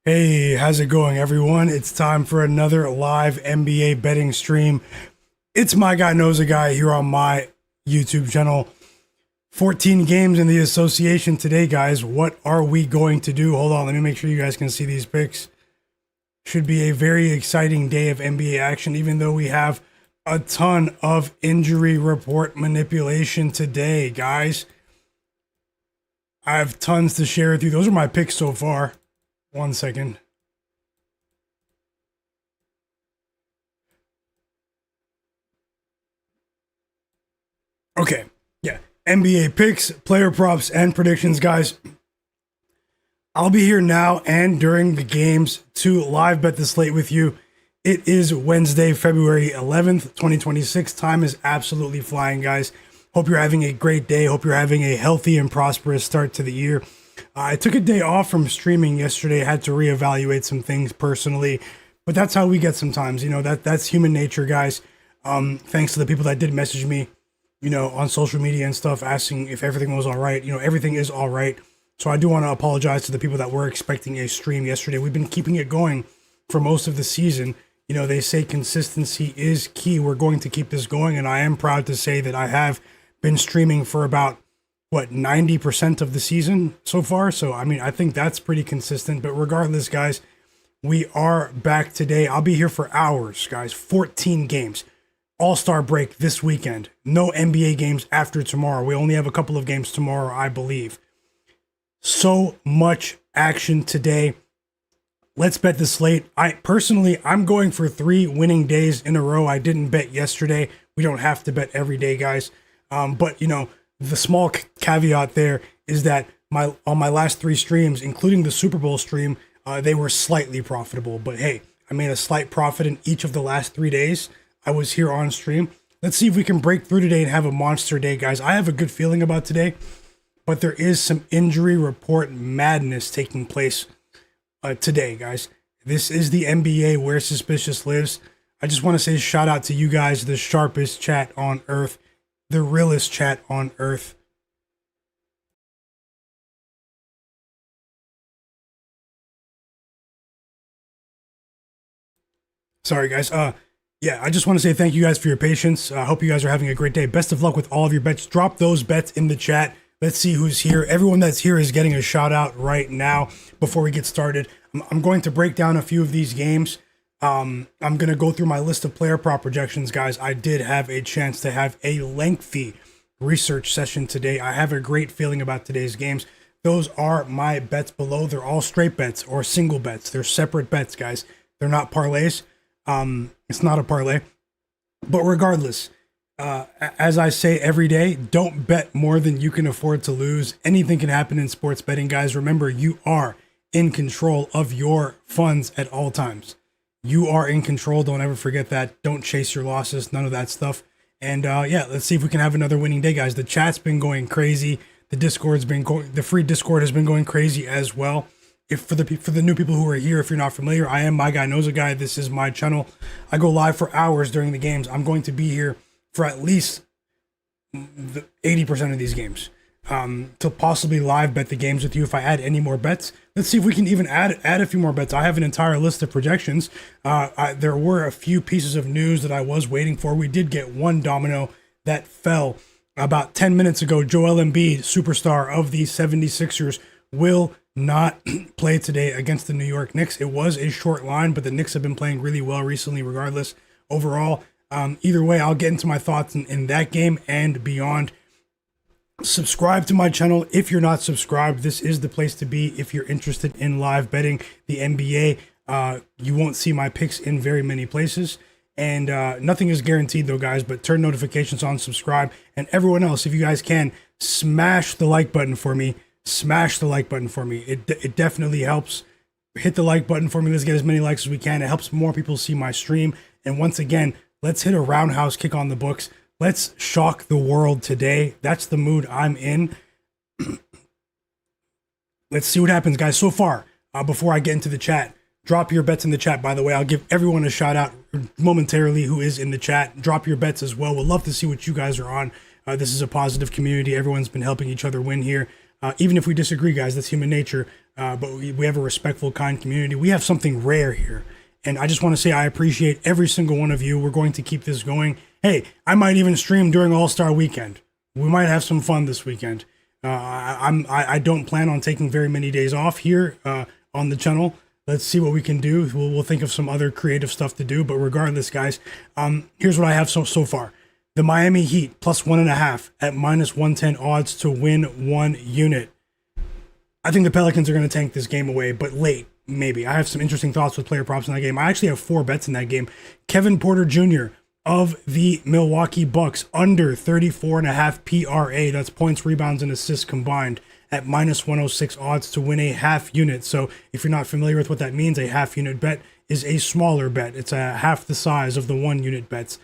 Hey, how's it going, everyone? It's time for another live NBA betting stream. It's my guy knows a guy here on my YouTube channel. 14 games in the association today, guys. What are we going to do? Hold on, let me make sure you guys can see these picks. Should be a very exciting day of NBA action, even though we have a ton of injury report manipulation today, guys. I have tons to share with you. Those are my picks so far. 1 second. Okay, yeah. NBA picks, player props, and predictions, guys. I'll be here now and during the games to live bet the slate with you. It is Wednesday, February 11th, 2026. Time is absolutely flying, guys. Hope you're having a great day. Hope you're having a healthy and prosperous start to the year. I took a day off from streaming yesterday. I had to reevaluate some things personally, but that's how we get sometimes. That's human nature, guys. Thanks to the people that did message me, on social media and stuff, asking if everything was all right. Everything is all right. So I do want to apologize to the people that were expecting a stream yesterday. We've been keeping it going for most of the season. They say consistency is key. We're going to keep this going, and I am proud to say that I have been streaming for about 90% of the season so far. So, I think that's pretty consistent. But regardless, guys, we are back today. I'll be here for hours, guys. 14 games. All-Star break this weekend. No NBA games after tomorrow. We only have a couple of games tomorrow, I believe. So much action today. Let's bet the slate. I'm going for 3 winning days in a row. I didn't bet yesterday. We don't have to bet every day, guys. But the small caveat there is that on my last 3 streams, including the Super Bowl stream, they were slightly profitable. But hey, I made a slight profit in each of the last 3 days I was here on stream. Let's see if we can break through today and have a monster day, guys. I have a good feeling about today, but there is some injury report madness taking place today, guys. This is the NBA where suspicious lives. I just want to say shout out to you guys, the sharpest chat on earth, the realest chat on earth. Sorry, guys. Yeah, I just want to say thank you guys for your patience. I hope you guys are having a great day. Best of luck with all of your bets. Drop those bets in the chat. Let's see who's here. Everyone that's here is getting a shout out right now before we get started. I'm going to break down a few of these games. I'm going to go through my list of player prop projections, guys. I did have a chance to have a lengthy research session today. I have a great feeling about today's games. Those are my bets below. They're all straight bets or single bets. They're separate bets, guys. They're not parlays. It's not a parlay. But regardless, as I say every day, don't bet more than you can afford to lose. Anything can happen in sports betting, guys. Remember, you are in control of your funds at all times. You are in control. Don't ever forget that. Don't chase your losses. None of that stuff. And yeah, let's see if we can have another winning day, guys. The chat's been going crazy. The free Discord has been going crazy as well. If for the new people who are here, if you're not familiar, I am My Guy Knows a Guy. This is my channel. I go live for hours during the games. I'm going to be here for at least 80% of these games, to possibly live bet the games with you if I add any more bets. Let's see if we can even add a few more bets. I have an entire list of projections. There were a few pieces of news that I was waiting for. We did get one domino that fell about 10 minutes ago. Joel Embiid, superstar of the 76ers, will not play today against the New York Knicks. It was a short line, but the Knicks have been playing really well recently regardless. Overall, either way, I'll get into my thoughts in that game and beyond. Subscribe to my channel if you're not subscribed. This is the place to be if you're interested in live betting the NBA. You won't see my picks in very many places. And nothing is guaranteed though, guys, but turn notifications on, subscribe. And everyone else, if you guys can, smash the like button for me. Smash the like button for me. It definitely helps. Hit the like button for me. Let's get as many likes as we can. It helps more people see my stream. And once again, let's hit a roundhouse kick on the books. Let's shock the world today. That's the mood I'm in. Let's see what happens, guys. So far, before I get into the chat, drop your bets in the chat, by the way. I'll give everyone a shout out momentarily who is in the chat. Drop your bets as well. We'll love to see what you guys are on. This is a positive community. Everyone's been helping each other win here. Even if we disagree, guys, that's human nature. But we have a respectful, kind community. We have something rare here. And I just want to say I appreciate every single one of you. We're going to keep this going. Hey, I might even stream during All-Star Weekend. We might have some fun this weekend. I don't plan on taking very many days off here on the channel. Let's see what we can do. We'll think of some other creative stuff to do. But regardless, guys, here's what I have so far. The Miami Heat plus 1.5 at minus 110 odds to win 1 unit. I think the Pelicans are going to tank this game away, but late, maybe. I have some interesting thoughts with player props in that game. I actually have 4 bets in that game. Kevin Porter Jr. of the Milwaukee Bucks under 34.5 PRA. That's points, rebounds, and assists combined at minus 106 odds to win a half unit. So if you're not familiar with what that means, a half unit bet is a smaller bet. It's half the size of the 1 unit bets.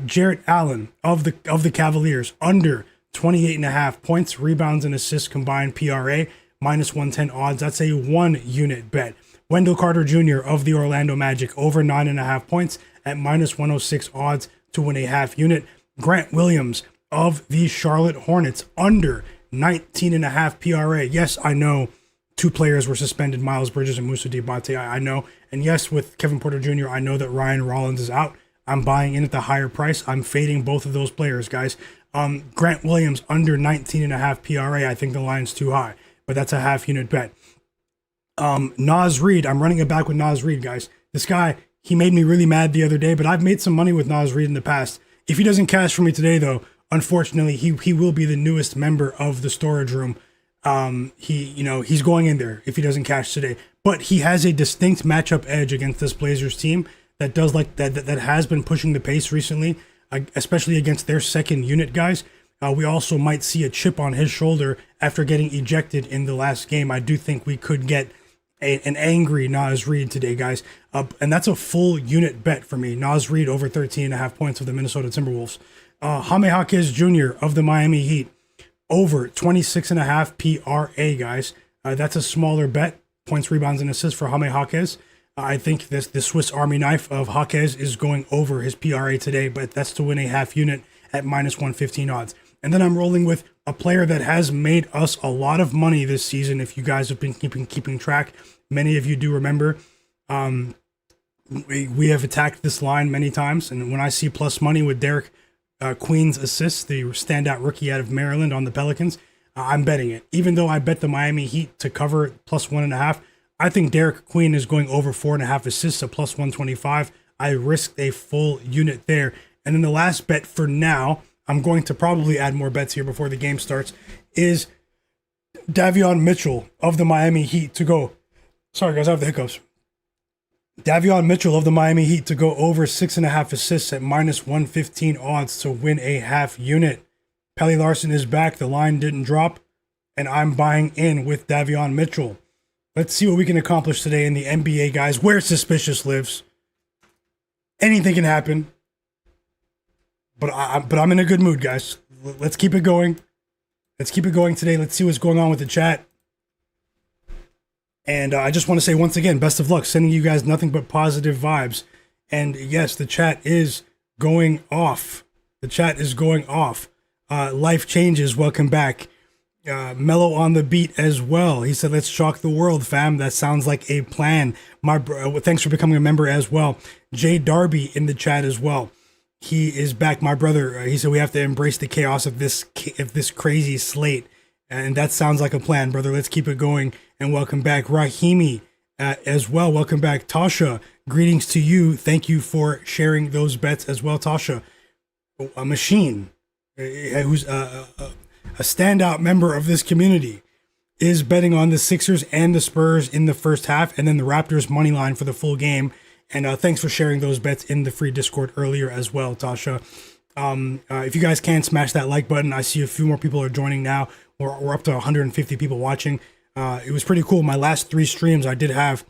Jarrett Allen of the Cavaliers under 28.5 points, rebounds, and assists combined PRA, minus 110 odds. That's a 1 unit bet. Wendell Carter Jr. of the Orlando Magic over 9.5 points at minus 106 odds to win a half unit. Grant Williams of the Charlotte Hornets under 19.5 PRA. Yes, I know 2 players were suspended, Miles Bridges and Moussa Diabate. I know. And yes, with Kevin Porter Jr., I know that Ryan Rollins is out. I'm buying in at the higher price. I'm fading both of those players, guys. Grant Williams under 19.5 PRA. I think the line's too high, but that's a half unit bet. Naz Reid. I'm running it back with Naz Reid, guys. This guy, he made me really mad the other day, but I've made some money with Naz Reid in the past. If he doesn't cash for me today, though, unfortunately, he will be the newest member of the storage room. He's going in there if he doesn't cash today. But he has a distinct matchup edge against this Blazers team that does that has been pushing the pace recently, especially against their second unit guys. We also might see a chip on his shoulder after getting ejected in the last game. I do think we could get an angry Naz Reid today, guys. And that's a full unit bet for me. Naz Reid over 13.5 points of the Minnesota Timberwolves. Jaime Jaquez Jr. of the Miami Heat over 26.5 PRA, guys. That's a smaller bet. Points, rebounds, and assists for Jaime Jaquez. I think the Swiss Army knife of Jaquez is going over his PRA today, but that's to win a half unit at minus 115 odds. And then I'm rolling with a player that has made us a lot of money this season. If you guys have been keeping track, many of you do remember. We have attacked this line many times, and when I see plus money with Derek Queen's assists, the standout rookie out of Maryland on the Pelicans, I'm betting it. Even though I bet the Miami Heat to cover plus 1.5, I think Derek Queen is going over 4.5 assists at plus 125. I risked a full unit there. And then the last bet for now, I'm going to probably add more bets here before the game starts, is Davion Mitchell of the Miami Heat to go. Sorry, guys, I have the hiccups. Davion Mitchell of the Miami Heat to go over 6.5 assists at minus 115 odds to win a half unit. Pelly Larson is back. The line didn't drop, and I'm buying in with Davion Mitchell. Let's see what we can accomplish today in the NBA, guys. Where suspicious lives. Anything can happen. But I'm in a good mood, guys. Let's keep it going. Let's keep it going today. Let's see what's going on with the chat. And I just want to say once again, best of luck. Sending you guys nothing but positive vibes. And yes, the chat is going off. The chat is going off. Life changes. Welcome back. Mellow on the beat as well. He said, let's shock the world, fam. That sounds like a plan. Thanks for becoming a member as well. Jay Darby in the chat as well. He is back, my brother. He said we have to embrace the chaos of this crazy slate. And that sounds like a plan, brother. Let's keep it going. And welcome back, Rahimi, as well. Welcome back, Tasha. Greetings to you. Thank you for sharing those bets as well, Tasha. A machine who's a standout member of this community is betting on the Sixers and the Spurs in the first half, and then the Raptors money line for the full game. And thanks for sharing those bets in the free Discord earlier as well, Tasha. If you guys can, smash that like button. I see a few more people are joining now. We're up to 150 people watching. It was pretty cool. My last 3 streams, I did have,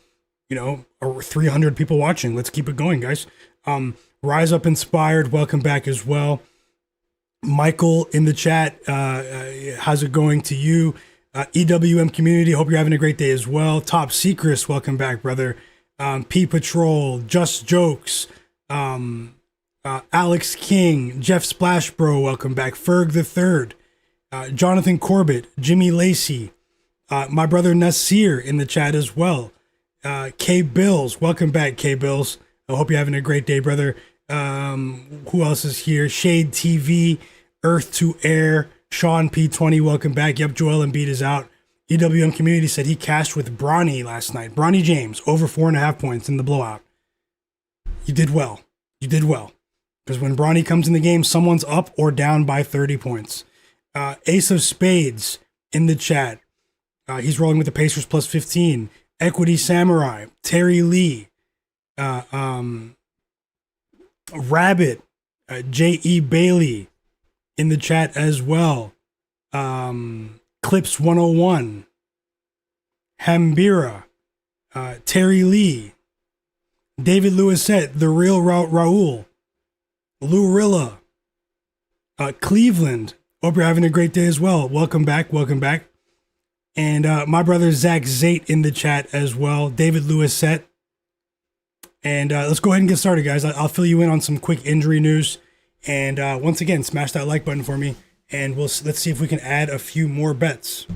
300 people watching. Let's keep it going, guys. Rise Up Inspired, welcome back as well. Michael in the chat, how's it going to you? EWM community, hope you're having a great day as well. Top Secrets, welcome back, brother. P Patrol, Just Jokes, Alex King, Jeff Splash Bro, welcome back. Ferg the Third, Jonathan Corbett, Jimmy Lacey, my brother Nasir in the chat as well. K Bills, welcome back, K Bills. I hope you're having a great day, brother. Who else is here? Shade TV, Earth to Air, Sean P20, welcome back. Yep, Joel Embiid is out. EWM Community said he cashed with Bronny last night. Bronny James, over 4.5 points in the blowout. You did well. You did well. Because when Bronny comes in the game, someone's up or down by 30 points. Ace of Spades in the chat. He's rolling with the Pacers plus 15. Equity Samurai, Terry Lee, Rabbit, J.E. Bailey in the chat as well. Clips 101, Hambira, Terry Lee, David Lewisette, The Real Raul, Lurilla, Cleveland. Hope you're having a great day as well. Welcome back. Welcome back. And my brother Zach Zate in the chat as well. David Lewisette. And let's go ahead and get started, guys. I'll fill you in on some quick injury news. And once again, smash that like button for me. And let's see if we can add a few more bets.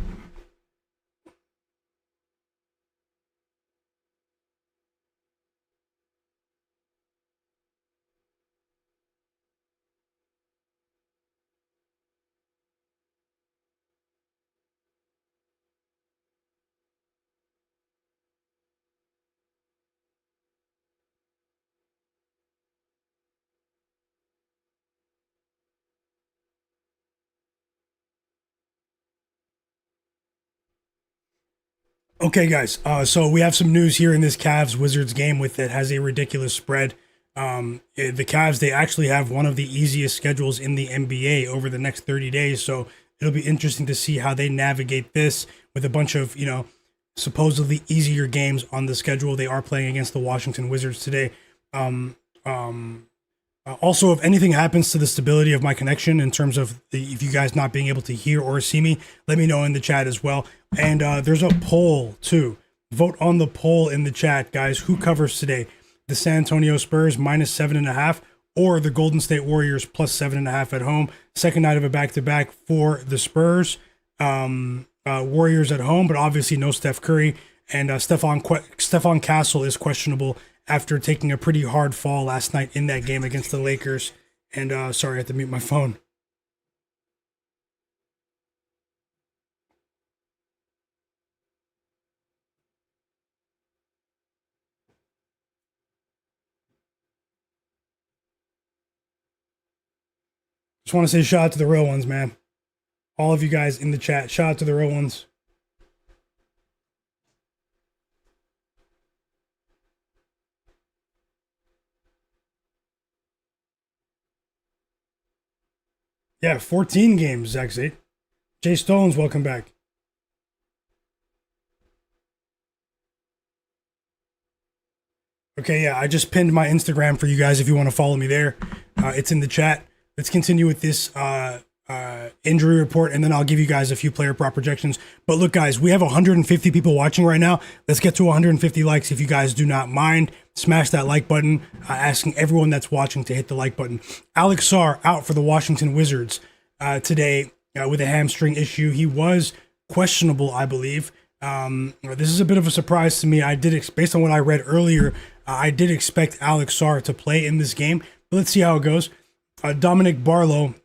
Okay, guys. So we have some news here in this Cavs-Wizards game that has a ridiculous spread. The Cavs, they actually have one of the easiest schedules in the NBA over the next 30 days. So it'll be interesting to see how they navigate this with a bunch of, supposedly easier games on the schedule. They are playing against the Washington Wizards today. Also, if anything happens to the stability of my connection in terms of if you guys not being able to hear or see me, let me know in the chat as well. And there's a poll too. Vote on the poll in the chat, guys. Who covers today? The San Antonio Spurs -7.5 or the Golden State Warriors +7.5 at home. Second night of a back-to-back for the Spurs. Warriors at home, but obviously no Steph Curry. And Stephon Castle is questionable after taking a pretty hard fall last night in that game against the Lakers. And sorry, I had to mute my phone. Just want to say shout out to the real ones, man. All of you guys in the chat, shout out to the real ones. Yeah, 14 games, Zach Zate. Jay Stones, welcome back. Okay, yeah, I just pinned my Instagram for you guys if you want to follow me there. It's in the chat. Let's continue with this injury report, and then I'll give you guys a few player prop projections. But look, guys, we have 150 people watching right now. Let's get to 150 likes if you guys do not mind. Smash that like button. Asking everyone that's watching to hit the like button. Alex Sarr out for the Washington Wizards today with a hamstring issue. He was questionable, I believe. This is a bit of a surprise to me. Based on what I read earlier, I did expect Alex Sarr to play in this game. But let's see how it goes. Dominic Barlow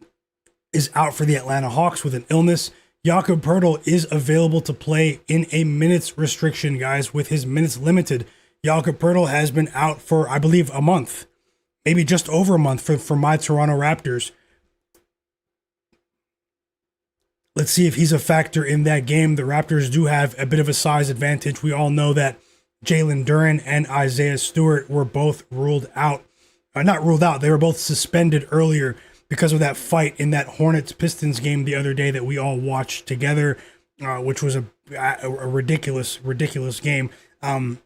is out for the Atlanta Hawks with an illness. Jakob Poeltl is available to play in a minutes restriction, guys, with his minutes limited. Jakob Poeltl has been out for, I believe, a month, maybe just over a month for my Toronto Raptors. Let's see if he's a factor in that game. The Raptors do have a bit of a size advantage. We all know that Jalen Duren and Isaiah Stewart were both ruled out. Not ruled out, they were both suspended earlier because of that fight in that Hornets-Pistons game the other day that we all watched together, which was a ridiculous game. But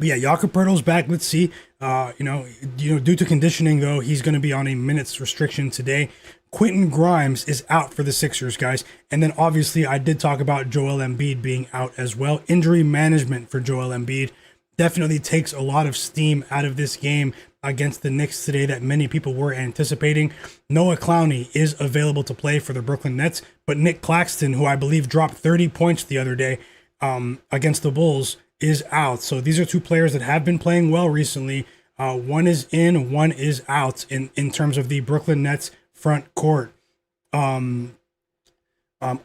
yeah, Jakob Poeltl's back. Let's see. Due to conditioning, though, he's going to be on a minutes restriction today. Quentin Grimes is out for the Sixers, guys. And then, obviously, I did talk about Joel Embiid being out as well. Injury management for Joel Embiid definitely takes a lot of steam out of this game. against the Knicks today that many people were anticipating. Noah Clowney is available to play for the Brooklyn Nets, but Nick Claxton, who I believe dropped 30 points the other day against the Bulls, is out. So these are two players that have been playing well recently. One is in, one is out in terms of the Brooklyn Nets front court.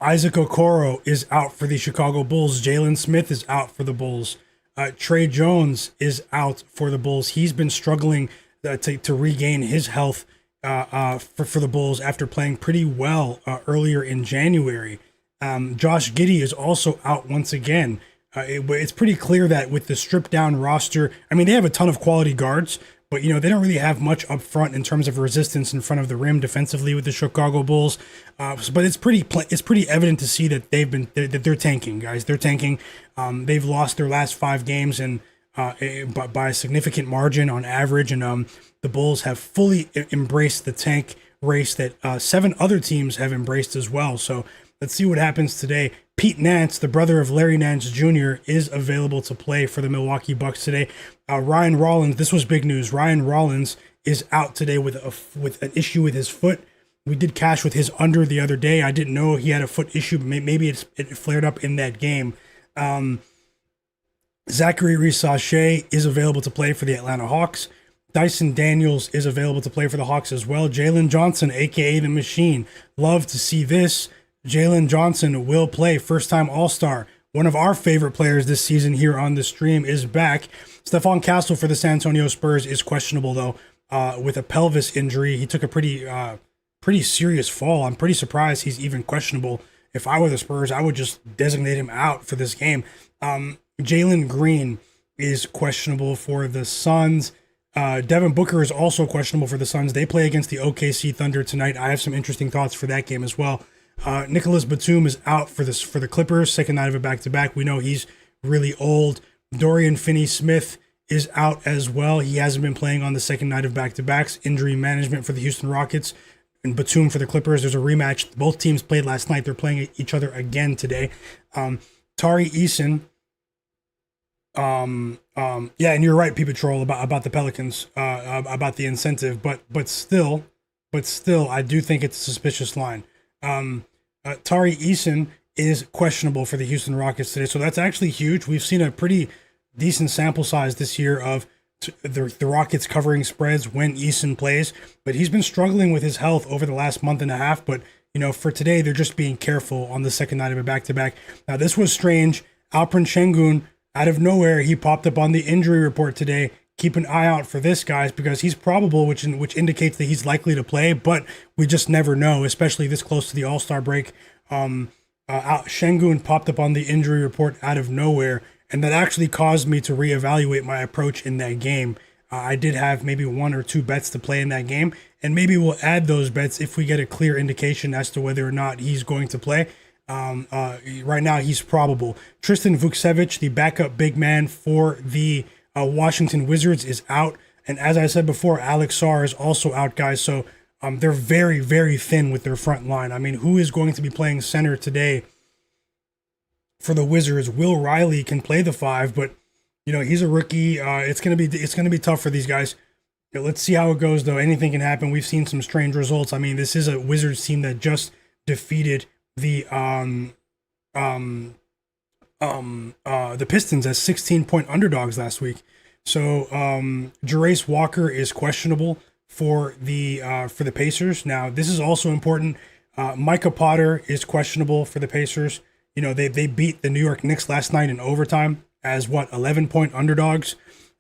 Isaac Okoro is out for the Chicago Bulls. Jalen Smith is out for the Bulls. Trey Jones is out for the Bulls. He's been struggling to regain his health for the Bulls after playing pretty well earlier in January. Josh Giddey is also out once again. It's pretty clear that with the stripped down roster, I mean, they have a ton of quality guards, but they don't really have much up front in terms of resistance in front of the rim defensively with the Chicago Bulls. But it's pretty evident to see that they're tanking, guys. They're tanking. They've lost their last 5 games and by a significant margin on average, and the Bulls have fully embraced the tank race that 7 other teams have embraced as well. So let's see what happens today. Pete Nance, the brother of Larry Nance Jr., is available to play for the Milwaukee Bucks today. Ryan Rollins, this was big news. Ryan Rollins is out today with an issue with his foot. We did cash with his under the other day. I didn't know he had a foot issue, but maybe it flared up in that game. Zachary Reese-Sachet is available to play for the Atlanta Hawks. Dyson Daniels is available to play for the Hawks as well. Jalen Johnson, a.k.a. The Machine. Love to see this. Jalen Johnson will play, first-time All-Star. One of our favorite players this season here on the stream is back. Stephon Castle for the San Antonio Spurs is questionable, though, with a pelvis injury. He took a pretty serious fall. I'm pretty surprised he's even questionable. If I were the Spurs, I would just designate him out for this game. Jalen Green is questionable for the Suns. Devin Booker is also questionable for the Suns. They play against the OKC Thunder tonight. I have some interesting thoughts for that game as well. Nicholas Batum is out for the Clippers, second night of a back-to-back. We know he's really old. Dorian Finney-Smith is out as well. He hasn't been playing on the second night of back-to-backs. Injury management for the Houston Rockets and Batum for the Clippers. There's a rematch. Both teams played last night. They're playing each other again today. Tari Eason. Yeah, and you're right, P Patrol, about the Pelicans, about the incentive, but still, I do think it's a suspicious line. Tari Eason is questionable for the Houston Rockets today, so that's actually huge. We've seen a pretty decent sample size this year of the Rockets covering spreads when Eason plays, but he's been struggling with his health over the last month and a half. But for today, they're just being careful on the second night of a back-to-back. Now, this was strange. Alperen Sengun, out of nowhere, he popped up on the injury report today. Keep an eye out for this, guys, because he's probable, which indicates that he's likely to play, but we just never know, especially this close to the All-Star break. Sengun popped up on the injury report out of nowhere, and that actually caused me to reevaluate my approach in that game. I did have maybe 1 or 2 bets to play in that game, and maybe we'll add those bets if we get a clear indication as to whether or not he's going to play. Right now, he's probable. Tristan Vukcevic, the backup big man for the Washington Wizards, is out. And as I said before, Alex Sarr is also out, guys. So they're very, very thin with their front line. I mean, who is going to be playing center today for the Wizards? Will Riley can play the 5, but he's a rookie. It's gonna be tough for these guys. Let's see how it goes, though. Anything can happen. We've seen some strange results. I mean, this is a Wizards team that just defeated the Pistons as 16-point underdogs last week. So Jarace Walker is questionable for the Pacers. Now, this is also important. Micah Potter is questionable for the Pacers. They beat the New York Knicks last night in overtime as 11-point underdogs.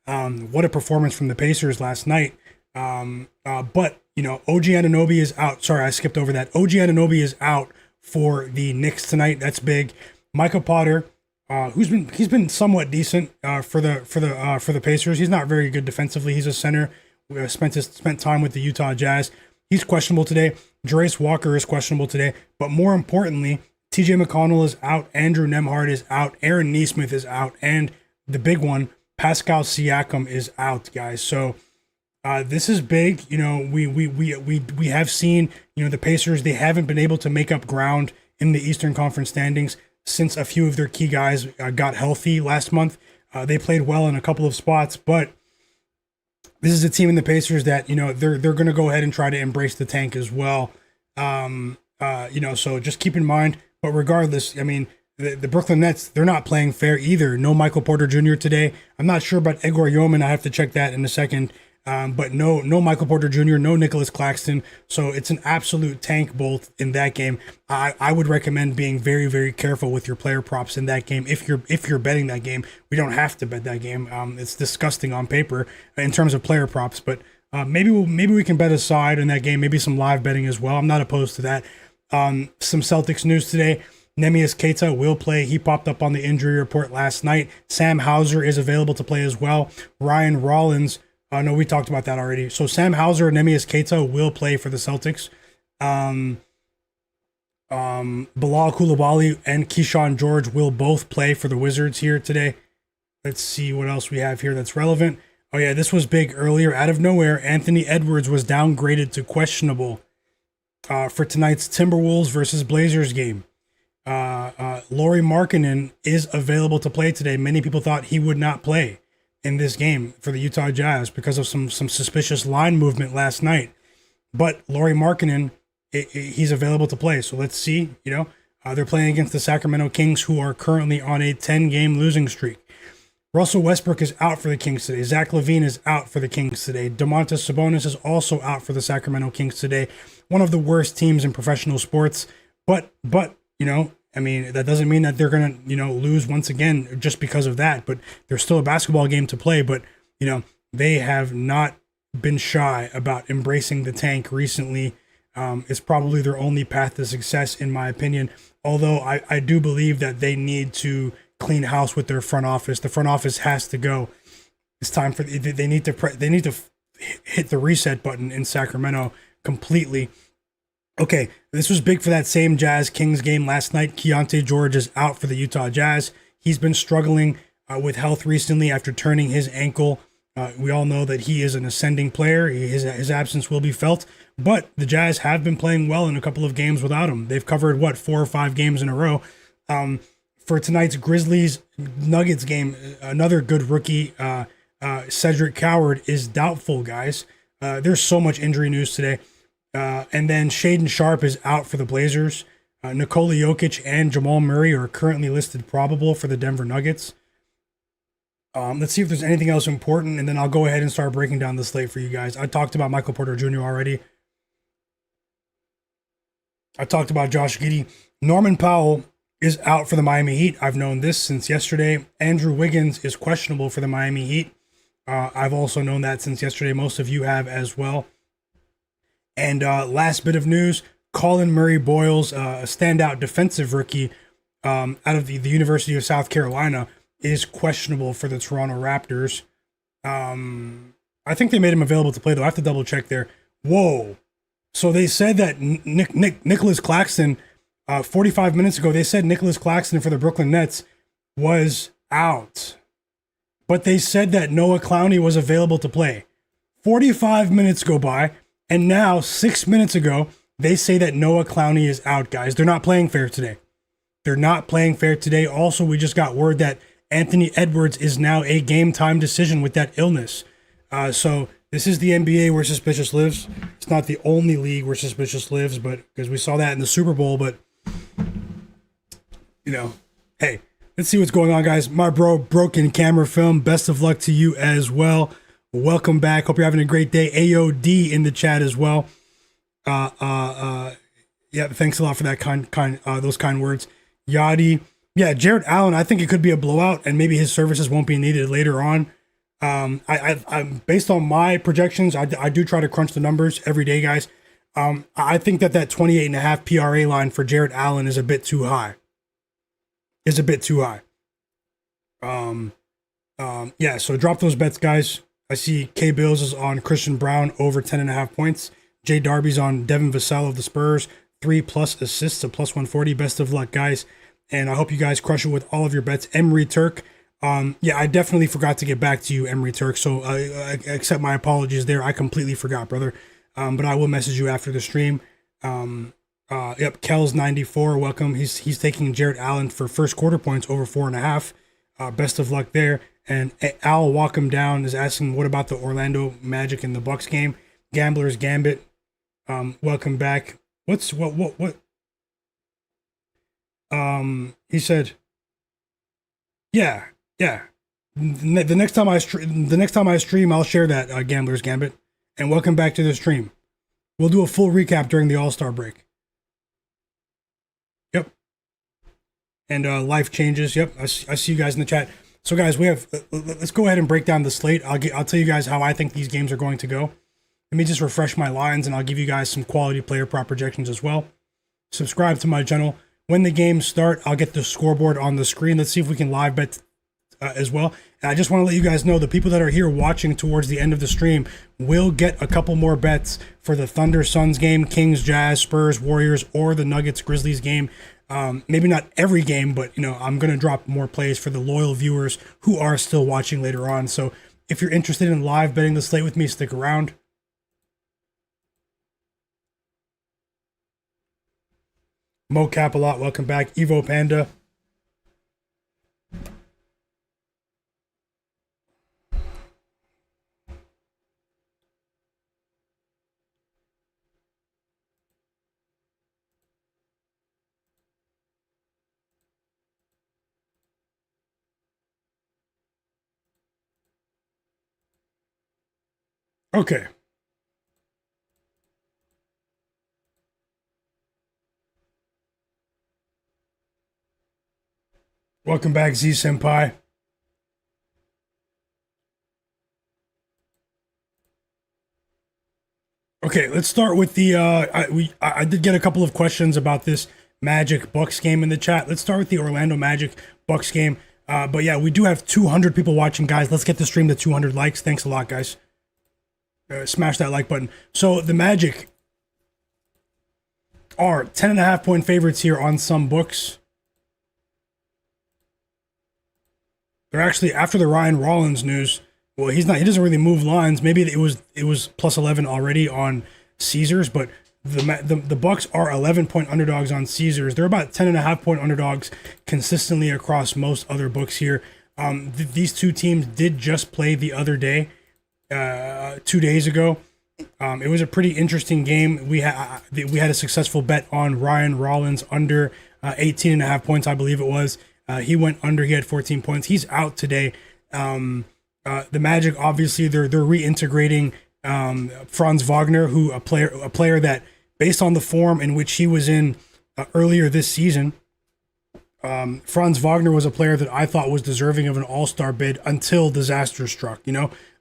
What a performance from the Pacers last night. But OG Anunoby is out. Sorry, I skipped over that. OG Anunoby is out for the Knicks tonight. That's big. Micah Potter, he's been somewhat decent for the Pacers. He's not very good defensively. He's a center. Spent time with the Utah Jazz. He's questionable today. Jarace Walker is questionable today. But more importantly, TJ McConnell is out. Andrew Nembhard is out. Aaron Nesmith is out. And the big one, Pascal Siakam, is out, guys. So this is big. We have seen, the Pacers, they haven't been able to make up ground in the Eastern Conference standings since a few of their key guys got healthy last month. They played well in a couple of spots, but this is a team in the Pacers that, they're going to go ahead and try to embrace the tank as well. So just keep in mind. But regardless, I mean, the Brooklyn Nets, they're not playing fair either. No Michael Porter Jr. today. I'm not sure about Igor Yeoman. I have to check that in a second. But no Michael Porter Jr., no Nicholas Claxton. So it's an absolute tank bolt in that game. I would recommend being very, very careful with your player props in that game. If you're betting that game, we don't have to bet that game. It's disgusting on paper in terms of player props, but maybe we can bet a side in that game. Maybe some live betting as well. I'm not opposed to that. Some Celtics news today. Neemias Queta will play. He popped up on the injury report last night. Sam Hauser is available to play as well. Ryan Rollins. No, we talked about that already. So Sam Hauser and Neemias Queta will play for the Celtics. Bilal Coulibaly and Keyshawn George will both play for the Wizards here today. Let's see what else we have here that's relevant. Oh yeah, this was big earlier. Out of nowhere, Anthony Edwards was downgraded to questionable for tonight's Timberwolves versus Blazers game. Lauri Markkanen is available to play today. Many people thought he would not play in this game for the Utah Jazz because of some suspicious line movement last night. But Lauri Markkanen, he's available to play. So let's see, they're playing against the Sacramento Kings, who are currently on a 10-game losing streak. Russell Westbrook is out for the Kings today. Zach LaVine is out for the Kings today. Domantas Sabonis is also out for the Sacramento Kings today. One of the worst teams in professional sports. But that doesn't mean that they're going to, lose once again just because of that. But there's still a basketball game to play. But, they have not been shy about embracing the tank recently. It's probably their only path to success, in my opinion. Although I do believe that they need to clean house with their front office. The front office has to go. It's time for they need to hit the reset button in Sacramento completely. Okay, this was big for that same Jazz Kings game last night. Keontae George is out for the Utah Jazz. He's been struggling with health recently after turning his ankle. We all know that he is an ascending player. His absence will be felt. But the Jazz have been playing well in a couple of games without him. They've covered, 4 or 5 games in a row. For tonight's Grizzlies-Nuggets game, another good rookie, Cedric Coward, is doubtful, guys. There's so much injury news today. And then Shaedon Sharpe is out for the Blazers. Nikola Jokic and Jamal Murray are currently listed probable for the Denver Nuggets. Let's see if there's anything else important, and then I'll go ahead and start breaking down the slate for you guys. I talked about Michael Porter Jr. already. I talked about Josh Giddey. Norman Powell is out for the Miami Heat. I've known this since yesterday. Andrew Wiggins is questionable for the Miami Heat. I've also known that since yesterday. Most of you have as well. And last bit of news, Colin Murray-Boyles, a standout defensive rookie out of the University of South Carolina, is questionable for the Toronto Raptors. I think they made him available to play, though. I have to double check there. Whoa. So they said that Nicholas Claxton, 45 minutes ago, they said Nicholas Claxton for the Brooklyn Nets was out. But they said that Noah Clowney was available to play. 45 minutes go by, and now 6 minutes ago, they say that Noah Clowney is out, guys. They're not playing fair today. They're not playing fair today. Also, we just got word that Anthony Edwards is now a game-time decision with that illness. So this is the NBA where suspicious lives. It's not the only league where suspicious lives, but because we saw that in the Super Bowl. But, hey, let's see what's going on, guys. My bro, Broken Camera Film, best of luck to you as well. Welcome back. Hope you're having a great day. AOD in the chat as well. Yeah, thanks a lot for that those kind words. Yachty. Yeah, Jared Allen, I think it could be a blowout, and maybe his services won't be needed later on. I'm based on my projections, I do try to crunch the numbers every day, guys. I think that 28.5 PRA line for Jared Allen is a bit too high. Yeah, so drop those bets, guys. I see K Bills is on Christian Brown over 10.5 points. Jay Darby's on Devin Vassell of the Spurs, 3+ assists, a +140. Best of luck, guys. And I hope you guys crush it with all of your bets. Emery Turk. Yeah, I definitely forgot to get back to you, Emery Turk. So accept my apologies there. I completely forgot, brother. But I will message you after the stream. Yep, Kells94, welcome. He's taking Jared Allen for first quarter points over 4.5. Best of luck there. And Al Walk 'em Down is asking, what about the Orlando Magic and the Bucks game? Gambler's Gambit, welcome back. What? He said, yeah. The next time I stream, I'll share that Gambler's Gambit. And welcome back to the stream. We'll do a full recap during the All-Star break. Yep. And life changes. Yep. I see you guys in the chat. So guys, let's go ahead and break down the slate. I'll tell you guys how I think these games are going to go. Let me just refresh my lines, and I'll give you guys some quality player prop projections as well. Subscribe to my channel. When the games start, I'll get the scoreboard on the screen. Let's see if we can live bet as well. And I just want to let you guys know, the people that are here watching towards the end of the stream will get a couple more bets for the Thunder Suns game, Kings Jazz, Spurs Warriors, or the Nuggets Grizzlies game. Maybe not every game, but I'm going to drop more plays for the loyal viewers who are still watching later on. So if you're interested in live betting the slate with me, stick around. Mo Capalot, welcome back. Evo Panda. Okay. Welcome back, Z Senpai. Okay, let's start with the I did get a couple of questions about this Magic Bucks game in the chat. Let's start with the Orlando Magic Bucks game. But yeah, we do have 200 people watching, guys. Let's get the stream to 200 likes. Thanks a lot, guys. Smash that like button. So the Magic are 10.5 point favorites here on some books. They're actually, after the Ryan Rollins news, well, he doesn't really move lines. Maybe it was plus 11 already on Caesars, but the Bucks are 11 point underdogs on Caesars. They're about 10.5 point underdogs consistently across most other books here. These two teams did just play the other day, 2 days ago. It was a pretty interesting game. We had a successful bet on Ryan Rollins under 18.5 points, I believe it was. He went under. He had 14 points. He's out today. The Magic, obviously, they're reintegrating Franz Wagner, who a player that, based on the form in which he was in earlier this season, Franz Wagner was a player that I thought was deserving of an all-star bid until disaster struck.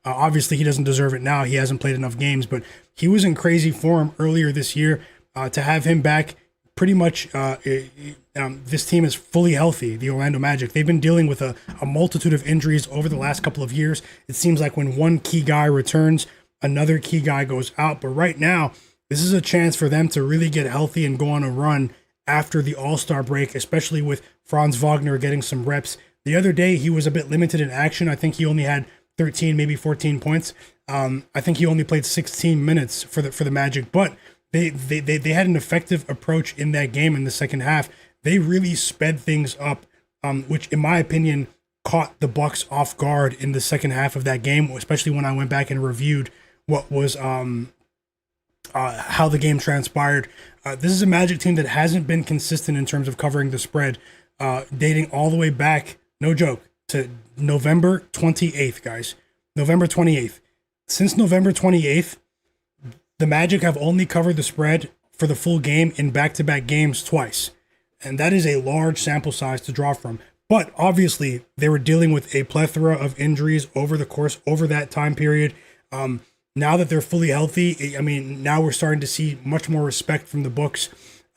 Obviously he doesn't deserve it now. He hasn't played enough games, but he was in crazy form earlier this year. To have him back, pretty much this team is fully healthy, the Orlando Magic. They've been dealing with a multitude of injuries over the last couple of years. It seems like when one key guy returns, another key guy goes out. But right now, this is a chance for them to really get healthy and go on a run after the All-Star break, especially with Franz Wagner getting some reps. The other day, he was a bit limited in action. I think he only had 13, maybe 14 points. I think he only played 16 minutes for the Magic, but they had an effective approach in that game in the second half. They really sped things up, which in my opinion caught the Bucks off guard in the second half of that game, especially when I went back and reviewed what was how the game transpired. This is a Magic team that hasn't been consistent in terms of covering the spread, dating all the way back, no joke, to November 28th, guys. November 28th. Since November 28th, the Magic have only covered the spread for the full game in back-to-back games twice. And that is a large sample size to draw from. But obviously, they were dealing with a plethora of injuries over that time period. Now that they're fully healthy, I mean, now we're starting to see much more respect from the books.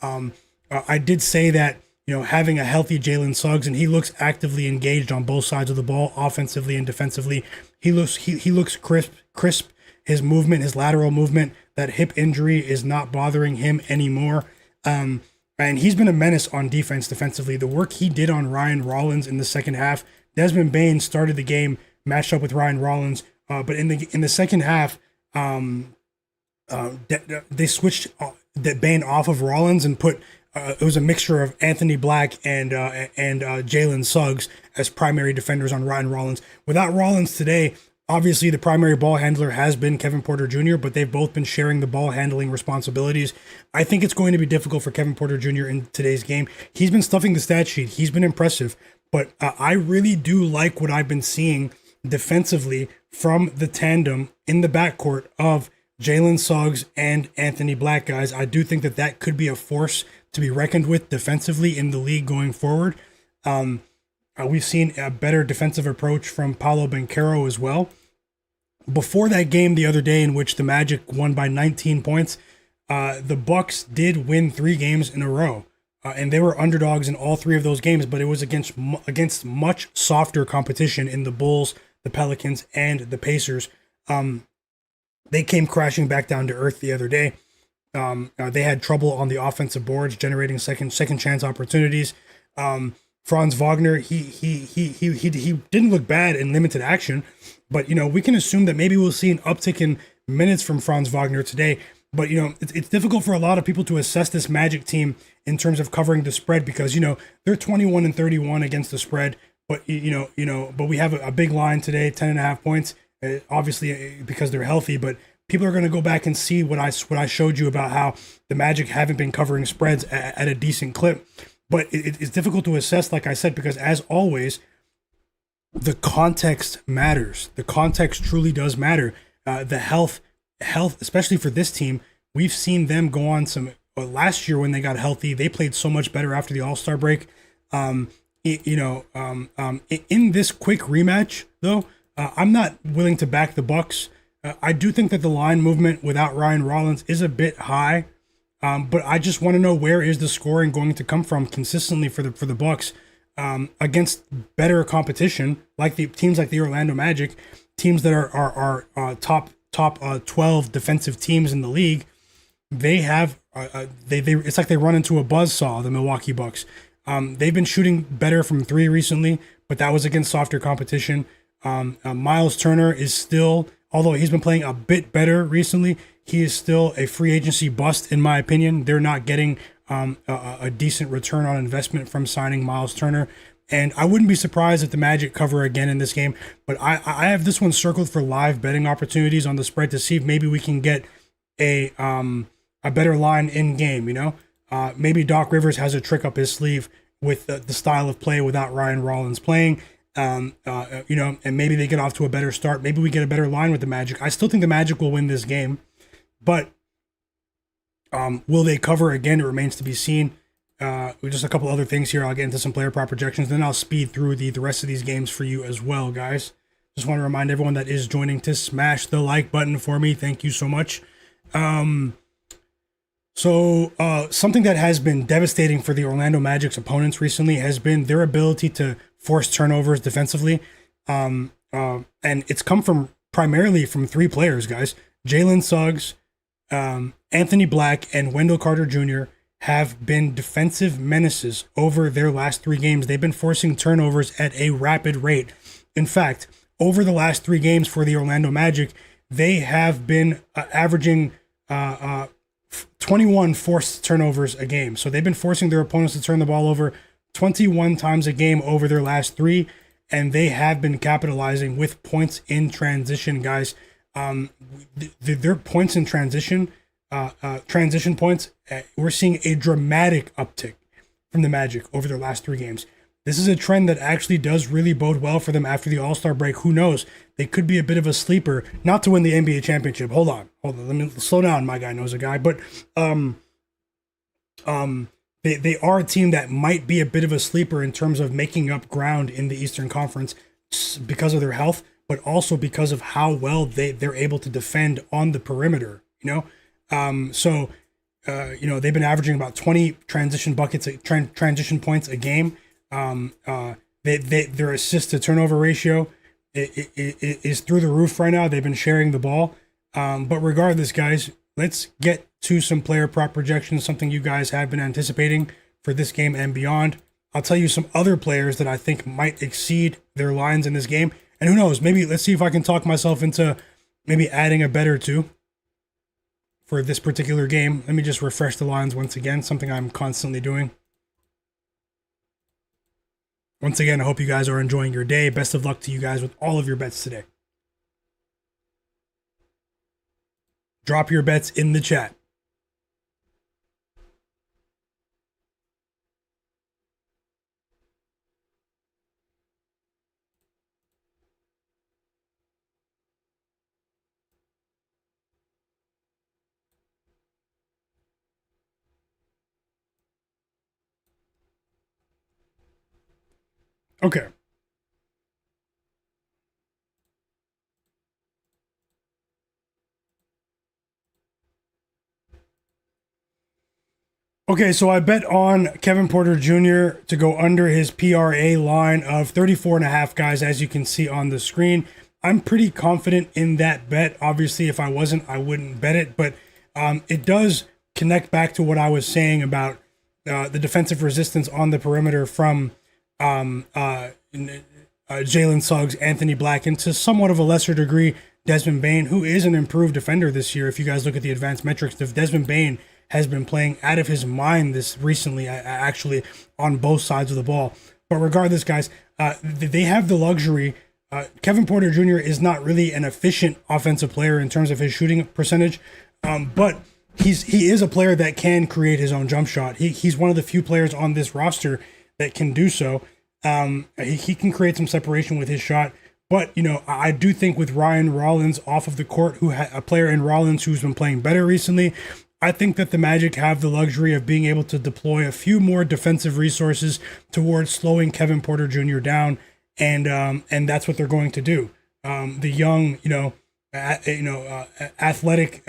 I did say that, having a healthy Jalen Suggs, and he looks actively engaged on both sides of the ball, offensively and defensively. He looks crisp. His movement, his lateral movement, that hip injury is not bothering him anymore. And he's been a menace on defense defensively. The work he did on Ryan Rollins in the second half, Desmond Bane started the game matched up with Ryan Rollins, but in the second half, they switched Bane off of Rollins and put it was a mixture of Anthony Black and Jalen Suggs as primary defenders on Ryan Rollins. Without Rollins today, obviously the primary ball handler has been Kevin Porter Jr., but they've both been sharing the ball handling responsibilities. I think it's going to be difficult for Kevin Porter Jr. in today's game. He's been stuffing the stat sheet. He's been impressive, but I really do like what I've been seeing defensively from the tandem in the backcourt of Jalen Suggs and Anthony Black, guys. I do think that could be a force to be reckoned with defensively in the league going forward. We've seen a better defensive approach from Paolo Banchero as well. Before that game the other day in which the Magic won by 19 points, the Bucks did win 3 games in a row. And they were underdogs in all 3 of those games, but it was against much softer competition in the Bulls, the Pelicans, and the Pacers. They came crashing back down to earth the other day. They had trouble on the offensive boards, generating second chance opportunities. Franz Wagner, he didn't look bad in limited action, but we can assume that maybe we'll see an uptick in minutes from Franz Wagner today. But it's difficult for a lot of people to assess this Magic team in terms of covering the spread because they're 21-31 against the spread. But but we have a big line today, 10.5 points. Obviously because they're healthy, but people are going to go back and see what I showed you about how the Magic haven't been covering spreads at a decent clip. But it's difficult to assess, like I said, because as always, the context matters. The context truly does matter. The health, especially for this team, we've seen them go on some. Last year when they got healthy, they played so much better after the All-Star break. In this quick rematch, though, I'm not willing to back the Bucks. I do think that the line movement without Ryan Rollins is a bit high, but I just want to know where is the scoring going to come from consistently for the Bucks against better competition, like the teams like the Orlando Magic, teams that are top 12 defensive teams in the league. They have it's like they run into a buzzsaw, the Milwaukee Bucks. They've been shooting better from 3 recently, but that was against softer competition. Miles Turner is still, although he's been playing a bit better recently, he is still a free agency bust in my opinion. They're not getting a decent return on investment from signing Miles Turner. And I wouldn't be surprised if the Magic cover again in this game. But I have this one circled for live betting opportunities on the spread to see if maybe we can get a better line in game. Maybe Doc Rivers has a trick up his sleeve with the style of play without Ryan Rollins playing. And maybe they get off to a better start. Maybe we get a better line with the Magic. I still think the Magic will win this game, but will they cover again? It remains to be seen. Just a couple other things here. I'll get into some player prop projections, then I'll speed through the rest of these games for you as well, guys. Just want to remind everyone that is joining to smash the like button for me. Thank you so much. So something that has been devastating for the Orlando Magic's opponents recently has been their ability to force turnovers defensively. And it's come primarily from 3 players, guys. Jalen Suggs, Anthony Black, and Wendell Carter Jr. have been defensive menaces over their last 3 games. They've been forcing turnovers at a rapid rate. In fact, over the last 3 games for the Orlando Magic, they have been averaging 21 forced turnovers a game. So they've been forcing their opponents to turn the ball over 21 times a game over their last 3, and they have been capitalizing with points in transition, guys. Their points in transition points, we're seeing a dramatic uptick from the Magic over their last 3 games. This is a trend that actually does really bode well for them after the All-Star break. Who knows? They could be a bit of a sleeper, not to win the NBA championship. Hold on. Let me slow down, Myguyknowsaguy. But they are a team that might be a bit of a sleeper in terms of making up ground in the Eastern Conference because of their health, but also because of how well they're able to defend on the perimeter. They've been averaging about 20 transition buckets, transition points a game. Their assist to turnover ratio is through the roof right now. They've been sharing the ball. But regardless, guys, let's get to some player prop projections, something you guys have been anticipating for this game and beyond. I'll tell you some other players that I think might exceed their lines in this game. And who knows, maybe let's see if I can talk myself into maybe adding a bet or two for this particular game. Let me just refresh the lines once again, something I'm constantly doing. Once again, I hope you guys are enjoying your day. Best of luck to you guys with all of your bets today. Drop your bets in the chat. Okay. Okay, so I bet on Kevin Porter Jr. to go under his PRA line of 34.5, guys, as you can see on the screen. I'm pretty confident in that bet. Obviously, if I wasn't, I wouldn't bet it, but it does connect back to what I was saying about the defensive resistance on the perimeter from Jalen Suggs, Anthony Black, and to somewhat of a lesser degree, Desmond Bane, who is an improved defender this year. If you guys look at the advanced metrics, Desmond Bane has been playing out of his mind this recently, actually, on both sides of the ball. But regardless, guys, they have the luxury. Kevin Porter Jr. is not really an efficient offensive player in terms of his shooting percentage, but he is a player that can create his own jump shot. He's one of the few players on this roster that can do so. He can create some separation with his shot. But, you know, I do think with Ryan Rollins off of the court, a player in Rollins who's been playing better recently, I think that the Magic have the luxury of being able to deploy a few more defensive resources towards slowing Kevin Porter Jr. down, and that's what they're going to do. The young, athletic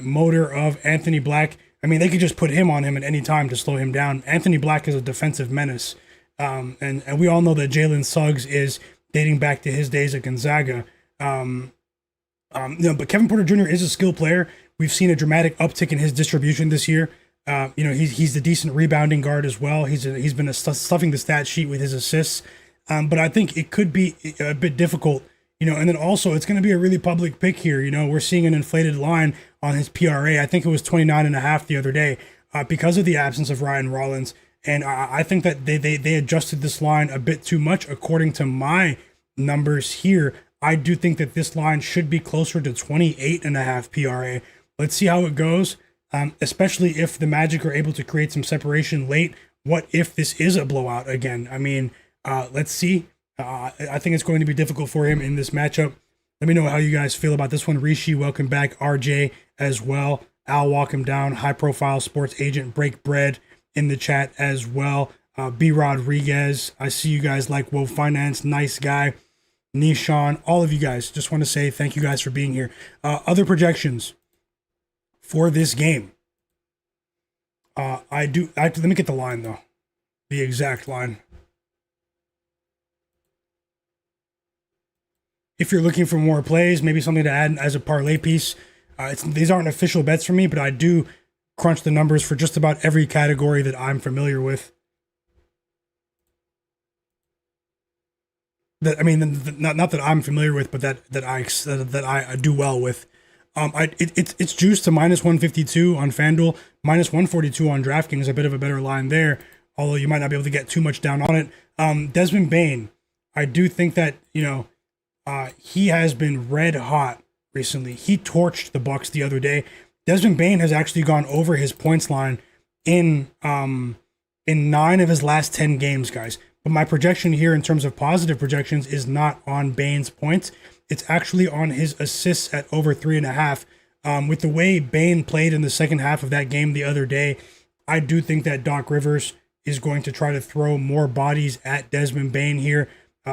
motor of Anthony Black. I mean, they could just put him on him at any time to slow him down. Anthony Black is a defensive menace, and we all know that Jalen Suggs is dating back to his days at Gonzaga. But Kevin Porter Jr. is a skilled player. We've seen a dramatic uptick in his distribution this year. He's a decent rebounding guard as well. He's been stuffing the stat sheet with his assists. But I think it could be a bit difficult, and then also it's going to be a really public pick here. We're seeing an inflated line on his PRA. I think it was 29.5 the other day because of the absence of Ryan Rollins. And I think that they adjusted this line a bit too much according to my numbers here. I do think that this line should be closer to 28.5 PRA. Let's see how it goes, especially if the Magic are able to create some separation late. What if this is a blowout again? I mean, let's see. I think it's going to be difficult for him in this matchup. Let me know how you guys feel about this one. Rishi, welcome back. RJ as well. Al, walk him down. High profile sports agent, break bread in the chat as well. B. Rodriguez, I see you guys like Woe Finance. Nice guy. Nishan, all of you guys, just want to say thank you guys for being here. Other projections for this game. Let me get the line though. The exact line. If you're looking for more plays, maybe something to add as a parlay piece. These aren't official bets for me, but I do crunch the numbers for just about every category that I'm familiar with. Not that I'm familiar with, but that I do well with. It's juiced to -152 on FanDuel, -142 on DraftKings, a bit of a better line there, although you might not be able to get too much down on it. Desmond Bane, I do think that, he has been red hot recently. He torched the Bucks the other day. Desmond Bane has actually gone over his points line in 9 of his last 10 games, guys. But my projection here in terms of positive projections is not on Bane's points. It's actually on his assists at over 3.5. With the way Bane played in the second half of that game the other day, I do think that Doc Rivers is going to try to throw more bodies at Desmond Bane here,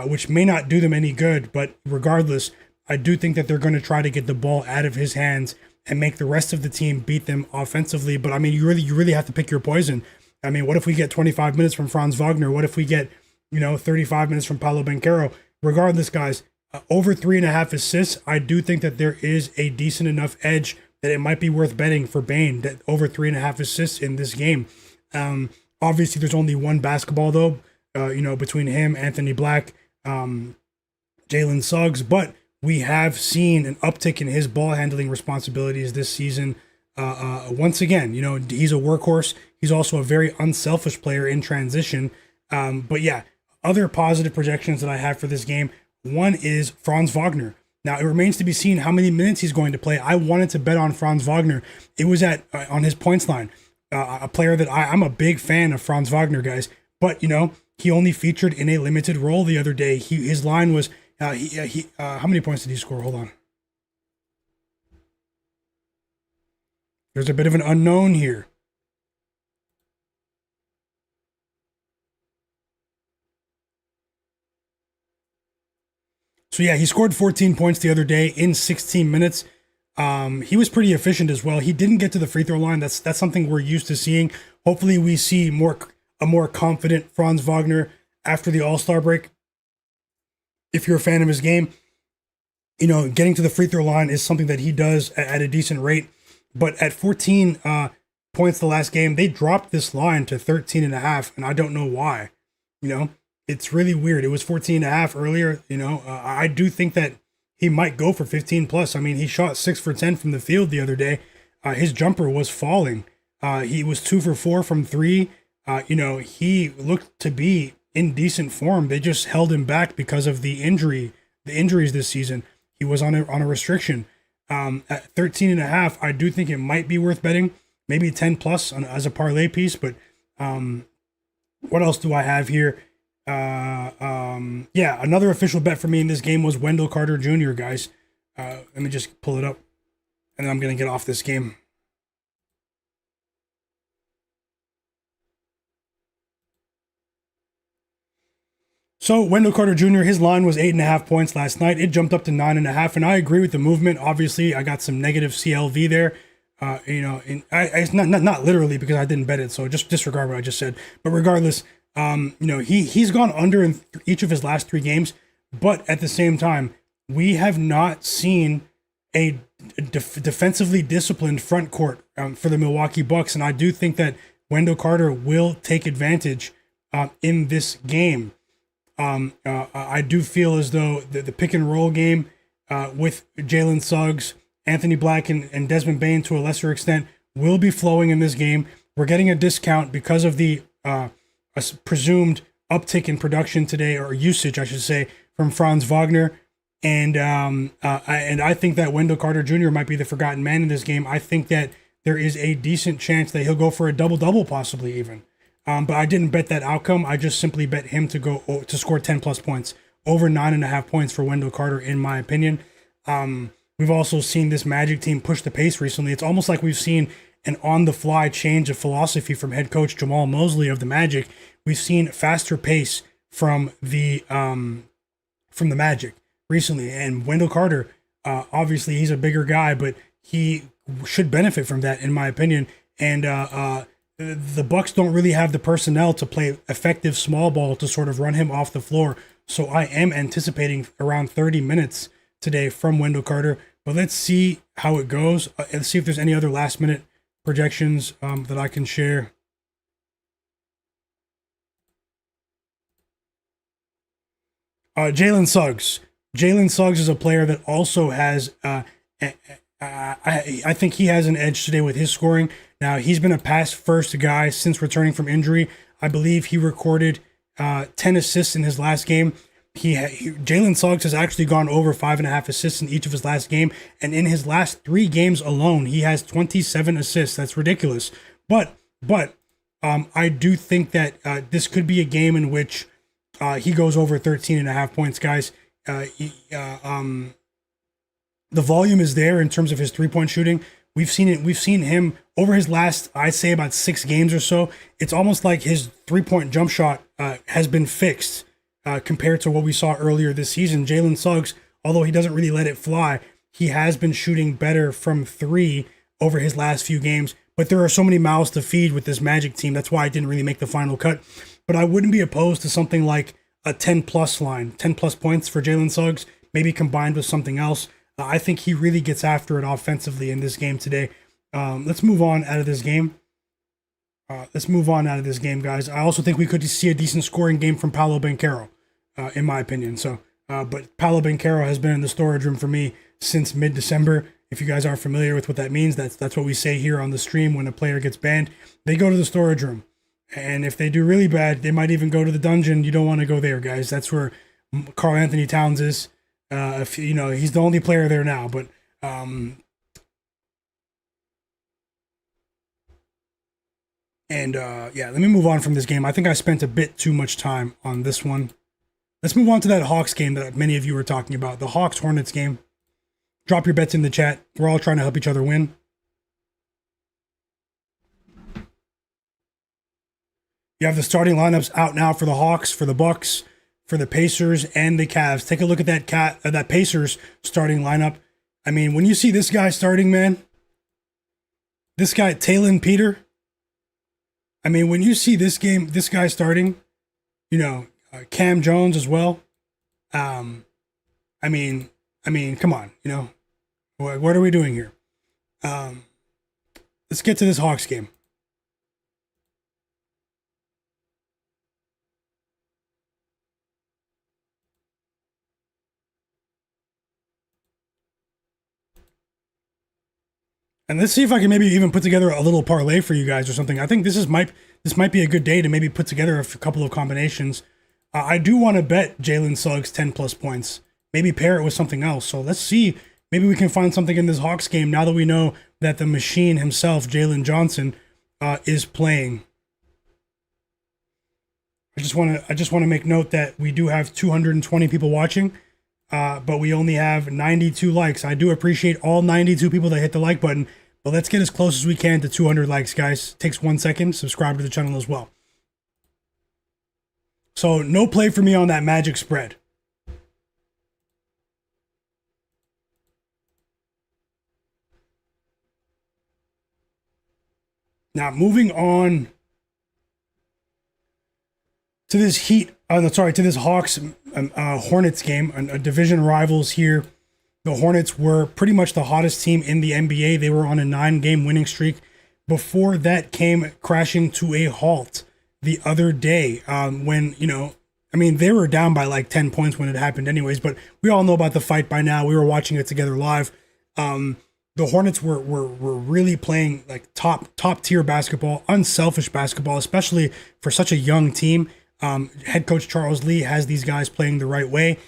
which may not do them any good. But regardless, I do think that they're going to try to get the ball out of his hands and make the rest of the team beat them offensively. But I mean, you really have to pick your poison. I mean, what if we get 25 minutes from Franz Wagner? What if we get 35 minutes from Paolo Banchero? Regardless, guys, over 3.5 assists, I do think that there is a decent enough edge that it might be worth betting for Bane, that over 3.5 assists in this game. Obviously, there's only one basketball, though, between him, Anthony Black, Jalen Suggs, but we have seen an uptick in his ball handling responsibilities this season. once again, he's a workhorse. He's also a very unselfish player in transition. But yeah, other positive projections that I have for this game. One is Franz Wagner. Now, it remains to be seen how many minutes he's going to play. I wanted to bet on Franz Wagner. It was on his points line. A player that I'm a big fan of Franz Wagner, guys. But, he only featured in a limited role the other day. His line was, how many points did he score? Hold on. There's a bit of an unknown here. So yeah, he scored 14 points the other day in 16 minutes. He was pretty efficient as well. He didn't get to the free throw line. That's something we're used to seeing. Hopefully we see a more confident Franz Wagner after the All-Star break. If you're a fan of his game, getting to the free throw line is something that he does at a decent rate. But at 14 points the last game, they dropped this line to 13.5, and I don't know why. It's really weird. It was 14.5 earlier. I do think that he might go for 15 plus. I mean, he shot 6 for 10 from the field the other day. His jumper was falling. He was 2 for 4 from 3. He looked to be in decent form. They just held him back because of the injuries this season. He was on a restriction. At 13.5, I do think it might be worth betting. Maybe 10 plus as a parlay piece. But what else do I have here? Another official bet for me in this game was Wendell Carter Jr., guys. Let me just pull it up, and then I'm going to get off this game. So Wendell Carter Jr., his line was 8.5 points last night. It jumped up to 9.5, and I agree with the movement. Obviously, I got some negative CLV there. It's not literally because I didn't bet it, so just disregard what I just said. But regardless, he's gone under in each of his last 3 games. But at the same time, we have not seen a defensively disciplined front court for the Milwaukee Bucks, and I do think that Wendell Carter will take advantage in this game. I do feel as though the pick and roll game with Jalen Suggs, Anthony Black, and Desmond Bane to a lesser extent will be flowing in this game. We're getting a discount because of the presumed uptick in production today, or usage, I should say, from Franz Wagner. And I think that Wendell Carter Jr. might be the forgotten man in this game. I think that there is a decent chance that he'll go for a double-double, possibly even. But I didn't bet that outcome. I just simply bet him to score 10 plus points, over 9.5 points for Wendell Carter, in my opinion. We've also seen this Magic team push the pace recently. It's almost like we've seen an on-the-fly change of philosophy from head coach Jamal Mosley of the Magic. We've seen faster pace from the Magic recently, and Wendell Carter, obviously he's a bigger guy, but he should benefit from that, in my opinion. And the Bucks don't really have the personnel to play effective small ball to sort of run him off the floor. So I am anticipating around 30 minutes today from Wendell Carter. But let's see how it goes. Let's see if there's any other last minute projections that I can share. Jalen Suggs. Jalen Suggs is a player that also has, I think he has an edge today with his scoring. Now, he's been a pass-first guy since returning from injury. I believe he recorded 10 assists in his last game. Jalen Suggs has actually gone over 5.5 assists in each of his last game, and in his last 3 games alone, he has 27 assists. That's ridiculous. But I do think that this could be a game in which he goes over 13.5 points, guys. The volume is there in terms of his 3-point shooting. We've seen it. We've seen him over his last, I'd say, about 6 games or so. It's almost like his 3-point jump shot has been fixed compared to what we saw earlier this season. Jalen Suggs, although he doesn't really let it fly, he has been shooting better from 3 over his last few games. But there are so many mouths to feed with this Magic team. That's why I didn't really make the final cut. But I wouldn't be opposed to something like a 10-plus line, 10-plus points for Jalen Suggs, maybe combined with something else. I think he really gets after it offensively in this game today. Let's move on out of this game. Guys. I also think we could see a decent scoring game from Paolo Banchero, in my opinion. But Paolo Banchero has been in the storage room for me since mid-December. If you guys aren't familiar with what that means, that's what we say here on the stream when a player gets banned. They go to the storage room. And if they do really bad, they might even go to the dungeon. You don't want to go there, guys. That's where Karl Anthony Towns is. If you know, he's the only player there now. But yeah, let me move on from this game. I think I spent a bit too much time on this one. Let's move on to that Hawks game that many of you were talking about. The Hawks-Hornets game. Drop your bets in the chat. We're all trying to help each other win. You have the starting lineups out now for the Hawks, for the Bucks, for the Pacers, and the Cavs. Take a look at that Pacers starting lineup. I mean, when you see this guy starting, man, this guy, Talon Peter, I mean, when you see this guy starting, you know, Cam Jones as well. I mean, come on, you know, what are we doing here? Let's get to this Hawks game. And let's see if I can maybe even put together a little parlay for you guys or something. I think this might be a good day to maybe put together a couple of combinations. I do want to bet Jalen Suggs 10 plus points. Maybe pair it with something else. So let's see. Maybe we can find something in this Hawks game now that we know that the machine himself, Jalen Johnson, is playing. I just want to make note that we do have 220 people watching, but we only have 92 likes. I do appreciate all 92 people that hit the like button. But let's get as close as we can to 200 likes, guys. Takes 1 second. Subscribe to the channel as well. So no play for me on that Magic spread. Now moving on to this to this Hawks Hornets game, a division rivals here. The Hornets were pretty much the hottest team in the NBA. They were on a 9-game winning streak. Before that came crashing to a halt the other day when, you know, I mean, they were down by like 10 points when it happened anyways, but we all know about the fight by now. We were watching it together live. The Hornets were really playing like top tier basketball, unselfish basketball, especially for such a young team. Head coach Charles Lee has these guys playing the right way.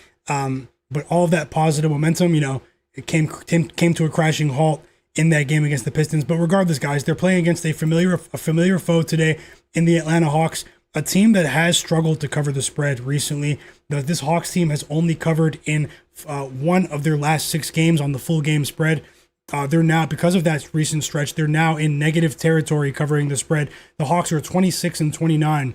But all of that positive momentum, you know, it came to a crashing halt in that game against the Pistons. But regardless, guys, they're playing against a familiar foe today in the Atlanta Hawks, a team that has struggled to cover the spread recently. This Hawks team has only covered in one of their last 6 games on the full game spread. They're now, because of that recent stretch, they're now in negative territory covering the spread. The Hawks are 26-29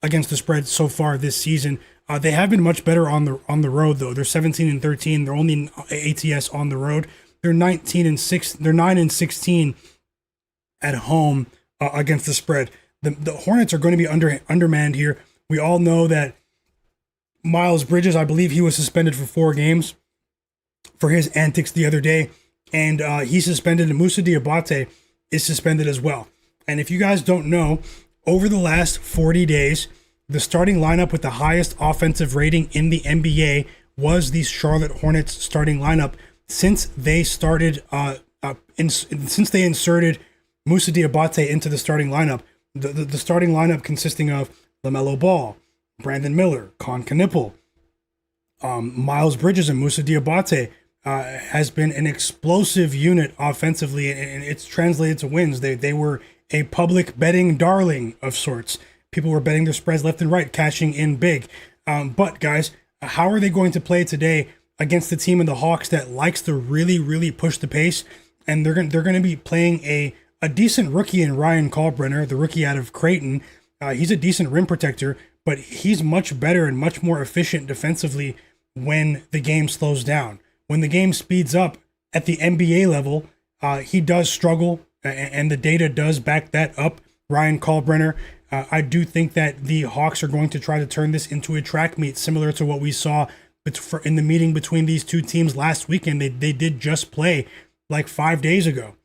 against the spread so far this season. They have been much better on the road though. They're 17-13. They're only ATS on the road. They're 19-6. They're 9-16 at home against the spread. The Hornets are going to be undermanned here. We all know that Miles Bridges, I believe he was suspended for 4 games for his antics the other day, and he's suspended. And Moussa Diabate is suspended as well. And if you guys don't know, over the last 40 days, the starting lineup with the highest offensive rating in the NBA was the Charlotte Hornets starting lineup since they started since they inserted Moussa Diabate into the starting lineup. The starting lineup consisting of LaMelo Ball, Brandon Miller, Con Knipple, Miles Bridges, and Moussa Diabate has been an explosive unit offensively, and it's translated to wins. They were a public betting darling of sorts. People were betting their spreads left and right, cashing in big. But guys, how are they going to play today against the team in the Hawks that likes to really, really push the pace? And they're going to be playing a decent rookie in Ryan Kalkbrenner, the rookie out of Creighton. He's a decent rim protector, but he's much better and much more efficient defensively when the game slows down. When the game speeds up at the NBA level, he does struggle, and the data does back that up. Ryan Kalkbrenner. I do think that the Hawks are going to try to turn this into a track meet, similar to what we saw in the meeting between these two teams last weekend. They did just play like 5 days ago.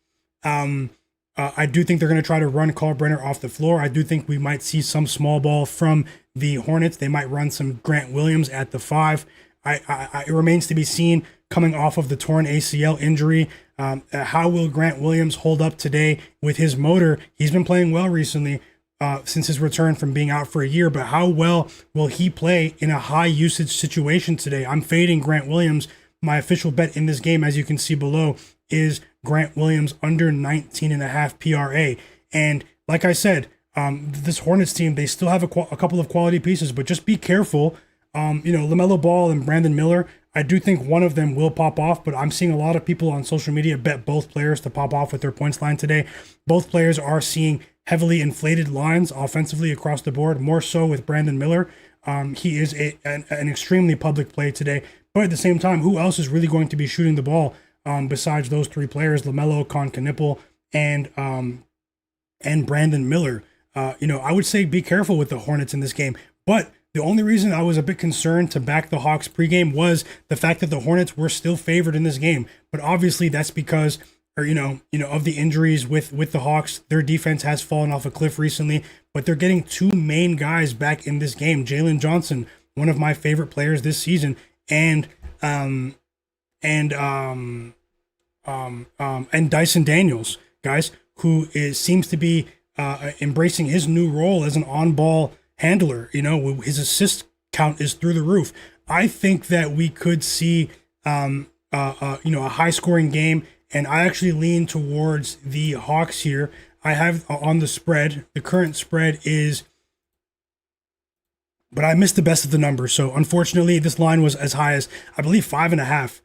I do think they're going to try to run Kalkbrenner off the floor. I do think we might see some small ball from the Hornets. They might run some Grant Williams at the 5. It remains to be seen. coming off of the torn ACL injury. How will Grant Williams hold up today with his motor? He's been playing well recently since his return from being out for a year, but how well will he play in a high usage situation today? I'm fading Grant Williams. My official bet in this game, as you can see below, is Grant Williams under 19.5 PRA. And like I said, this Hornets team, they still have a couple of quality pieces, but just be careful. Lamelo Ball and Brandon Miller, I do think one of them will pop off, but I'm seeing a lot of people on social media bet both players to pop off with their points line today. Both players are seeing heavily inflated lines offensively across the board, more so with Brandon Miller. He is an extremely public play today, but at the same time, who else is really going to be shooting the ball besides those three players, Lamelo, Knippel, and Brandon Miller? I would say be careful with the Hornets in this game, but the only reason I was a bit concerned to back the Hawks pregame was the fact that the Hornets were still favored in this game. But obviously that's because, of the injuries with the Hawks. Their defense has fallen off a cliff recently, but they're getting two main guys back in this game. Jalen Johnson, one of my favorite players this season, and Dyson Daniels, guys, who seems to be embracing his new role as an on-ball handler. His assist count is through the roof. I think that we could see a high-scoring game, and I actually lean towards the Hawks here. I have on the spread. The current spread is, but I missed the best of the numbers. So unfortunately, this line was as high as, I believe, 5.5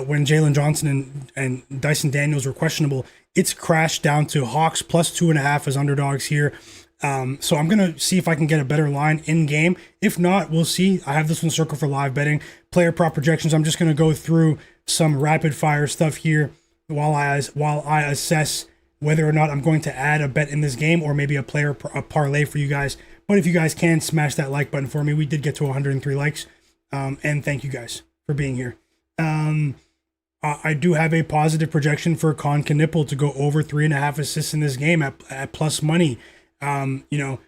when Jalen Johnson and Dyson Daniels were questionable. It's crashed down to Hawks plus 2.5 as underdogs here. So I'm going to see if I can get a better line in game. If not, we'll see. I have this one circled for live betting. Player prop projections. I'm just going to go through some rapid fire stuff here while I assess whether or not I'm going to add a bet in this game or maybe a parlay for you guys. But if you guys can, smash that like button for me. We did get to 103 likes. And thank you guys for being here. I do have a positive projection for Knippel to go over 3.5 assists in this game at plus money. Obviously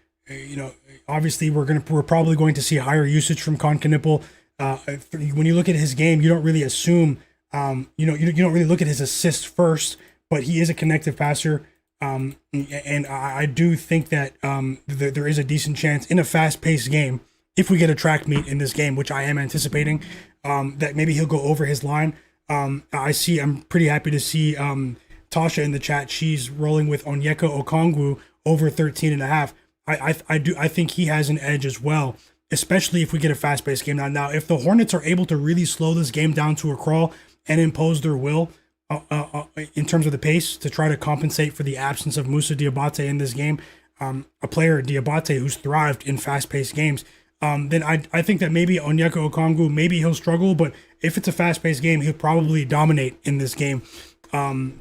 we're probably going to see higher usage from Knippel. When you look at his game, you don't really assume, you don't really look at his assists first, but he is a connective passer. And I do think that there is a decent chance in a fast-paced game, if we get a track meet in this game, which I am anticipating, that maybe he'll go over his line. I'm pretty happy to see Tasha in the chat. She's rolling with Onyeka Okongwu over 13.5. I think he has an edge as well, especially if we get a fast-paced game. Now, if the Hornets are able to really slow this game down to a crawl and impose their will in terms of the pace to try to compensate for the absence of Moussa Diabate in this game, a player, Diabate, who's thrived in fast-paced games, then I think that maybe Onyeka Okongwu, maybe he'll struggle, but if it's a fast-paced game, he'll probably dominate in this game. And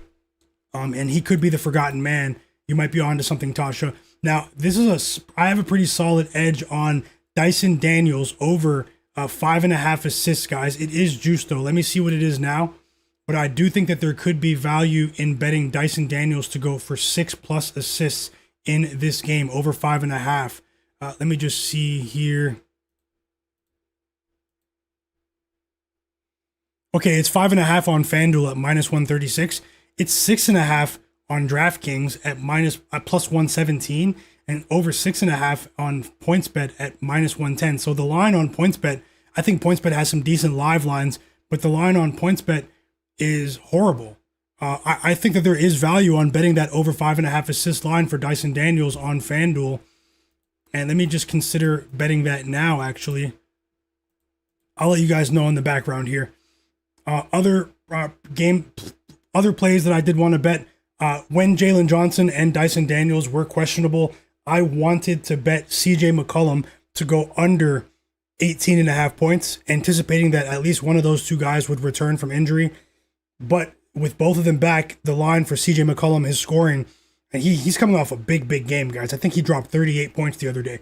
he could be the forgotten man. You might be onto something, Tasha. Now, I have a pretty solid edge on Dyson Daniels over 5.5 assists, guys. It is juiced, though. Let me see what it is now. But I do think that there could be value in betting Dyson Daniels to go for 6+ assists in this game, over 5.5. Let me just see here. Okay, it's 5.5 on FanDuel at minus 136. It's 6.5 on DraftKings at plus 117, and over 6.5 on PointsBet at minus 110. So the line on PointsBet, I think PointsBet has some decent live lines, but the line on PointsBet is horrible. I think that there is value on betting that over 5.5 assist line for Dyson Daniels on FanDuel. And let me just consider betting that now, actually. I'll let you guys know in the background here. Other plays that I did want to bet, when Jalen Johnson and Dyson Daniels were questionable, I wanted to bet CJ McCollum to go under 18.5 points, anticipating that at least one of those two guys would return from injury. But with both of them back, the line for CJ McCollum is scoring, and he's coming off a big game, guys. I think he dropped 38 points the other day.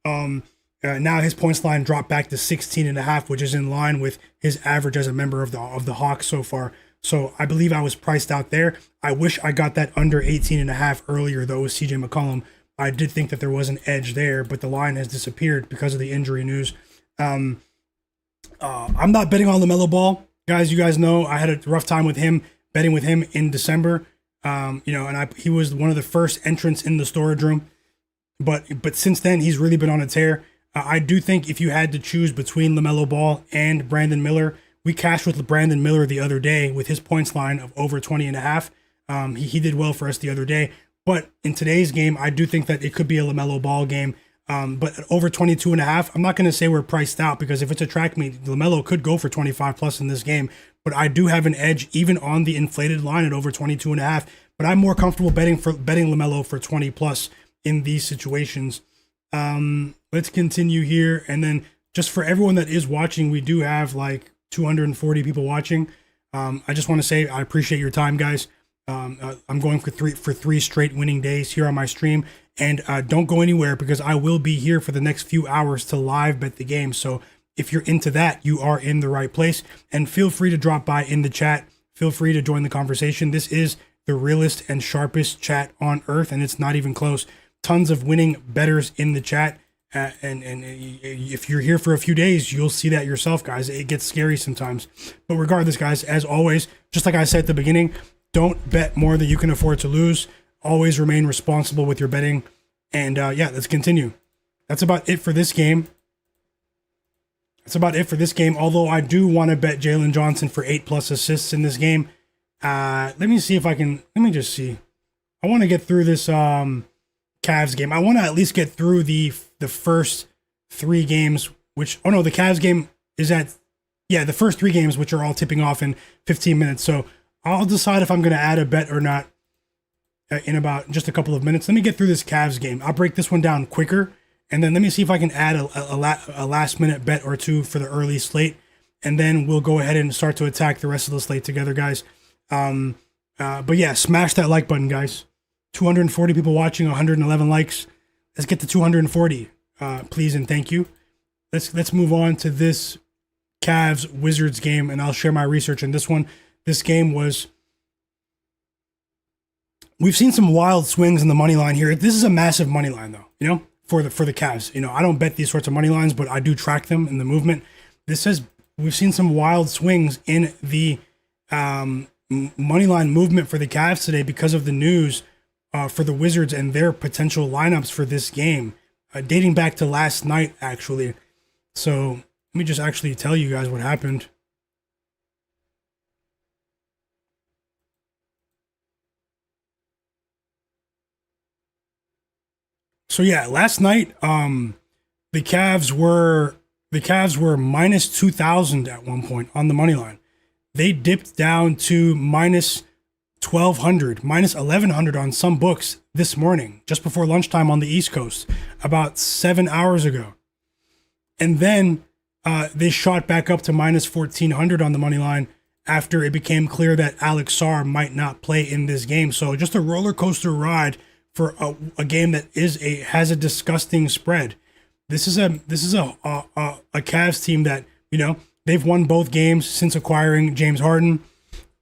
Now his points line dropped back to 16.5, which is in line with his average as a member of the Hawks so far. So I believe I was priced out there. I wish I got that under 18.5 earlier, though, with CJ McCollum. I did think that there was an edge there, but the line has disappeared because of the injury news. I'm not betting on LaMelo Ball, guys, you guys know I had a rough time with him, betting with him in December. He was one of the first entrants in the storage room. But since then, he's really been on a tear. I do think if you had to choose between LaMelo Ball and Brandon Miller, we cashed with Brandon Miller the other day with his points line of over 20.5. He did well for us the other day. But in today's game, I do think that it could be a LaMelo Ball game. But at over 22.5, I'm not going to say we're priced out, because if it's a track meet, LaMelo could go for 25 plus in this game. But I do have an edge even on the inflated line at over 22.5. But I'm more comfortable betting LaMelo for 20 plus in these situations. Let's continue here. And then just for everyone that is watching, we do have like 240 people watching. I just want to say I appreciate your time, guys. I'm going for three straight winning days here on my stream. And don't go anywhere, because I will be here for the next few hours to live bet the game. So if you're into that, you are in the right place. And feel free to drop by in the chat. Feel free to join the conversation. This is the realest and sharpest chat on earth, and it's not even close. Tons of winning bettors in the chat. And if you're here for a few days, you'll see that yourself, guys. It gets scary sometimes. But regardless, guys, as always, just like I said at the beginning, don't bet more than you can afford to lose. Always remain responsible with your betting. And let's continue. That's about it for this game. Although I do want to bet Jalen Johnson for 8+ assists in this game. Let me see if I can. Let me just see. I want to get through this Cavs game. I want to at least get through the first 3 games. The Cavs game is the first 3 games, which are all tipping off in 15 minutes. So I'll decide if I'm going to add a bet or not in about just a couple of minutes. Let me get through this Cavs game. I'll break this one down quicker, and then let me see if I can add a last minute bet or two for the early slate, and then we'll go ahead and start to attack the rest of the slate together, guys. But yeah, smash that like button, guys. 240 people watching, 111 likes. Let's get to 240, please and thank you. Let's move on to this Cavs Wizards game, and I'll share my research on this one. This game was. We've seen some wild swings in the money line here. This is a massive money line, though. For the Cavs. I don't bet these sorts of money lines, but I do track them in the movement. We've seen some wild swings in the money line movement for the Cavs today because of the news for the Wizards and their potential lineups for this game, dating back to last night, actually. So let me just actually tell you guys what happened. So yeah, last night, the Cavs were minus 2,000 at one point on the money line. They dipped down to minus 1,200, minus 1,100 on some books this morning, just before lunchtime on the East Coast, about 7 hours ago. And then they shot back up to minus 1,400 on the money line after it became clear that Alex Sarr might not play in this game. So just a roller coaster ride for a game that has a disgusting spread. This is a Cavs team that, they've won both games since acquiring James Harden.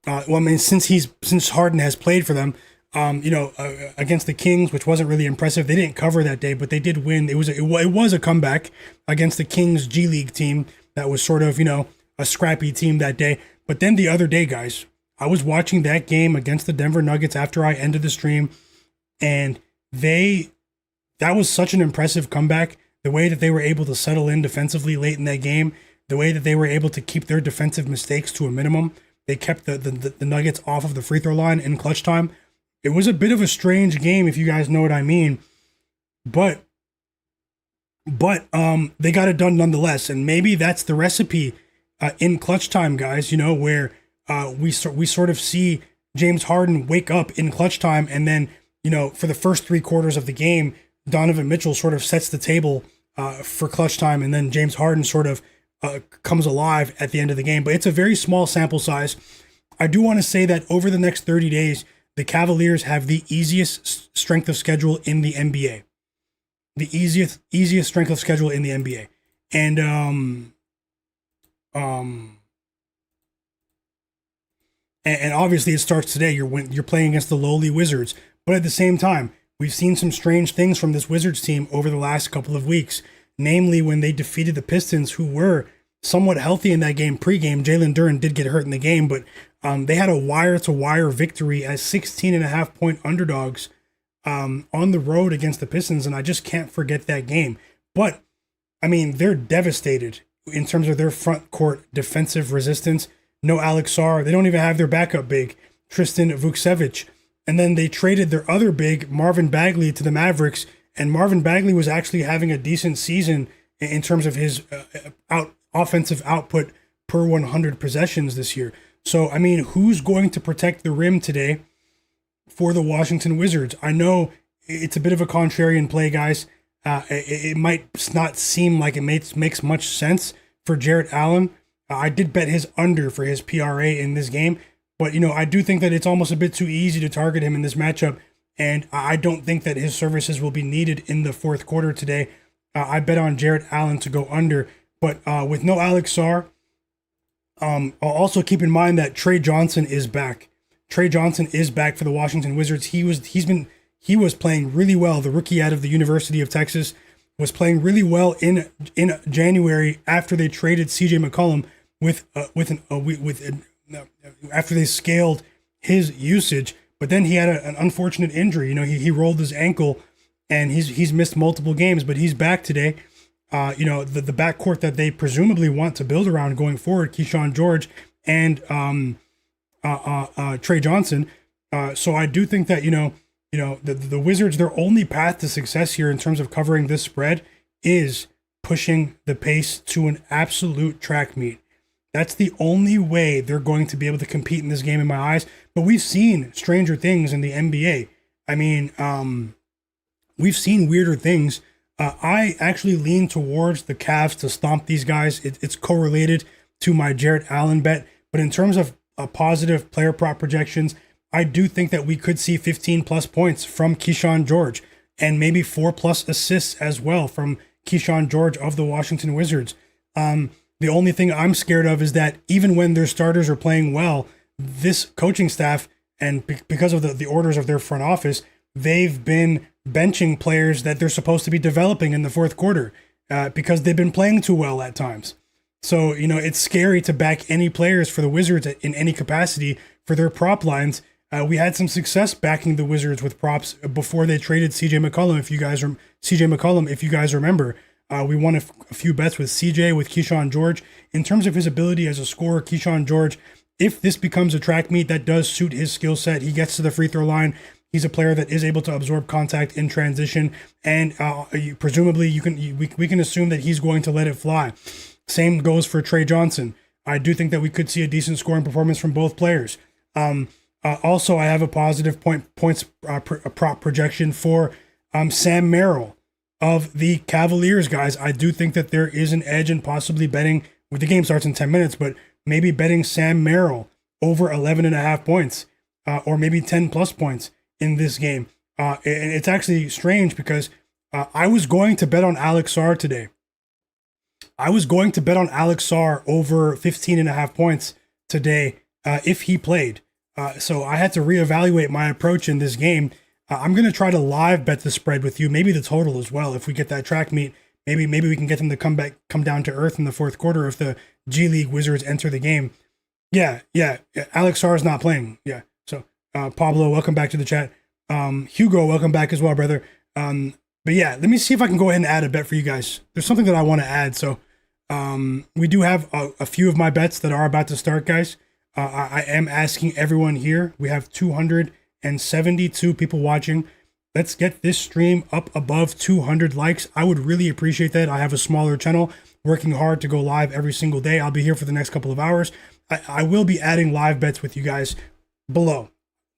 Since Harden has played for them, against the Kings, which wasn't really impressive. They didn't cover that day, but they did win. It was a comeback against the Kings G League team that was sort of, a scrappy team that day. But then the other day, guys, I was watching that game against the Denver Nuggets after I ended the stream, and that was such an impressive comeback. The way that they were able to settle in defensively late in that game, the way that they were able to keep their defensive mistakes to a minimum. They kept the Nuggets off of the free throw line in clutch time. It was a bit of a strange game, if you guys know what I mean. But they got it done nonetheless. And maybe that's the recipe in clutch time, guys, where we sort of see James Harden wake up in clutch time, and then, for the first 3 quarters of the game, Donovan Mitchell sort of sets the table for clutch time, and then James Harden sort of comes alive at the end of the game. But it's a very small sample size. I do want to say that over the next 30 days, the Cavaliers have the easiest strength of schedule in the NBA. The easiest strength of schedule in the NBA. And obviously it starts today. You're playing against the lowly Wizards. But at the same time, we've seen some strange things from this Wizards team over the last couple of weeks. Namely, when they defeated the Pistons, who were somewhat healthy in that game pregame. Jalen Durant did get hurt in the game, but they had a wire-to-wire victory as 16.5-point underdogs on the road against the Pistons, and I just can't forget that game. But, I mean, they're devastated in terms of their front court defensive resistance. No Alex Sarr. They don't even have their backup big, Tristan Vukcevic. And then they traded their other big, Marvin Bagley, to the Mavericks, and Marvin Bagley was actually having a decent season in terms of his offensive output per 100 possessions this year. So, I mean, who's going to protect the rim today for the Washington Wizards? I know it's a bit of a contrarian play, guys. It might not seem like it makes much sense for Jarrett Allen. I did bet his under for his PRA in this game, but, you know, I do think that it's almost a bit too easy to target him in this matchup, and I don't think that his services will be needed in the fourth quarter today. I bet on Jarrett Allen to go under, but with no Alex Sarr, also keep in mind that Trey Johnson is back. Trey Johnson is back for the Washington Wizards. He was playing really well. The rookie out of the University of Texas was playing really well in January after they traded CJ McCollum after they scaled his usage. But then he had an unfortunate injury. You know, he rolled his ankle, and he's missed multiple games. But he's back today. You know, the backcourt that they presumably want to build around going forward, Keyshawn George and Trey Johnson. So I do think that, the Wizards, their only path to success here in terms of covering this spread is pushing the pace to an absolute track meet. That's the only way they're going to be able to compete in this game in my eyes. But we've seen stranger things in the NBA. I mean, we've seen weirder things. I actually lean towards the Cavs to stomp these guys. It's correlated to my Jarrett Allen bet. But in terms of positive player prop projections, I do think that we could see 15 plus points from Keyshawn George and maybe 4 plus assists as well from Keyshawn George of the Washington Wizards. The only thing I'm scared of is that even when their starters are playing well, this coaching staff, and because of the orders of their front office, they've been benching players that they're supposed to be developing in the fourth quarter because they've been playing too well at times. So, it's scary to back any players for the Wizards in any capacity for their prop lines. We had some success backing the Wizards with props before they traded CJ McCollum. If you guys remember, we won a few bets with CJ, with Keyshawn George. In terms of his ability as a scorer, Keyshawn George, if this becomes a track meet that does suit his skill set, he gets to the free throw line. He's a player that is able to absorb contact in transition, and presumably we can assume that he's going to let it fly. Same goes for Trey Johnson. I do think that we could see a decent scoring performance from both players. Also, I have a positive points prop projection for Sam Merrill of the Cavaliers, guys. I do think that there is an edge in possibly betting, the game starts in 10 minutes, but maybe betting Sam Merrill over 11.5 points or maybe 10 plus points in this game. And it's actually strange because I was going to bet on Alex Sarr today. I was going to bet on Alex Sarr over 15.5 points today if he played. So I had to reevaluate my approach in this game. I'm going to try to live bet the spread with you, maybe the total as well. If we get that track meet, maybe we can get them to come down to earth in the fourth quarter if the G League Wizards enter the game. Yeah. Alex Sarr is not playing. Yeah. So Pablo, welcome back to the chat. Hugo, welcome back as well, brother. But yeah, let me see if I can go ahead and add a bet for you guys. There's something that I want to add. So we do have a few of my bets that are about to start, guys. I am asking everyone here. We have 272 people watching. Let's get this stream up above 200 likes. I would really appreciate that. I have a smaller channel working hard to go live every single day. I'll be here for the next couple of hours. I will be adding live bets with you guys below.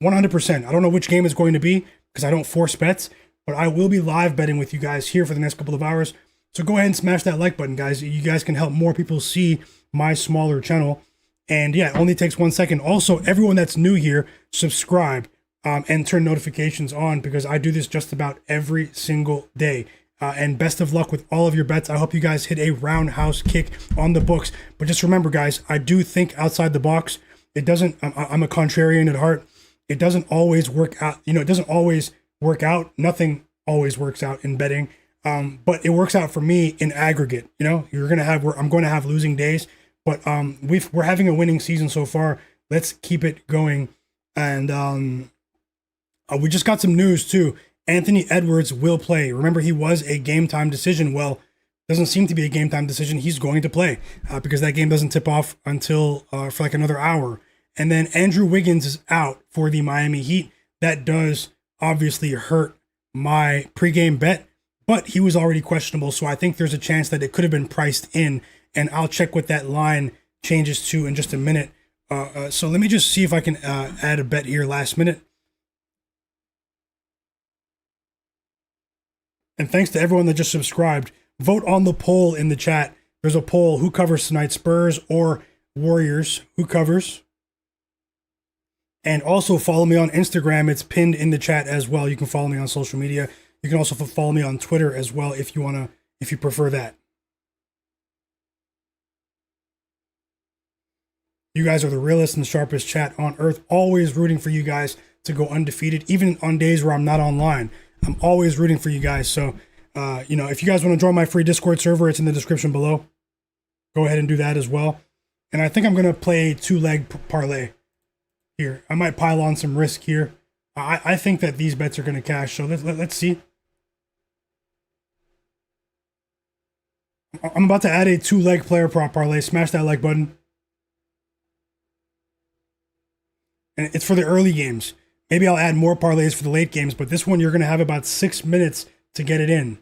100%. I don't know which game it's going to be because I don't force bets, but I will be live betting with you guys here for the next couple of hours. So go ahead and smash that like button, guys. You guys can help more people see my smaller channel. And yeah, it only takes 1 second. Also, everyone that's new here, subscribe and turn notifications on because I do this just about every single day. And best of luck with all of your bets. I hope you guys hit a roundhouse kick on the books. But just remember, guys, I do think outside the box. It doesn't, I'm a contrarian at heart. It doesn't always work out. It doesn't always work out. Nothing always works out in betting. But it works out for me in aggregate. You know, I'm going to have losing days, but we're having a winning season so far. Let's keep it going. And we just got some news too. Anthony Edwards will play. Remember, he was a game time decision. Well, doesn't seem to be a game time decision. He's going to play because that game doesn't tip off until for like another hour. And then Andrew Wiggins is out for the Miami Heat. That does obviously hurt my pregame bet, but he was already questionable. So I think there's a chance that it could have been priced in, and I'll check what that line changes to in just a minute. So let me just see if I can add a bet here last minute. And thanks to everyone that just subscribed. Vote on the poll in the chat. There's a poll. Who covers tonight, Spurs or Warriors? Who covers? And also follow me on Instagram. It's pinned in the chat as well. You can follow me on social media. You can also follow me on Twitter as well if you prefer that. You guys are the realest and sharpest chat on earth. Always rooting for you guys to go undefeated, even on days where I'm not online. I'm always rooting for you guys. So, if you guys want to join my free Discord server, it's in the description below. Go ahead and do that as well. And I think I'm going to play 2-leg parlay here. I might pile on some risk here. I think that these bets are going to cash. So let's see. I'm about to add a 2-leg player prop parlay. Smash that like button. And it's for the early games. Maybe I'll add more parlays for the late games, but this one you're going to have about 6 minutes to get it in.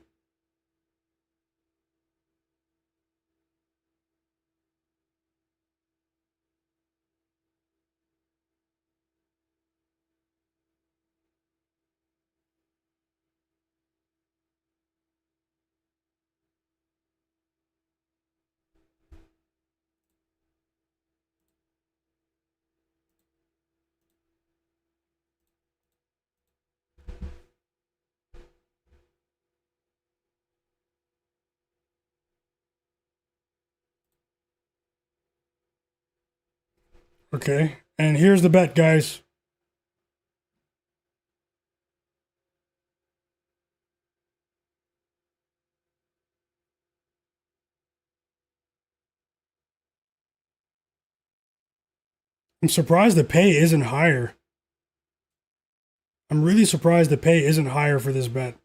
Okay, and here's the bet, guys. I'm surprised the pay isn't higher. I'm really surprised the pay isn't higher for this bet.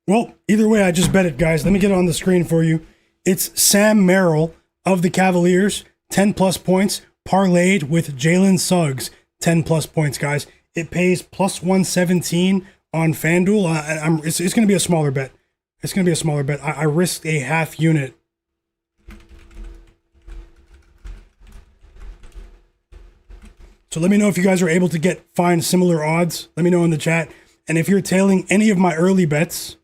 Well, either way, I just bet it, guys. Let me get it on the screen for you. It's Sam Merrill of the Cavaliers, 10 plus points, parlayed with Jalen Suggs, 10 plus points, guys. It pays plus 117 on FanDuel. It's going to be a smaller bet. It's going to be a smaller bet. I risked a half unit. So let me know if you guys are able to find similar odds. Let me know in the chat. And if you're tailing any of my early bets,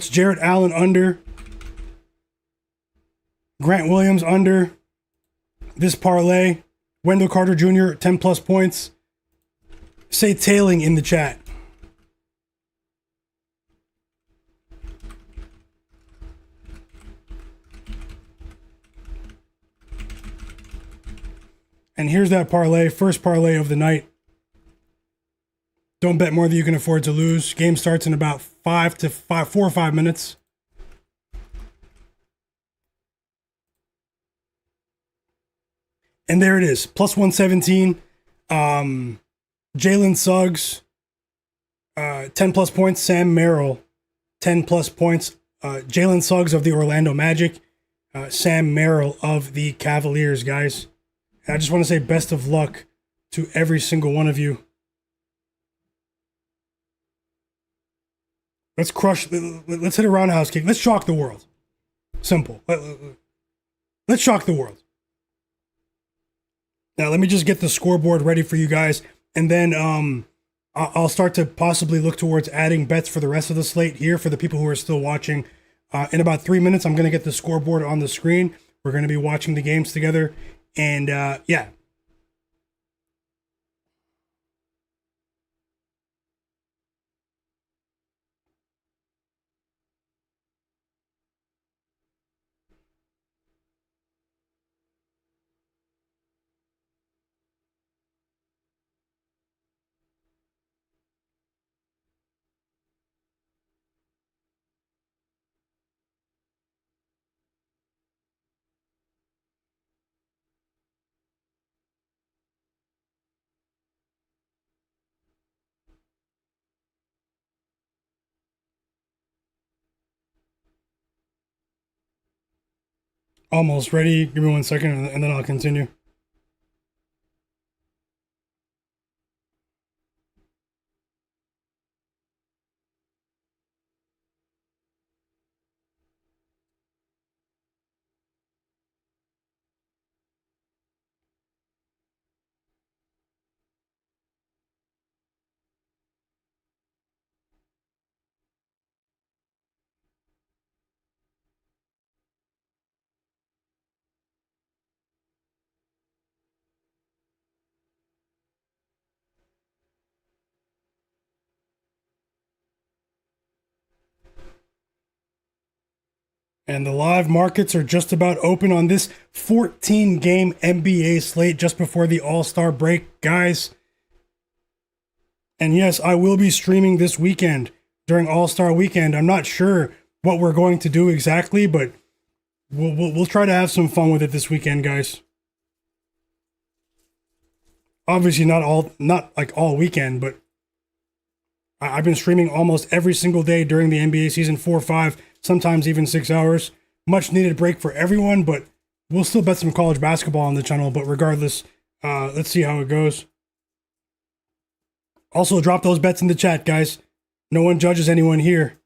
Jarrett Allen under, Grant Williams under, this parlay, Wendell Carter Jr., 10 plus points, say tailing in the chat. And here's that parlay, first parlay of the night. Don't bet more than you can afford to lose. Game starts in about 4 or 5 minutes. And there it is, plus 117. Jalen Suggs, 10 plus points. Sam Merrill, 10 plus points. Jalen Suggs of the Orlando Magic. Sam Merrill of the Cavaliers, guys. And I just want to say best of luck to every single one of you. Let's let's hit a roundhouse kick. Let's shock the world. Simple. Let's shock the world. Now, let me just get the scoreboard ready for you guys. And then I'll start to possibly look towards adding bets for the rest of the slate here for the people who are still watching. In about 3 minutes, I'm going to get the scoreboard on the screen. We're going to be watching the games together. And yeah. Almost ready. Give me 1 second and then I'll continue. And the live markets are just about open on this 14-game NBA slate just before the All-Star break, guys. And yes, I will be streaming this weekend during All-Star weekend. I'm not sure what we're going to do exactly, but we'll try to have some fun with it this weekend, guys. Obviously not like all weekend, but I've been streaming almost every single day during the NBA season, 4 or 5, sometimes even 6 hours. Much needed break for everyone, but we'll still bet some college basketball on the channel. But regardless, let's see how it goes. Also, drop those bets in the chat, guys. No one judges anyone here.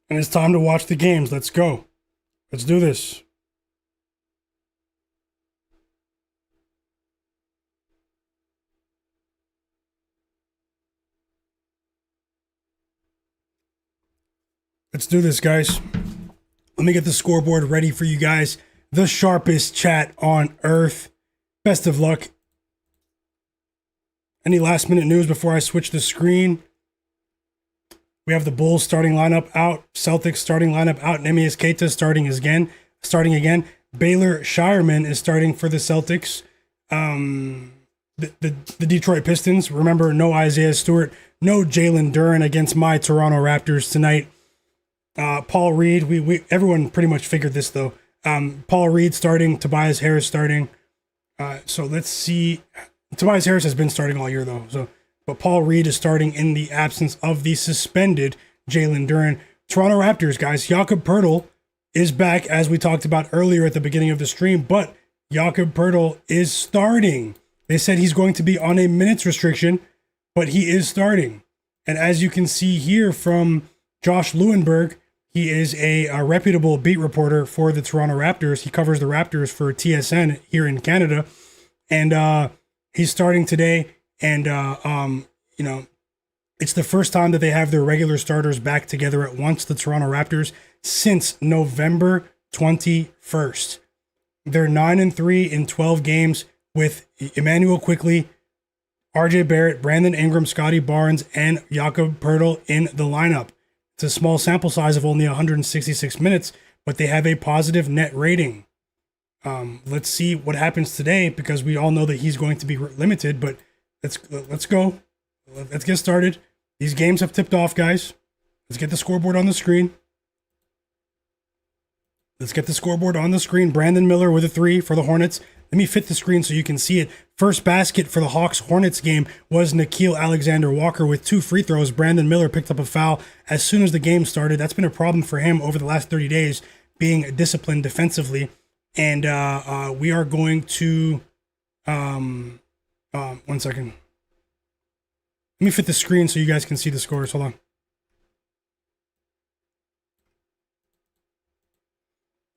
And it's time to watch the games. Let's go. Let's do this. Let's do this, guys. Let me get the scoreboard ready for you guys. The sharpest chat on earth. Best of luck. Any last minute news before I switch the screen? We have the Bulls starting lineup out, Celtics starting lineup out, Neemias Queta starting again. Baylor Shireman is starting for the Celtics. The Detroit Pistons, remember, no Isaiah Stewart, no Jalen Durant against my Toronto Raptors tonight. Paul Reed, everyone pretty much figured this though. Paul Reed starting, Tobias Harris starting. So let's see. Tobias Harris has been starting all year though, but Paul Reed is starting in the absence of the suspended Jalen Durant. Toronto Raptors, guys, Jakob Poeltl is back, as we talked about earlier at the beginning of the stream, but Jakob Poeltl is starting. They said he's going to be on a minutes restriction, but he is starting. And as you can see here from Josh Lewenberg, he is a reputable beat reporter for the Toronto Raptors. He covers the Raptors for TSN here in Canada. And he's starting today. And, it's the first time that they have their regular starters back together at once, the Toronto Raptors, since November 21st. They're 9-3 in 12 games with Emmanuel Quickley, RJ Barrett, Brandon Ingram, Scottie Barnes, and Jakob Poeltl in the lineup. It's a small sample size of only 166 minutes, but they have a positive net rating. Let's see what happens today, because we all know that he's going to be limited, but let's go. Let's get started. These games have tipped off, guys. Let's get the scoreboard on the screen. Brandon Miller with a 3 for the Hornets. Let me fit the screen so you can see it. First basket for the Hawks-Hornets game was Nickeil Alexander-Walker with 2 free throws. Brandon Miller picked up a foul as soon as the game started. That's been a problem for him over the last 30 days, being disciplined defensively. And we are going to 1 second. Let me fit the screen so you guys can see the scores. Hold on.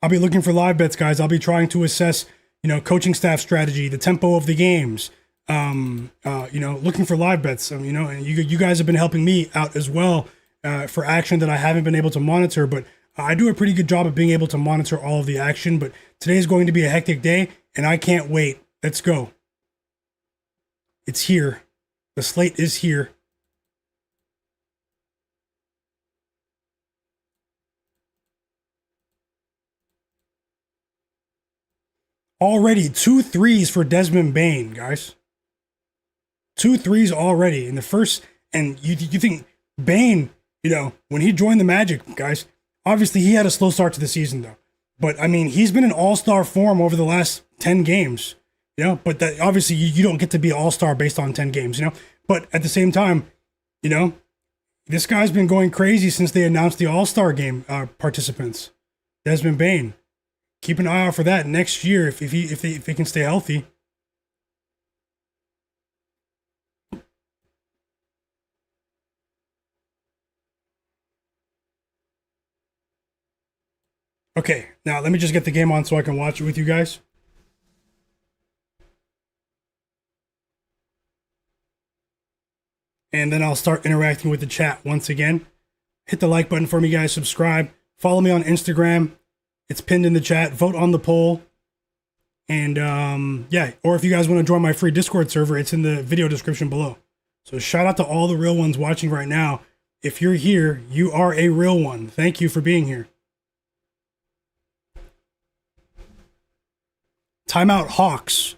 I'll be looking for live bets, guys. I'll be trying to assess, coaching staff strategy, the tempo of the games. Looking for live bets. And you guys have been helping me out as well for action that I haven't been able to monitor. But I do a pretty good job of being able to monitor all of the action. But today is going to be a hectic day, and I can't wait. Let's go. It's here. The slate is here. Already 2 threes for Desmond Bane, guys. 2 threes already in the first. And you think Bane, when he joined the Magic, guys, obviously he had a slow start to the season, though. But, I mean, he's been in all-star form over the last 10 games, But that obviously you don't get to be all-star based on 10 games, But at the same time, this guy's been going crazy since they announced the all-star game participants. Desmond Bane. Keep an eye out for that next year if he can stay healthy. Okay, now let me just get the game on so I can watch it with you guys. And then I'll start interacting with the chat once again. Hit the like button for me, guys. Subscribe. Follow me on Instagram. It's pinned in the chat. Vote on the poll. And or if you guys want to join my free Discord server, it's in the video description below. So shout out to all the real ones watching right now. If you're here, you are a real one. Thank you for being here. Timeout Hawks.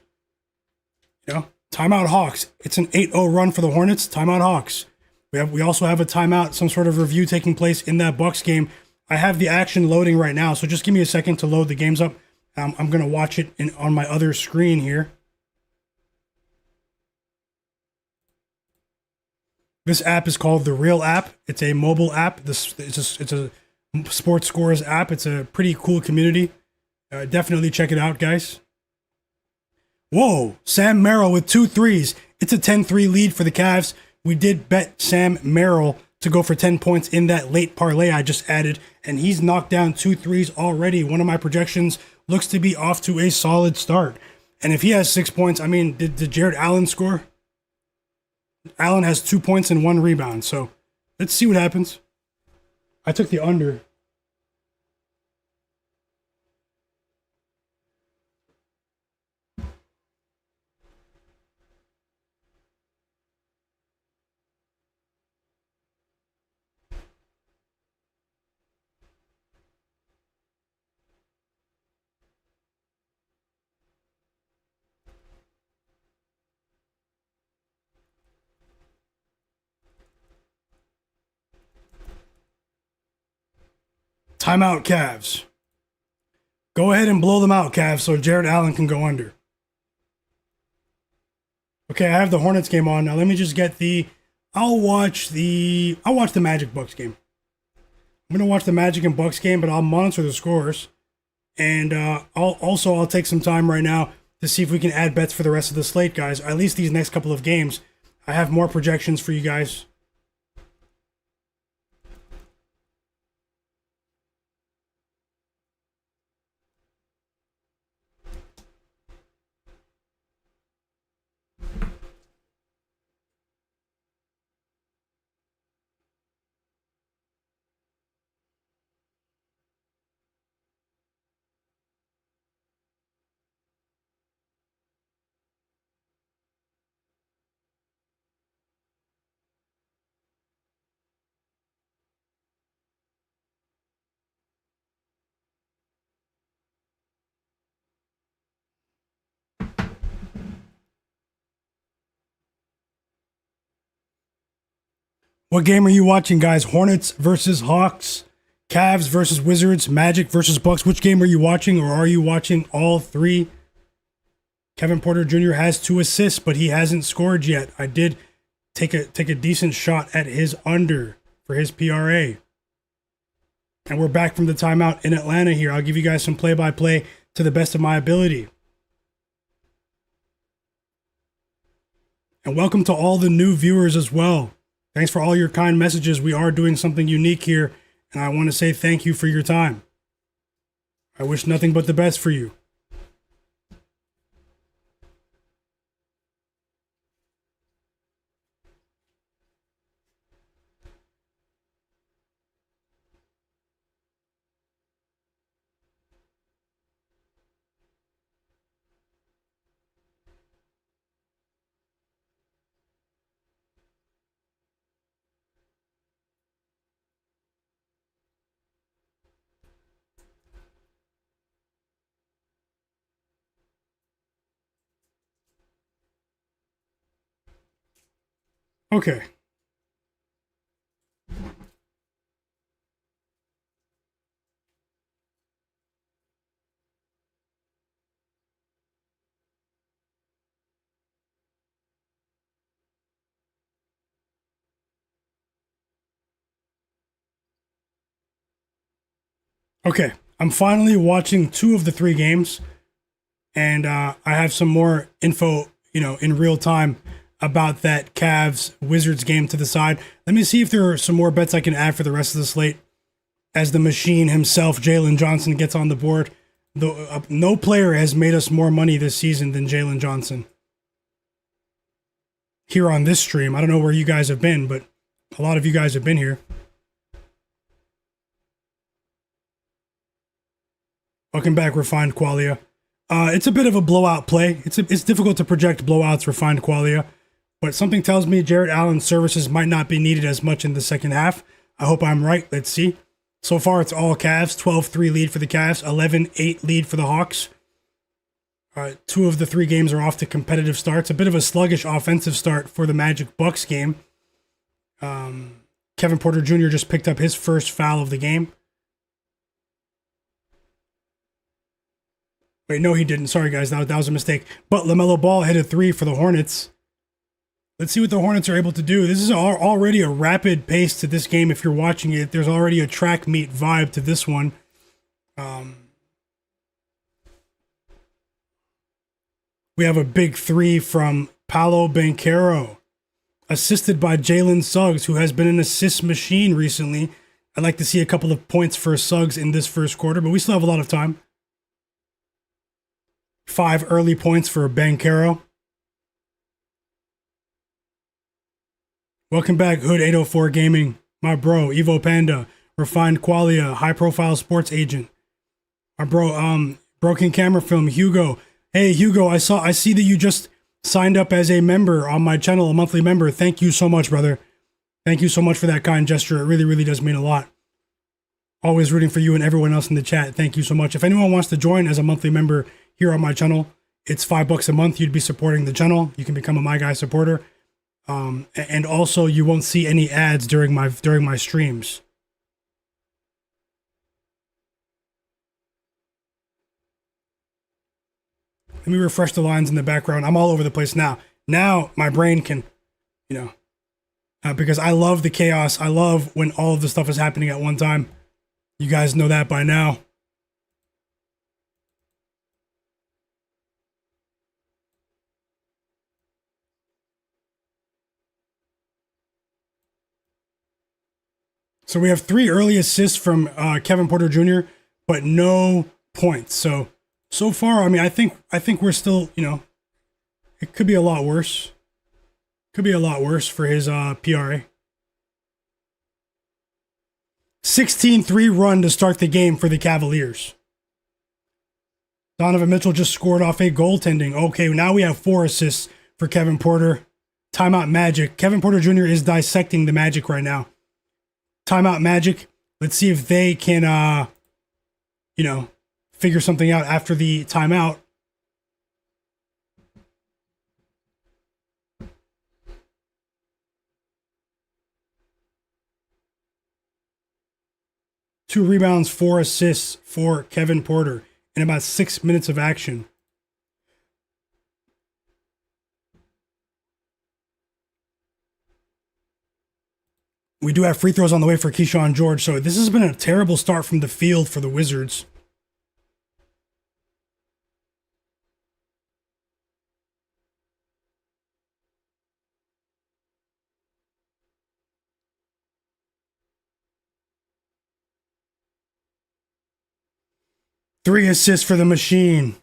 Timeout Hawks. It's an 8-0 run for the Hornets. Timeout Hawks. We also have a timeout, some sort of review taking place in that Bucks game. I have the action loading right now, so just give me a second to load the games up. I'm going to watch it on my other screen here. This app is called the Real app. It's a mobile app. It's a sports scores app. It's a pretty cool community. Definitely check it out, guys. Whoa, Sam Merrill with 2 threes. It's a 10-3 lead for the Cavs. We did bet Sam Merrill to go for 10 points in that late parlay I just added, and he's knocked down 2 threes already. One of my projections looks to be off to a solid start. And if he has 6 points, I mean, did Jared Allen score? Allen has 2 points and 1 rebound, so let's see what happens. I took the under. Timeout, Cavs. Go ahead and blow them out, Cavs, so Jared Allen can go under. Okay, I have the Hornets game on. Now let me just get I'll watch the Magic Bucks game. I'm going to watch the Magic and Bucks game, but I'll monitor the scores. And I'll take some time right now to see if we can add bets for the rest of the slate, guys. At least these next couple of games. I have more projections for you guys. What game are you watching, guys? Hornets versus Hawks, Cavs versus Wizards, Magic versus Bucks. Which game are you watching, or are you watching all 3? Kevin Porter Jr. has 2 assists, but he hasn't scored yet. I did take a decent shot at his under for his PRA. And we're back from the timeout in Atlanta here. I'll give you guys some play-by-play to the best of my ability. And welcome to all the new viewers as well. Thanks for all your kind messages. We are doing something unique here, and I want to say thank you for your time. I wish nothing but the best for you. Okay. Okay. I'm finally watching 2 of the 3 games, and I have some more info, in real time about that Cavs Wizards game to the side. Let me see if there are some more bets I can add for the rest of the slate as the machine himself, Jalen Johnson, gets on the board. No player has made us more money this season than Jalen Johnson. Here on this stream, I don't know where you guys have been, but a lot of you guys have been here. Welcome back, Refined Qualia. It's a bit of a blowout play. It's difficult to project blowouts, Refined Qualia, but something tells me Jarrett Allen's services might not be needed as much in the second half. I hope I'm right. Let's see. So far, it's all Cavs. 12-3 lead for the Cavs. 11-8 lead for the Hawks. 2 of the 3 games are off to competitive starts. A bit of a sluggish offensive start for the Magic Bucks game. Kevin Porter Jr. just picked up his first foul of the game. Wait, no, he didn't. Sorry, guys. That was a mistake. But Lamelo Ball hit a 3 for the Hornets. Let's see what the Hornets are able to do. This is already a rapid pace to this game. If you're watching it, there's already a track meet vibe to this one. We have a big 3 from Paolo Banchero, assisted by Jalen Suggs, who has been an assist machine recently. I'd like to see a couple of points for Suggs in this first quarter, but we still have a lot of time. 5 early points for Banchero. Welcome back, Hood 804 Gaming. My bro, Evo Panda, Refined Qualia, high profile sports agent. My bro, Broken Camera Film, Hugo. Hey Hugo, I see that you just signed up as a member on my channel, a monthly member. Thank you so much, brother. Thank you so much for that kind gesture. It really, really does mean a lot. Always rooting for you and everyone else in the chat. Thank you so much. If anyone wants to join as a monthly member here on my channel, it's $5 a month. You'd be supporting the channel. You can become a My Guy supporter. And also you won't see any ads during my streams. Let me refresh the lines in the background. I'm all over the place now. Now my brain can, because I love the chaos. I love when all of the stuff is happening at one time. You guys know that by now. So we have 3 early assists from Kevin Porter Jr., but no points. So far, I mean, I think we're still, it could be a lot worse. Could be a lot worse for his PRA. 16-3 run to start the game for the Cavaliers. Donovan Mitchell just scored off a goaltending. Okay, now we have 4 assists for Kevin Porter. Timeout Magic. Kevin Porter Jr. is dissecting the Magic right now. Timeout Magic. Let's see if they can, figure something out after the timeout. Two rebounds, 4 assists for Kevin Porter in about 6 minutes of action. We do have free throws on the way for Keyshawn George, so this has been a terrible start from the field for the Wizards. 3 assists for the machine.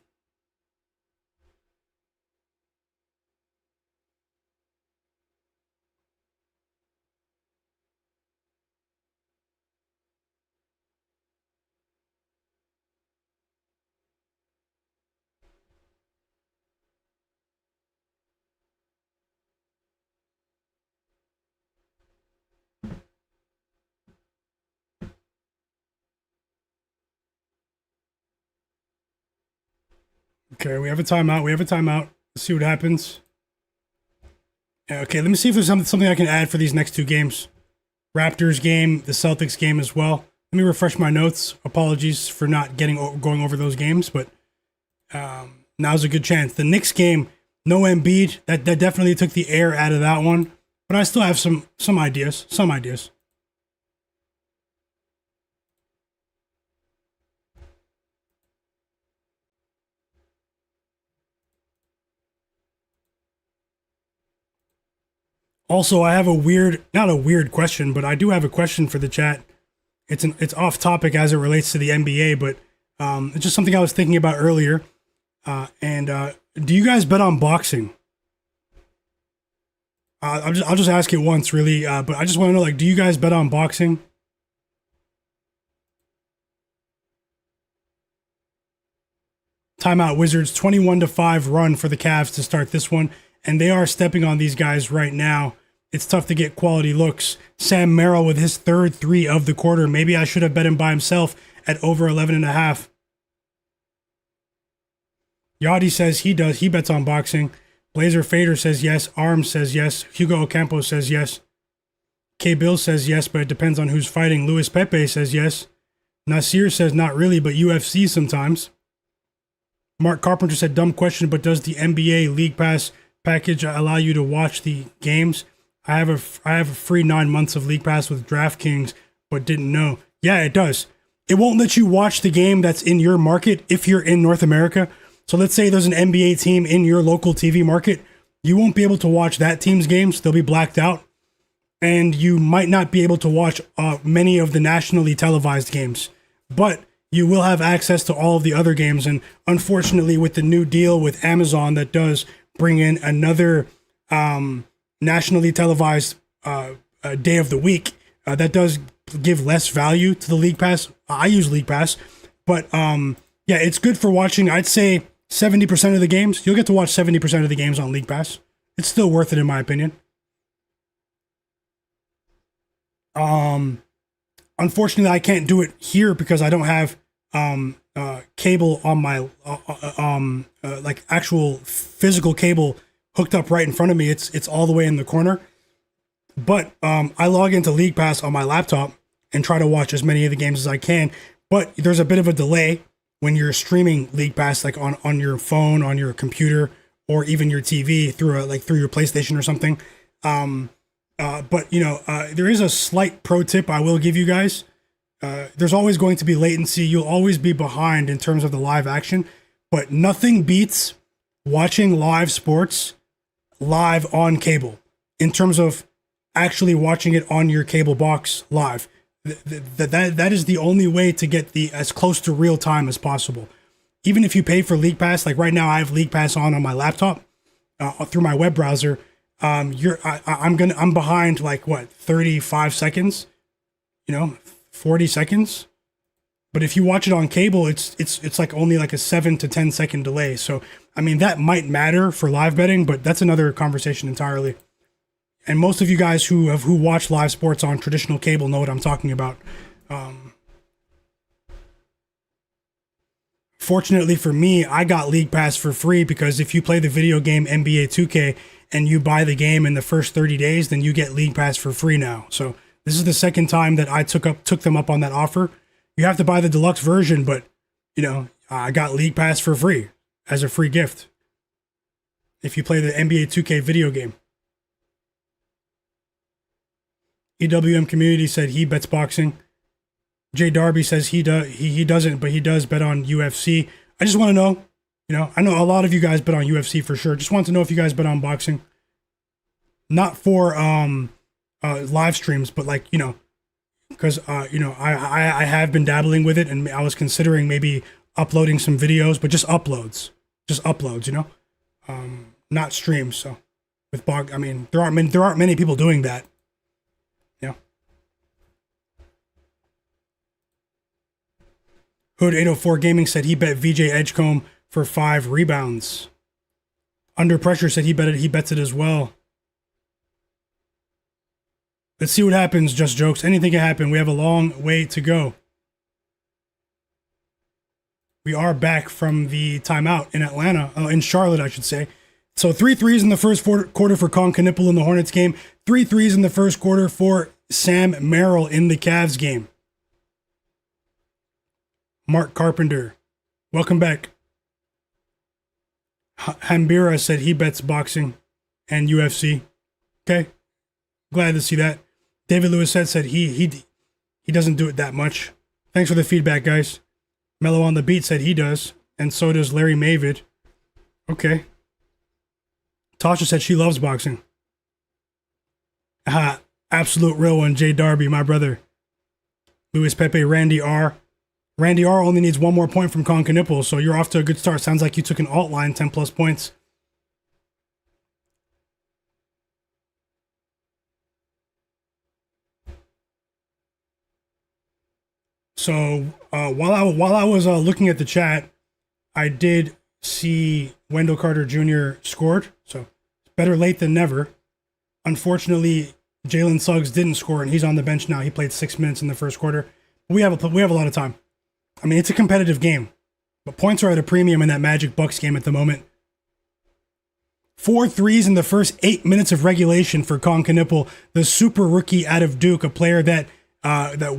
Okay, we have a timeout. Let's see what happens. Okay, let me see if there's something I can add for these next 2 games. Raptors game, the Celtics game as well. Let me refresh my notes. Apologies for not going over those games, but now's a good chance. The Knicks game, no Embiid. That definitely took the air out of that one. But I still have some ideas. Some ideas. Also, I have not a weird question, but I do have a question for the chat. It's off topic as it relates to the NBA, but it's just something I was thinking about earlier. Do you guys bet on boxing? I'll just ask it once, really. But I just want to know, like, do you guys bet on boxing? Timeout Wizards, 21-5 run for the Cavs to start this one, and they are stepping on these guys right now. It's tough to get quality looks. Sam Merrill with his third 3 of the quarter. Maybe I should have bet him by himself at over 11.5. Yachty says he does. He bets on boxing. Blazer Fader says yes. Arms says yes. Hugo Ocampo says yes. K. Bill says yes, but it depends on who's fighting. Luis Pepe says yes. Nasir says not really, but UFC sometimes. Mark Carpenter said dumb question, but does the NBA League Pass package allow you to watch the games? I have a free 9 months of League Pass with DraftKings, but didn't know. Yeah, it does. It won't let you watch the game that's in your market if you're in North America. So let's say there's an NBA team in your local TV market. You won't be able to watch that team's games. They'll be blacked out. And you might not be able to watch many of the nationally televised games. But you will have access to all of the other games. And unfortunately, with the new deal with Amazon that does bring in another nationally televised day of the week, that does give less value to the League Pass. I use League Pass. But yeah, it's good for watching. I'd say 70% of the games. You'll get to watch 70% of the games on League Pass. It's still worth it in my opinion. Unfortunately, I can't do it here because I don't have cable on my like actual physical cable hooked up right in front of me. It's all the way in the corner. But I log into League Pass on my laptop and try to watch as many of the games as I can. But there's a bit of a delay when you're streaming League Pass, like on your phone, on your computer, or even your TV through your PlayStation or something. But you know, there is a slight pro tip I will give you guys. There's always going to be latency. You'll always be behind in terms of the live action, but nothing beats watching live sports live on cable in terms of actually watching it on your cable box live. That is the only way to get as close to real time as possible. Even if you pay for League Pass, like right now I have League Pass on my laptop through my web browser. I'm behind like 35 seconds, 40 seconds. But if you watch it on cable, it's like only like a 7 to 10 second delay. So I mean that might matter for live betting, but that's another conversation entirely. And most of you guys who watch live sports on traditional cable know what I'm talking about. Fortunately for me, I got League Pass for free because if you play the video game NBA 2K and you buy the game in the first 30 days, then you get League Pass for free now. So this is the second time that I took them up on that offer. You have to buy the deluxe version, but I got League Pass for free as a free gift if you play the NBA 2K video game. EWM Community said he bets boxing. Jay Darby says he doesn't, but he does bet on UFC. I just want to know, I know a lot of you guys bet on UFC for sure. Just want to know if you guys bet on boxing. Not for live streams, but because I have been dabbling with it, and I was considering maybe uploading some videos, but just uploads, you know, not streams. So with Bog, I mean, there aren't many people doing that. You know. Hood 804 Gaming said he bet VJ Edgecombe for 5 rebounds. Under Pressure said he bets it as well. Let's see what happens, Just Jokes. Anything can happen. We have a long way to go. We are back from the timeout in Atlanta, in Charlotte, I should say. So 3 threes in the first quarter for Con Knipple in the Hornets game. 3 threes in the first quarter for Sam Merrill in the Cavs game. Mark Carpenter, welcome back. Hambira said he bets boxing and UFC. Okay, glad to see that. David Lewis said he doesn't do it that much. Thanks for the feedback, guys. Mellow on the Beat said he does, and so does Larry Mavid. Okay. Tasha said she loves boxing. Absolute real one, Jay Darby, my brother. Luis Pepe, Randy R. Randy R only needs 1 more point from Con Knipple, so you're off to a good start. Sounds like you took an alt line, 10 plus points. So while I was looking at the chat, I did see Wendell Carter Jr. scored. So better late than never. Unfortunately, Jalen Suggs didn't score, and he's on the bench now. He played 6 minutes in the first quarter. We have a lot of time. I mean, it's a competitive game, but points are at a premium in that Magic Bucks game at the moment. 4 threes in the first 8 minutes of regulation for Con Knipple, the super rookie out of Duke, a player that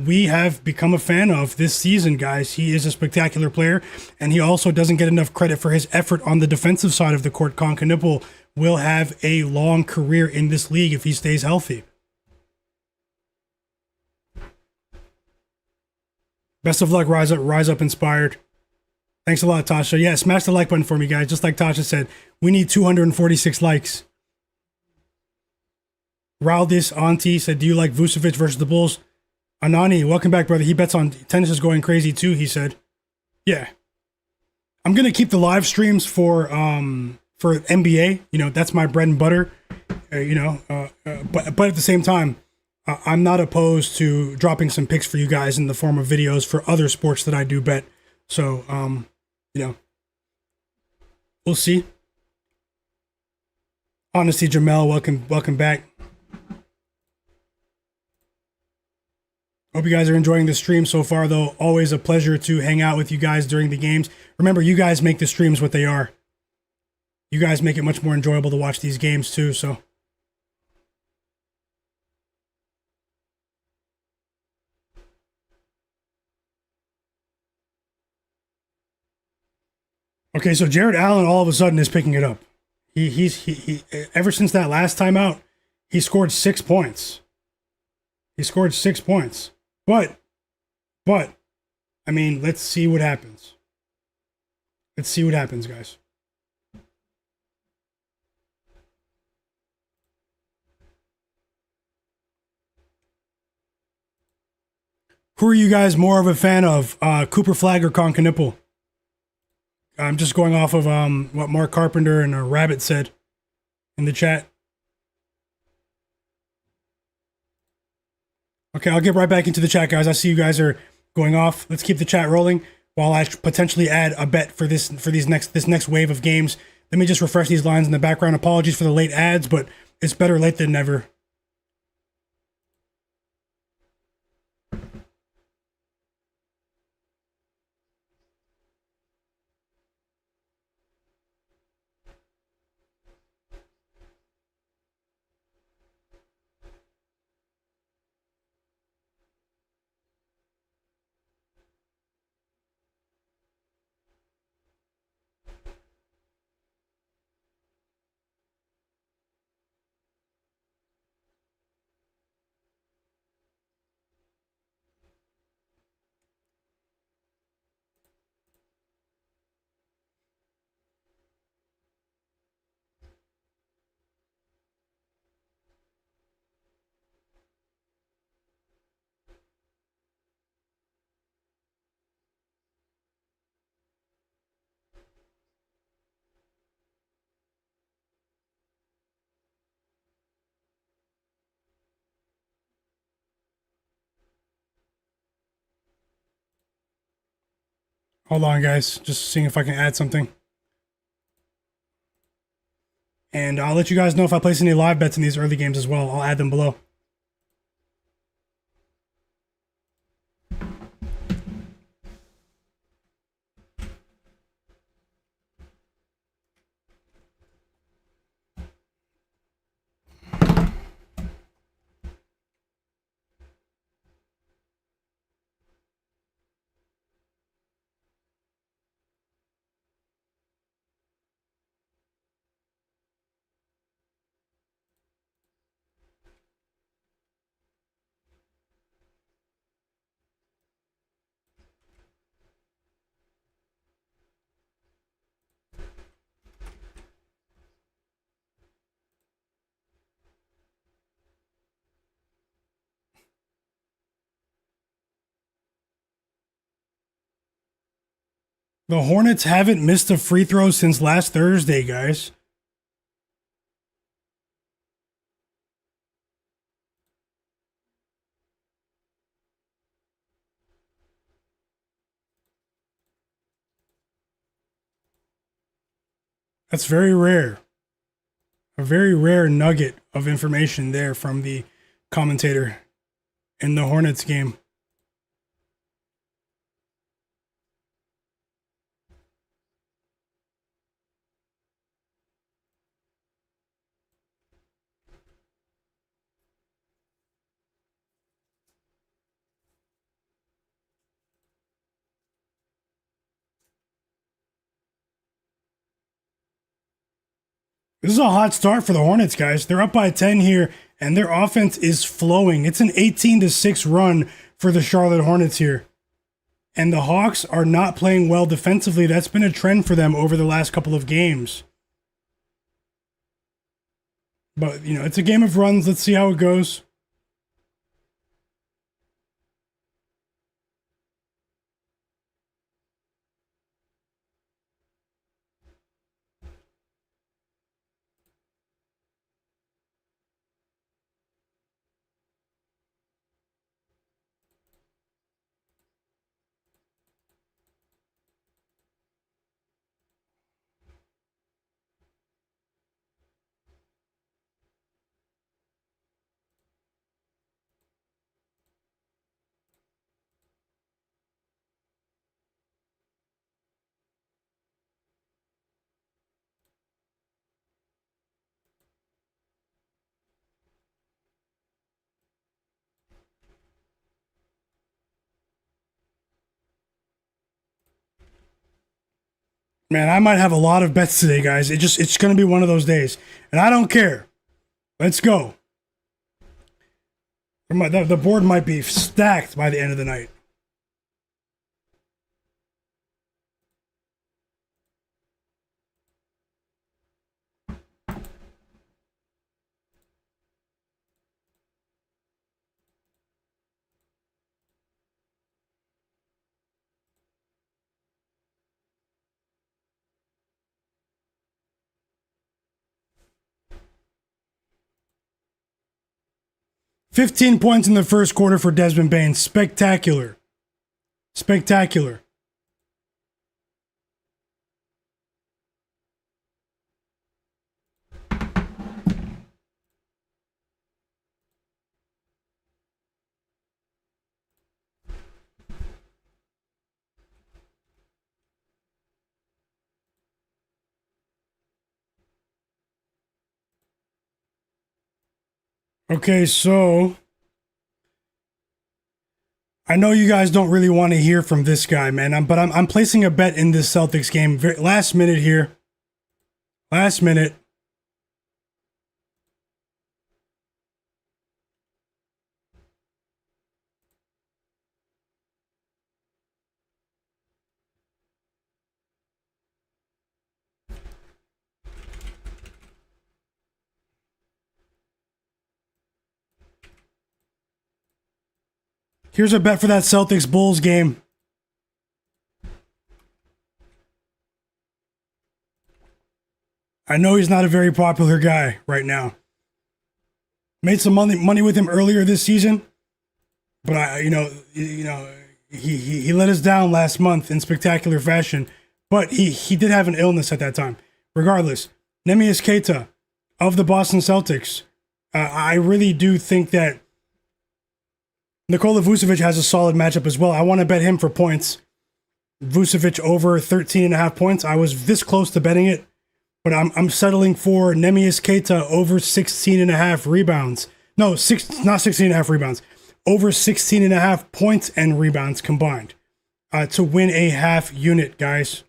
we have become a fan of this season, guys. He is a spectacular player, and he also doesn't get enough credit for his effort on the defensive side of the court. Con Knipple will have a long career in this league if he stays healthy. Best of luck, rise up inspired. Thanks a lot, Tasha. Yeah, smash the like button for me, guys. Just like Tasha said, we need 246 likes. Raldis Auntie said, do you like Vucevic versus the Bulls? Anani, welcome back, brother. He bets on tennis is going crazy too, he said. Yeah. I'm going to keep the live streams for NBA. You know, that's my bread and butter. But at the same time, I'm not opposed to dropping some picks for you guys in the form of videos for other sports that I do bet. So, we'll see. Honesty Jamel, welcome back. Hope you guys are enjoying the stream so far, though. Always a pleasure to hang out with you guys during the games. Remember, you guys make the streams what they are. You guys make it much more enjoyable to watch these games, too, so. Okay, so Jared Allen all of a sudden is picking it up. He ever since that last time out, he scored 6 points. He scored 6 points. But, I mean, let's see what happens. Let's see what happens, guys. Who are you guys more of a fan of, Cooper Flag or Con Knipple? I'm just going off of what Mark Carpenter and Rabbit said in the chat. Okay, I'll get right back into the chat, guys. I see you guys are going off. Let's keep the chat rolling while I potentially add a bet for this next wave of games. Let me just refresh these lines in the background. Apologies for the late ads, but it's better late than never. Hold on, guys. Just seeing if I can add something. And I'll let you guys know if I place any live bets in these early games as well. I'll add them below. The Hornets haven't missed a free throw since last Thursday, guys. That's very rare. A very rare nugget of information there from the commentator in the Hornets game. This is a hot start for the Hornets, guys. They're up by 10 here, and their offense is flowing. It's an 18-6 run for the Charlotte Hornets here. And the Hawks are not playing well defensively. That's been a trend for them over the last couple of games. But, you know, it's a game of runs. Let's see how it goes. Man, I might have a lot of bets today, guys. It's going to be one of those days. And I don't care. Let's go. The board might be stacked by the end of the night. $15 points in the first quarter for Desmond Bane. Spectacular. Spectacular. Okay, so I know you guys don't really want to hear from this guy, man. But I'm placing a bet in this Celtics game. Last minute here. Last minute. Here's a bet for that Celtics Bulls game. I know he's not a very popular guy right now. Made some money with him earlier this season, but you know, he let us down last month in spectacular fashion, but he did have an illness at that time. Regardless, Neemias Queta of the Boston Celtics. I really do think that Nikola Vucevic has a solid matchup as well. I want to bet him for points. Vucevic over 13.5 points. I was this close to betting it, but I'm settling for Neemias Queta over 16.5 rebounds. No, not 16.5 rebounds. Over 16.5 points and rebounds combined to win a half unit, guys.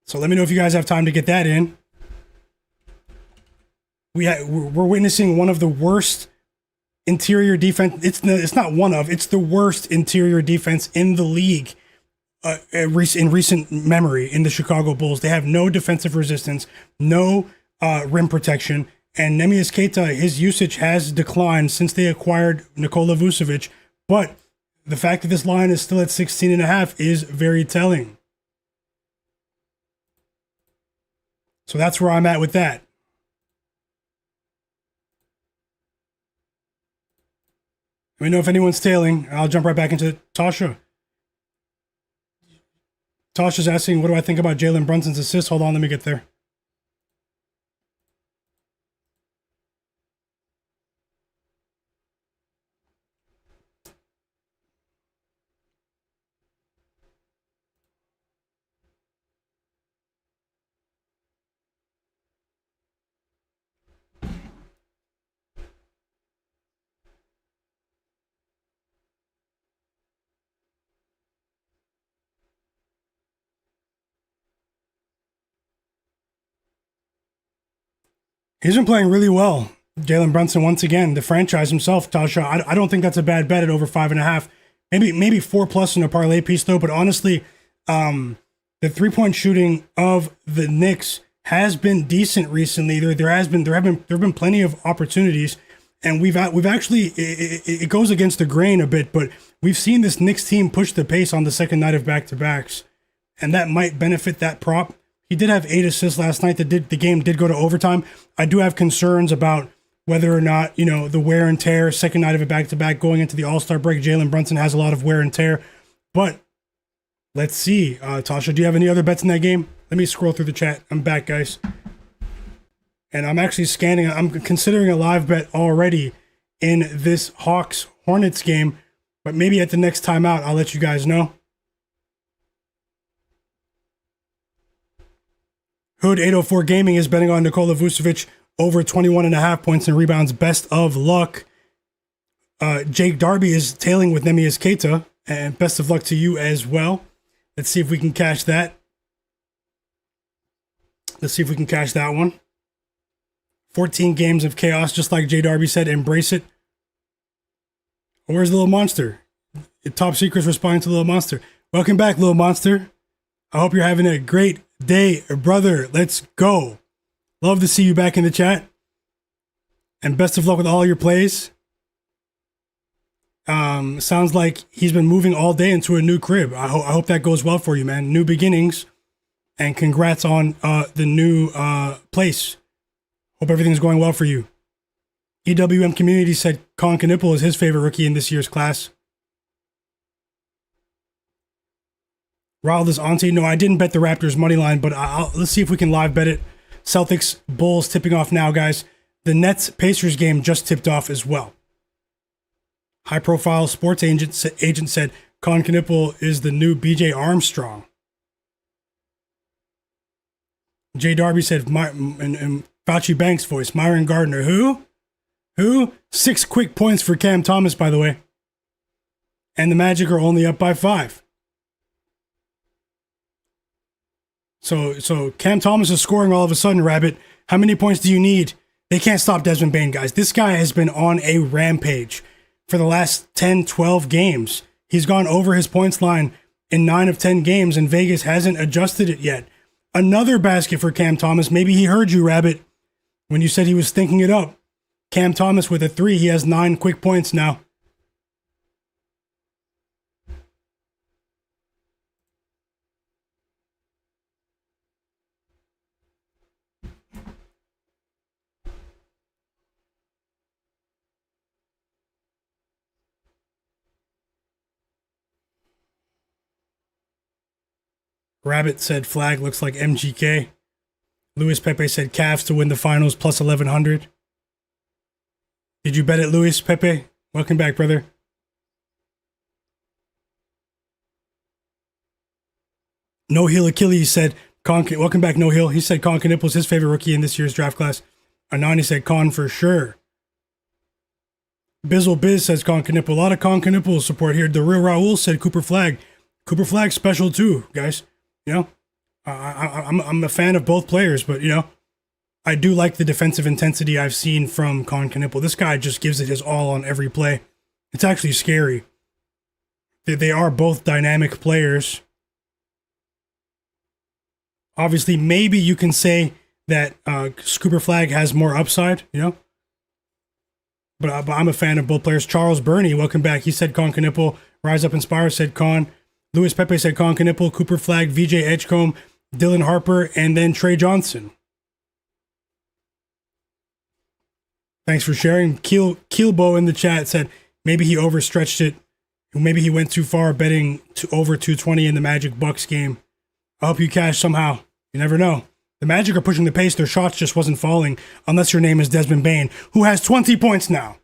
So let me know if you guys have time to get that in. We're witnessing one of the worst interior defense. It's not one of. It's the worst interior defense in the league in recent memory in the Chicago Bulls. They have no defensive resistance, no rim protection, and Neemias Queta, his usage has declined since they acquired Nikola Vucevic. But the fact that this line is still at 16.5 is very telling. So that's where I'm at with that. Let me know if anyone's tailing. I'll jump right back into Tasha. Tasha's asking, what do I think about Jalen Brunson's assist? Hold on, let me get there. He's been playing really well. Jalen Brunson, once again, the franchise himself, Tasha. I don't think that's a bad bet at over 5.5. Maybe 4+ in a parlay piece though. But honestly, the 3-point shooting of the Knicks has been decent recently. There have been plenty of opportunities, and we've actually it goes against the grain a bit, but we've seen this Knicks team push the pace on the second night of back-to-backs, and that might benefit that prop. He did have 8 assists last night. The game did go to overtime. I do have concerns about whether or not, the wear and tear, second night of a back-to-back going into the All-Star break. Jalen Brunson has a lot of wear and tear. But let's see. Tasha, do you have any other bets in that game? Let me scroll through the chat. I'm back, guys. And I'm actually scanning. I'm considering a live bet already in this Hawks-Hornets game. But maybe at the next time out, I'll let you guys know. Hood 804 Gaming is betting on Nikola Vucevic over 21.5 points and rebounds. Best of luck. Jake Darby is tailing with Neemias Queta, and best of luck to you as well. Let's see if we can cash that. Let's see if we can cash that one. 14 games of chaos, just like Jay Darby said. Embrace it. Where's Little Monster? Top Secret's responding to Little Monster. Welcome back, Little Monster. I hope you're having a great day, brother. Let's go. Love to see you back in the chat. And best of luck with all your plays. Sounds like he's been moving all day into a new crib. I hope that goes well for you, man. New beginnings. And congrats on the new place. Hope everything's going well for you. EWM Community said Colin Knippel is his favorite rookie in this year's class. Riled is auntie. No, I didn't bet the Raptors money line, but let's see if we can live bet it. Celtics Bulls tipping off now, guys. The Nets Pacers game just tipped off as well. High profile sports agent said Colin Knippel is the new BJ Armstrong. Jay Darby said in Fauci Banks voice, Myron Gardner. Who? 6 quick points for Cam Thomas, by the way. And the Magic are only up by 5. So Cam Thomas is scoring all of a sudden, Rabbit. How many points do you need? They can't stop Desmond Bane, guys. This guy has been on a rampage for the last 10, 12 games. He's gone over his points line in 9 of 10 games, and Vegas hasn't adjusted it yet. Another basket for Cam Thomas. Maybe he heard you, Rabbit, when you said he was thinking it up. Cam Thomas with a 3. He has 9 quick points now. Rabbit said flag looks like MGK. Luis Pepe said Cavs to win the finals plus 1100. Did you bet it, Luis Pepe? Welcome back, brother. No Heel Achilles said welcome back, No Heel. He said Con Knipple's his favorite rookie in this year's draft class. Anani said Con for sure. Bizzle Biz says Con Knipple. A lot of Con Knipple support here. The Real Raul said Cooper Flag. Cooper Flag special too, guys. You know, I'm a fan of both players, but you know, I do like the defensive intensity I've seen from Con Knipple. This guy just gives it his all on every play. It's actually scary. They are both dynamic players. Obviously, maybe you can say that Cooper Flag has more upside, you know? But I'm a fan of both players. Charles Burney, welcome back. He said Con Knipple. Rise Up Inspire said Con. Luis Pepe said Con Knipple. Cooper Flag, VJ Edgecombe, Dylan Harper, and then Trey Johnson. Thanks for sharing. Keelbo in the chat said maybe he overstretched it. Maybe he went too far betting to over 220 in the Magic Bucks game. I hope you cash somehow. You never know. The Magic are pushing the pace. Their shots just wasn't falling unless your name is Desmond Bane, who has 20 points now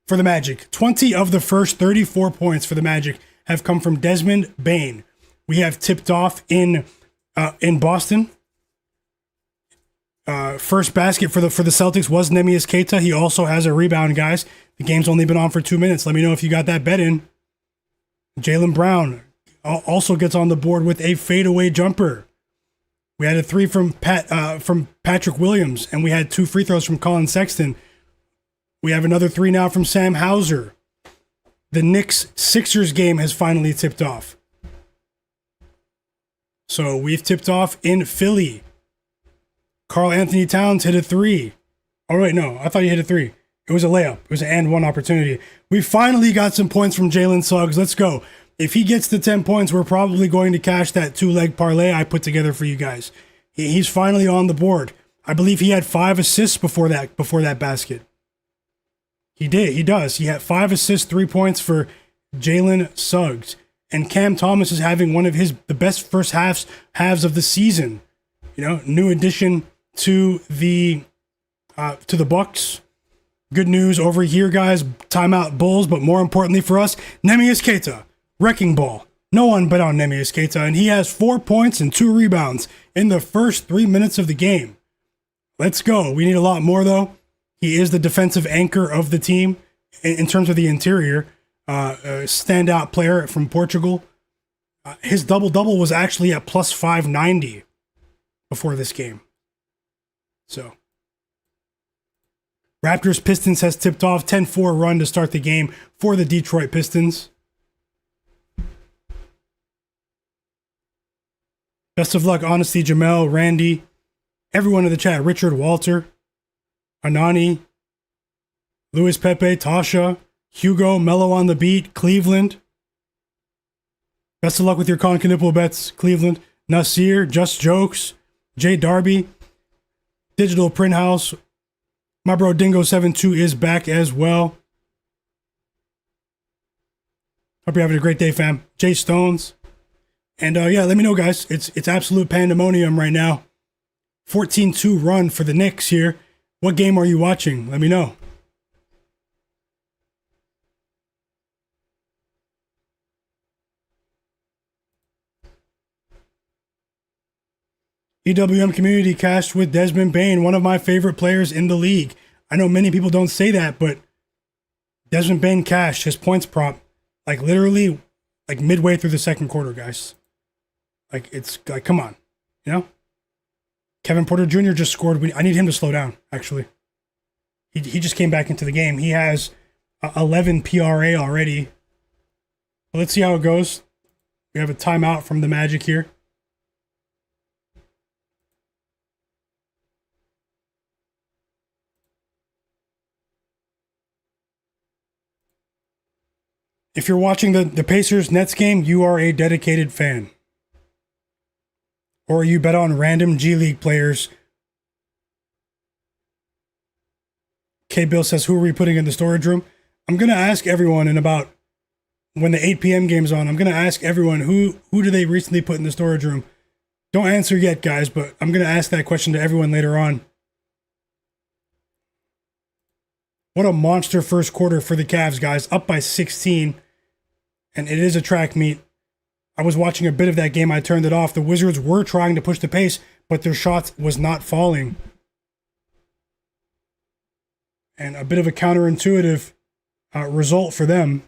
for the Magic. 20 of the first 34 points for the Magic have come from Desmond Bane. We have tipped off in Boston. First basket for the Celtics was Neemias Queta. He also has a rebound, guys. The game's only been on for 2 minutes. Let me know if you got that bet in. Jaylen Brown also gets on the board with a fadeaway jumper. We had a 3 from Patrick Williams, and we had 2 free throws from Colin Sexton. We have another 3 now from Sam Hauser. The Knicks-Sixers game has finally tipped off. So we've tipped off in Philly. Karl Anthony Towns hit a 3. Oh, wait, no. I thought he hit a 3. It was a layup. It was an and one opportunity. We finally got some points from Jalen Suggs. Let's go. If he gets to 10 points, we're probably going to cash that 2-leg parlay I put together for you guys. He's finally on the board. I believe he had 5 assists before that basket. He did. He does. He had 5 assists, 3 points for Jalen Suggs. And Cam Thomas is having one of the best first halves of the season. You know, new addition to the Bucks. Good news over here, guys. Timeout Bulls, but more importantly for us, Neemias Queta, wrecking ball. No one bet on Neemias Queta, and he has 4 points and 2 rebounds in the first 3 minutes of the game. Let's go. We need a lot more, though. He is the defensive anchor of the team in terms of the interior. Standout player from Portugal. His double-double was actually at plus 590 before this game. So, Raptors Pistons has tipped off 10-4 run to start the game for the Detroit Pistons. Best of luck, Honesty, Jamel, Randy, everyone in the chat. Richard, Walter, Anani, Luis Pepe, Tasha, Hugo, Mello on the beat, Cleveland. Best of luck with your Con Knipple bets, Cleveland. Nasir, Just Jokes, Jay Darby, Digital Print House. My bro Dingo72 is back as well. Hope you're having a great day, fam. Jay Stones. And yeah, let me know, guys. It's absolute pandemonium right now. 14-2 run for the Knicks here. What game are you watching? Let me know. EWM community cashed with Desmond Bane, one of my favorite players in the league. I know many people don't say that, but Desmond Bane cashed his points prop like literally like midway through the second quarter, guys. Like, it's like, come on, you know? Kevin Porter Jr. just scored. I need him to slow down, actually. He just came back into the game. He has 11 PRA already. But let's see how it goes. We have a timeout from the Magic here. If you're watching the Pacers-Nets game, you are a dedicated fan. Or you bet on random G League players. K-Bill says, who are we putting in the storage room? I'm going to ask everyone in about, when the 8 p.m. game's on, I'm going to ask everyone who do they recently put in the storage room. Don't answer yet, guys, but I'm going to ask that question to everyone later on. What a monster first quarter for the Cavs, guys. Up by 16, and it is a track meet. I was watching a bit of that game. I turned it off. The Wizards were trying to push the pace, but their shots was not falling. And a bit of a counterintuitive result for them.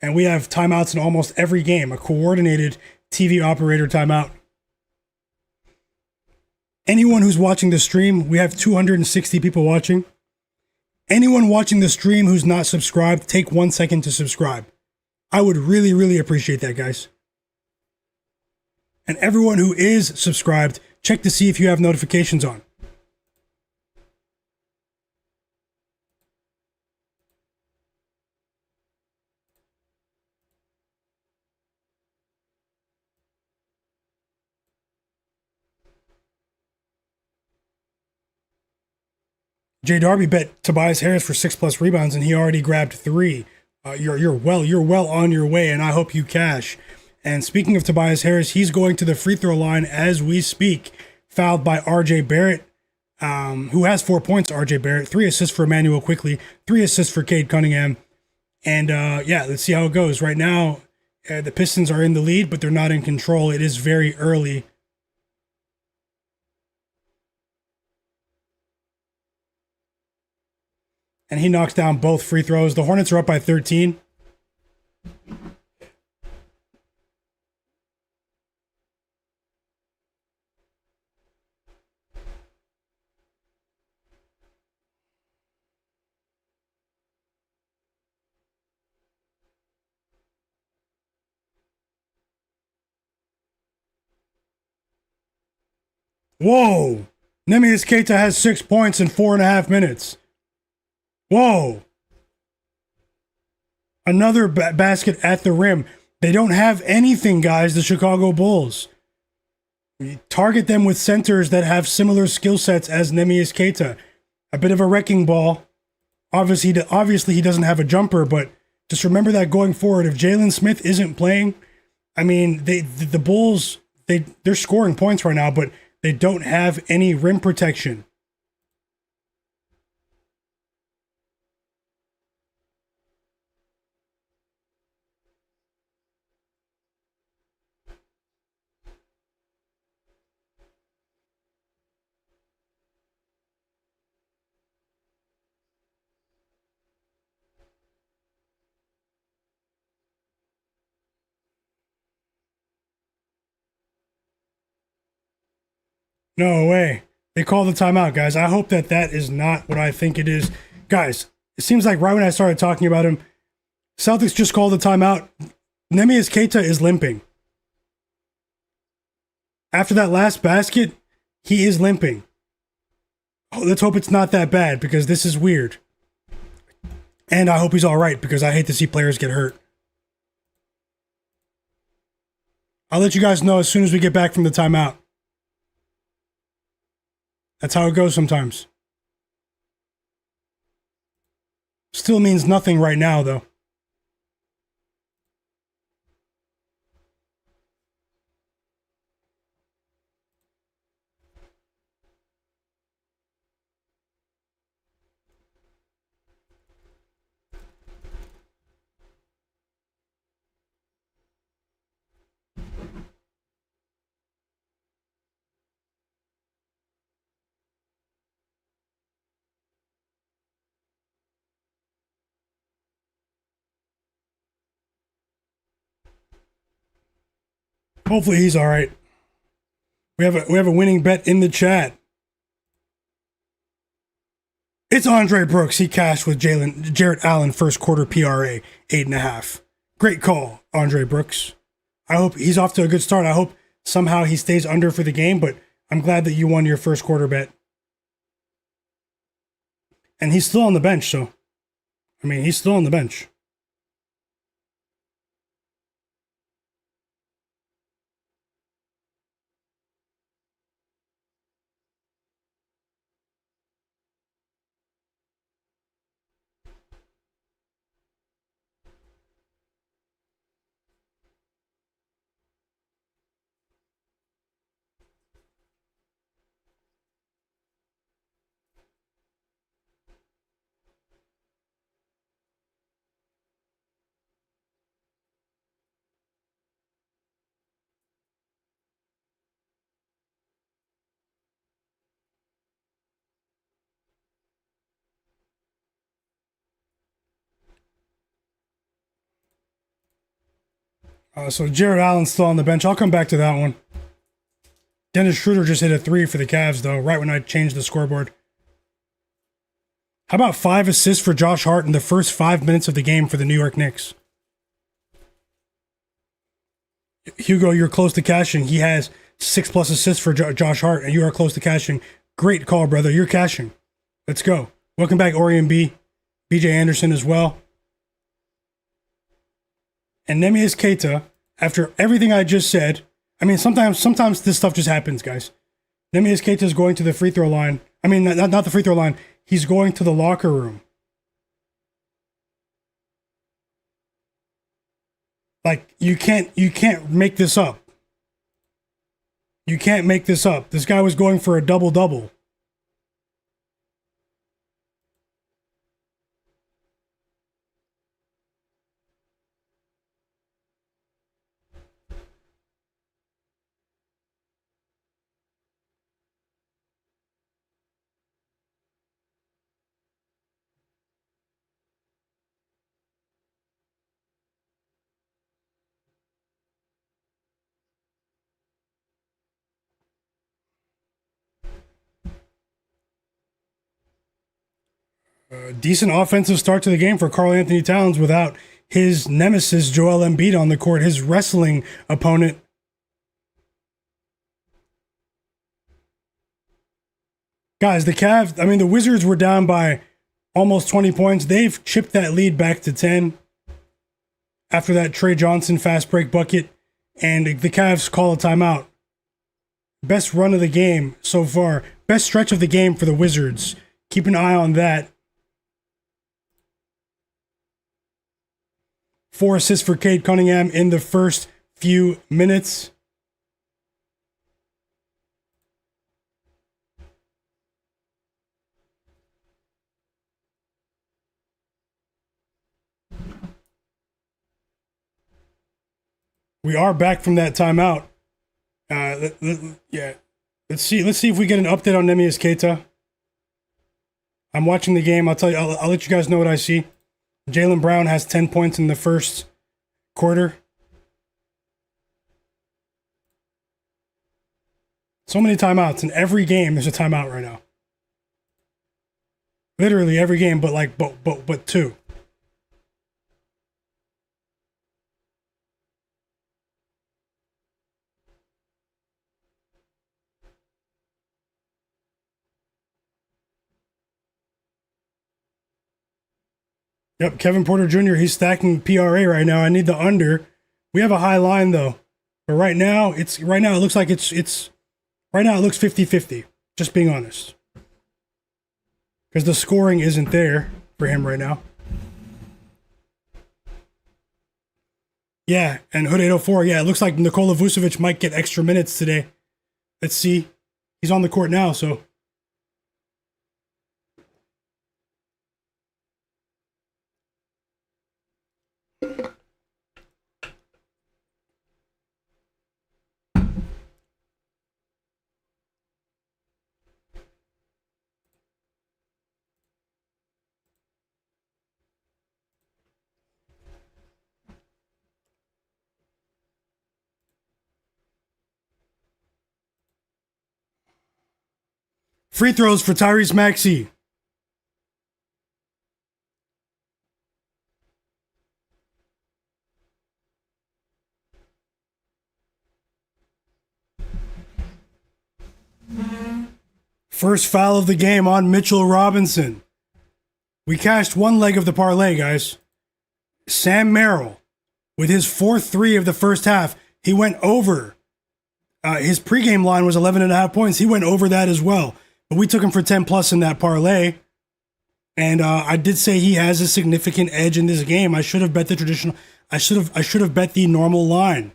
And we have timeouts in almost every game, a coordinated TV operator timeout. Anyone who's watching the stream, we have 260 people watching. Anyone watching the stream who's not subscribed, take 1 second to subscribe. I would really, really appreciate that, guys. And everyone who is subscribed, check to see if you have notifications on. J Darby bet Tobias Harris for 6+ rebounds, and he already grabbed 3. You're well on your way, and I hope you cash. And speaking of Tobias Harris, he's going to the free throw line as we speak, fouled by RJ Barrett, who has 4 points. RJ Barrett, 3 assists for Emmanuel Quickly, 3 assists for Cade Cunningham, and yeah, let's see how it goes. Right now, the Pistons are in the lead, but they're not in control. It is very early. And he knocks down both free throws. The Hornets are up by 13. Whoa! Neemias Queta has 6 points in 4.5 minutes. Whoa! Another basket at the rim. They don't have anything, guys, the Chicago Bulls. You target them with centers that have similar skill sets as Neemias Queta. A bit of a wrecking ball. Obviously, he doesn't have a jumper, but just remember that going forward. If Jalen Smith isn't playing, I mean, the Bulls, they're scoring points right now, but they don't have any rim protection. No way. They called the timeout, guys. I hope that is not what I think it is. Guys, it seems like right when I started talking about him, Celtics just called the timeout. Neemias Queta is limping. After that last basket, he is limping. Oh, let's hope it's not that bad, because this is weird. And I hope he's all right, because I hate to see players get hurt. I'll let you guys know as soon as we get back from the timeout. That's how it goes sometimes. Still means nothing right now, though. Hopefully he's all right. We have a winning bet in the chat. It's Andre Brooks. He cashed with Jarrett Allen first quarter PRA 8.5. Great call, Andre Brooks. I hope he's off to a good start. I hope somehow he stays under for the game, but I'm glad that you won your first quarter bet. And he's still on the bench, so I mean, he's still on the bench. So Jared Allen's still on the bench. I'll come back to that one. Dennis Schroeder just hit a 3 for the Cavs, though, right when I changed the scoreboard. How about 5 assists for Josh Hart in the first 5 minutes of the game for the New York Knicks? Hugo, you're close to cashing. He has 6+ assists for Josh Hart, and you are close to cashing. Great call, brother. You're cashing. Let's go. Welcome back, Orion B. BJ Anderson as well. And Neemias Queta, after everything I just said, I mean, sometimes this stuff just happens, guys. Neemias Queta is going to the free throw line. I mean, not the free throw line. He's going to the locker room. Like, you can't make this up. You can't make this up. This guy was going for a double-double. Decent offensive start to the game for Karl Anthony Towns without his nemesis, Joel Embiid, on the court, his wrestling opponent. Guys, the Wizards were down by almost 20 points. They've chipped that lead back to 10 after that Trey Johnson fast break bucket, and the Cavs call a timeout. Best run of the game so far. Best stretch of the game for the Wizards. Keep an eye on that. 4 assists for Cade Cunningham in the first few minutes. We are back from that timeout. Yeah. Let's see if we get an update on Neemias Queta. I'm watching the game. I'll let you guys know what I see. Jaylen Brown has 10 points in the first quarter. So many timeouts. In every game, there's a timeout right now. Literally every game, but 2. Yep, Kevin Porter Jr., he's stacking PRA right now. I need the under. We have a high line though. But right now it looks like right now it looks 50-50, just being honest. Because the scoring isn't there for him right now. Yeah, and Hood 804, yeah, it looks like Nikola Vucevic might get extra minutes today. Let's see. He's on the court now, so free throws for Tyrese Maxey. First foul of the game on Mitchell Robinson. We cashed one leg of the parlay, guys. Sam Merrill, with his 4-3 of the first half, he went over. His pregame line was 11.5 points. He went over that as well. But we took him for 10 plus in that parlay. And I did say he has a significant edge in this game. I should have bet the traditional. I should have bet the normal line.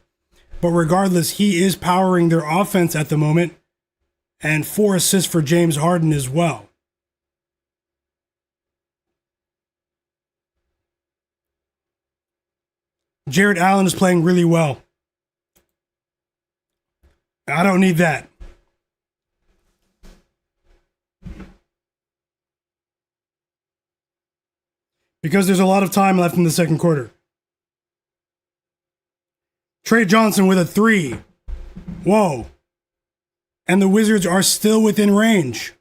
But regardless, he is powering their offense at the moment. And 4 assists for James Harden as well. Jared Allen is playing really well. I don't need that. Because there's a lot of time left in the second quarter. Trey Johnson with a 3. Whoa. And the Wizards are still within range.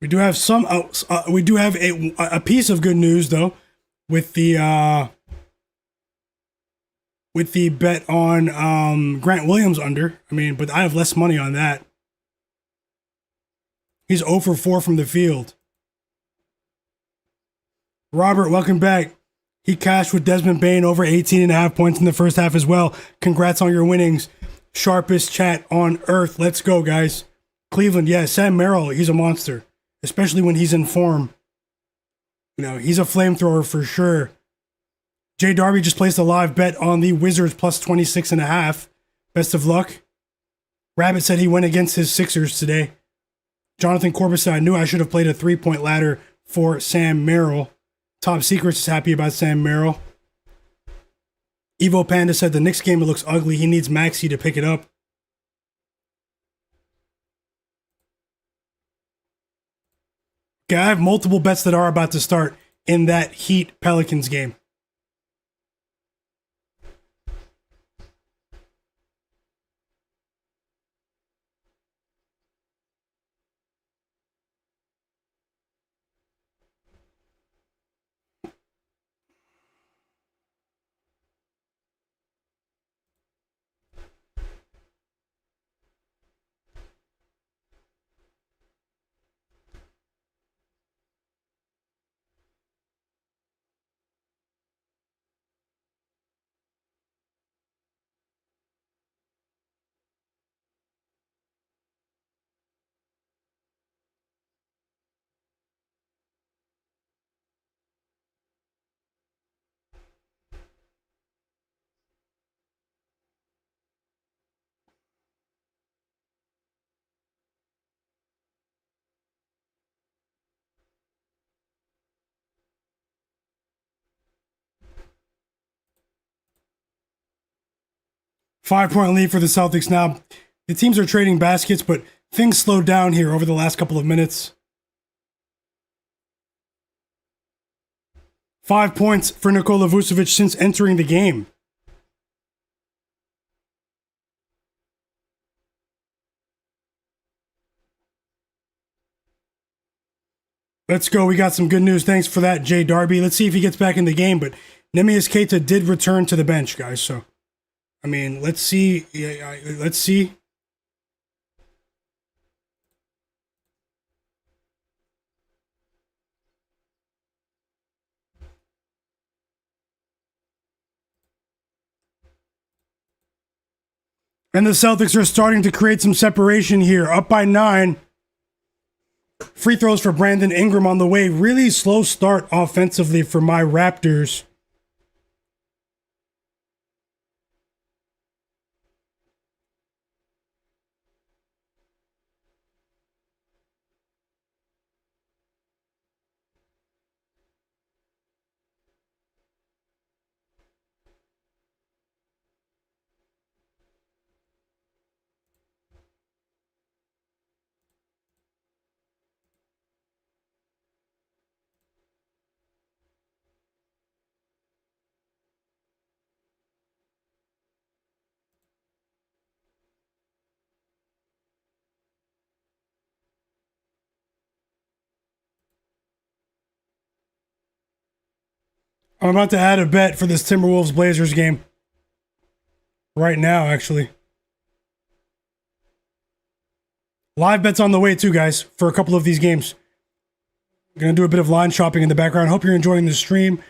We do have a piece of good news though, with the bet on Grant Williams under. I mean, but I have less money on that. He's 0 for 4 from the field. Robert, welcome back. He cashed with Desmond Bane over 18.5 points in the first half as well. Congrats on your winnings. Sharpest chat on earth. Let's go, guys. Cleveland, yeah, Sam Merrill, he's a monster. Especially when he's in form. You know, he's a flamethrower for sure. Jay Darby just placed a live bet on the Wizards plus 26.5. Best of luck. Rabbit said he went against his Sixers today. Jonathan Corbett said, I knew I should have played a 3-point ladder for Sam Merrill. Top Secrets is happy about Sam Merrill. Evo Panda said the Knicks game, it looks ugly. He needs Maxey to pick it up. Okay, I have multiple bets that are about to start in that Heat Pelicans game. Five-point lead for the Celtics now. The teams are trading baskets, but things slowed down here over the last couple of minutes. 5 points for Nikola Vucevic since entering the game. Let's go. We got some good news. Thanks for that, Jay Darby. Let's see if he gets back in the game, but Neemias Queta did return to the bench, guys, so... I mean, let's see. Yeah, let's see. And the Celtics are starting to create some separation here. Up by 9. Free throws for Brandon Ingram on the way. Really slow start offensively for my Raptors. I'm about to add a bet for this Timberwolves Blazers game. Right now, actually. Live bets on the way too, guys, for a couple of these games. I'm going to do a bit of line shopping in the background. Hope you're enjoying the stream.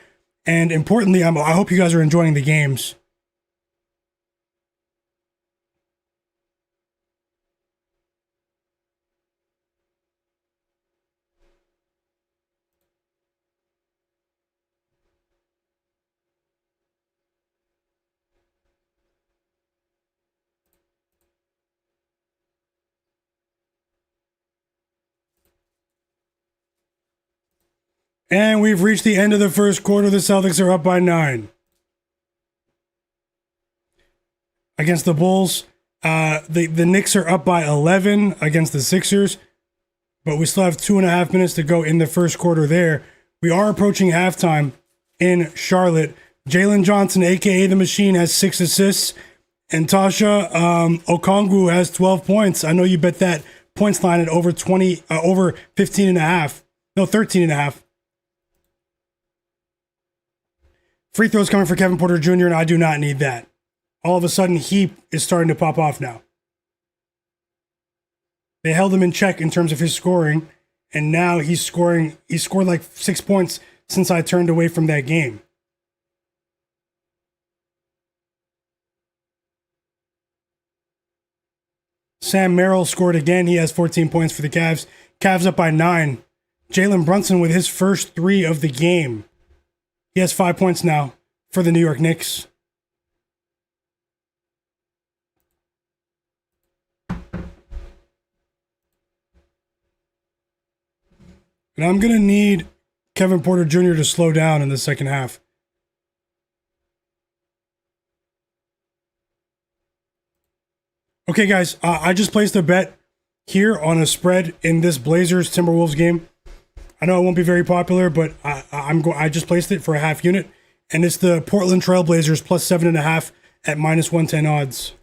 And importantly, I hope you guys are enjoying the games. And we've reached the end of the first quarter. The Celtics are up by 9 against the Bulls. The Knicks are up by 11 against the Sixers, but we still have 2.5 minutes to go in the first quarter there. We are approaching halftime in Charlotte. Jalen Johnson, a.k.a. The Machine, has 6 assists, and Tasha Okongwu has 12 points. I know you bet that points line at over 15.5. No, 13.5. Free throws coming for Kevin Porter Jr., and I do not need that. All of a sudden, he is starting to pop off now. They held him in check in terms of his scoring, and now he's scoring. He scored like 6 points since I turned away from that game. Sam Merrill scored again. He has 14 points for the Cavs. Cavs up by 9. Jalen Brunson with his first 3 of the game. He has 5 points now for the New York Knicks. And I'm going to need Kevin Porter Jr. to slow down in the second half. Okay, guys, I just placed a bet here on a spread in this Blazers-Timberwolves game. I know it won't be very popular, but I just placed it for a half unit, and it's the Portland Trail Blazers plus 7.5 at minus 110 odds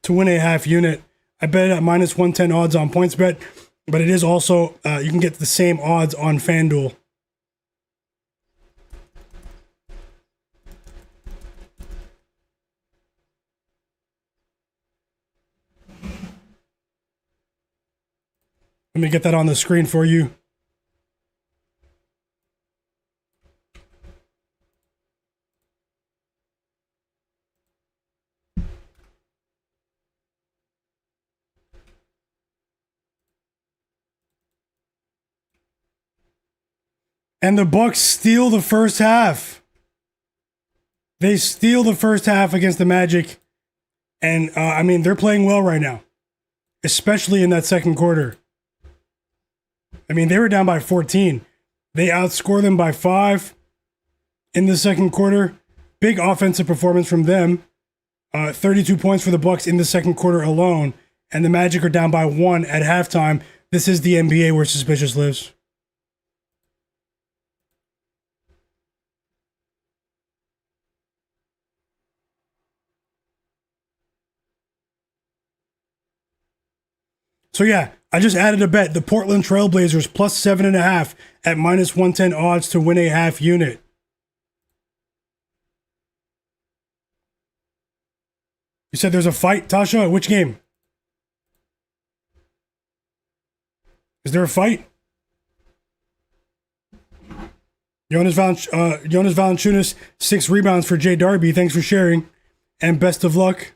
to win a half unit. I bet it at minus 110 odds on PointsBet, but it is also you can get the same odds on FanDuel. Let me get that on the screen for you. And the Bucks steal the first half. They steal the first half against the Magic. And, I mean, they're playing well right now, especially in that second quarter. I mean, they were down by 14. They outscore them by 5 in the second quarter. Big offensive performance from them. 32 points for the Bucks in the second quarter alone. And the Magic are down by 1 at halftime. This is the NBA where suspicious lives. So yeah, I just added a bet. The Portland Trail Blazers plus 7.5 at minus 110 odds to win a half unit. You said there's a fight, Tasha? Which game? Is there a fight? Jonas Valanciunas, 6 rebounds for Jay Darby. Thanks for sharing. And best of luck.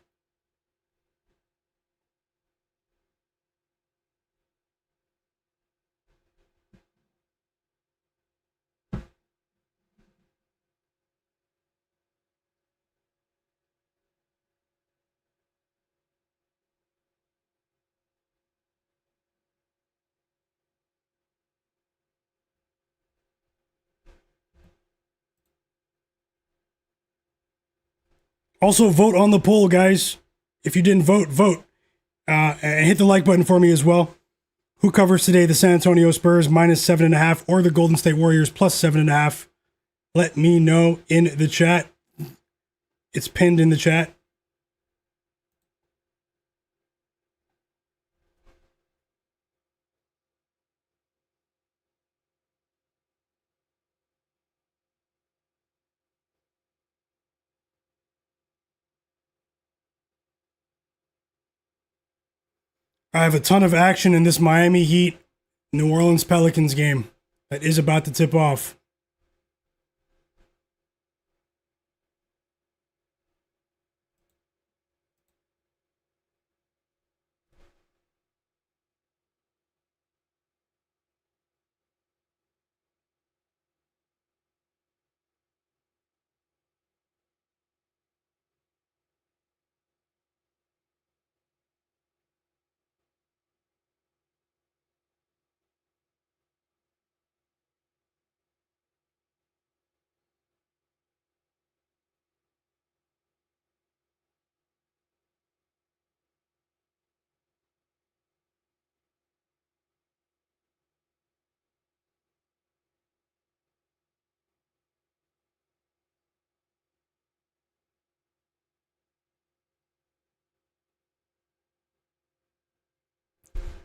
Also, vote on the poll, guys. If you didn't vote, vote. And hit the like button for me as well. Who covers today? The San Antonio Spurs minus 7.5 or the Golden State Warriors plus 7.5? Let me know in the chat. It's pinned in the chat. I have a ton of action in this Miami Heat New Orleans Pelicans game that is about to tip off.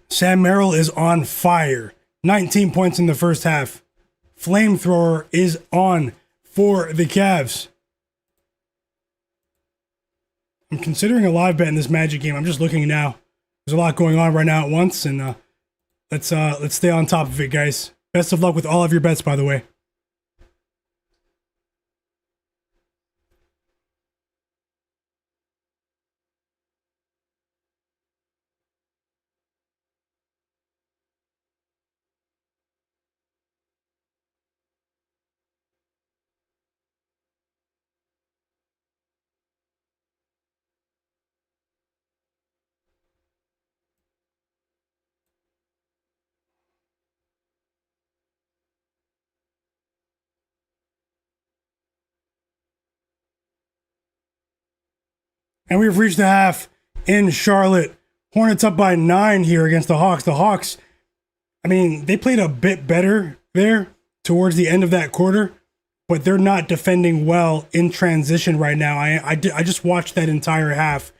Sam Merrill is on fire. 19 points in the first half. Flamethrower is on for the Cavs. I'm considering a live bet in this Magic game. I'm just looking now. There's a lot going on right now at once, and let's stay on top of it, guys. Best of luck with all of your bets, by the way. And we've reached the half in Charlotte. Hornets up by 9 here against the Hawks. The Hawks, I mean, they played a bit better there towards the end of that quarter, but they're not defending well in transition right now. I just watched that entire half.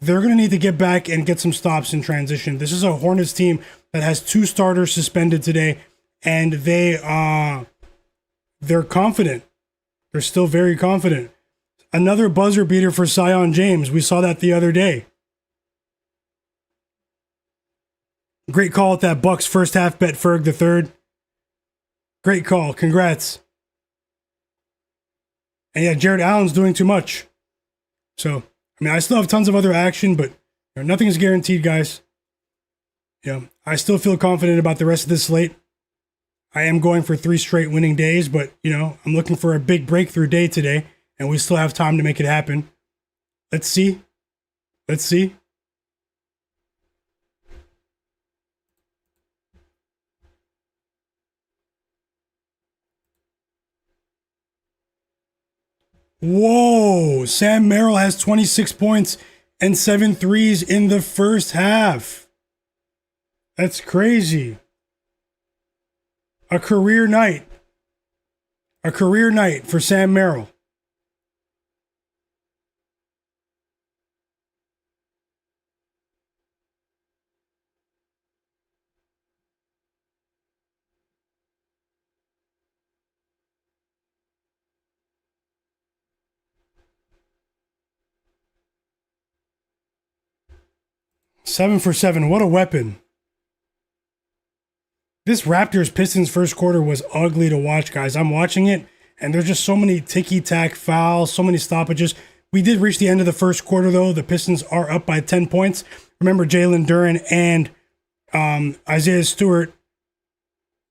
They're going to need to get back and get some stops in transition. This is a Hornets team that has 2 starters suspended today, and they're confident. They're still very confident. Another buzzer beater for Zion James. We saw that the other day. Great call at that Bucks first half bet, Ferg the third. Great call. Congrats. And yeah, Jared Allen's doing too much. So, I mean, I still have tons of other action, but nothing is guaranteed, guys. Yeah, I still feel confident about the rest of this slate. I am going for 3 straight winning days, but, I'm looking for a big breakthrough day today. And we still have time to make it happen. Let's see. Whoa! Sam Merrill has 26 points and 7 threes in the first half. That's crazy. A career night. A career night for Sam Merrill. Seven for 7. What a weapon. This Raptors Pistons first quarter was ugly to watch, guys. I'm watching it, and there's just so many ticky-tack fouls, so many stoppages. We did reach the end of the first quarter, though. The Pistons are up by 10 points. Remember, Jalen Durant and Isaiah Stewart,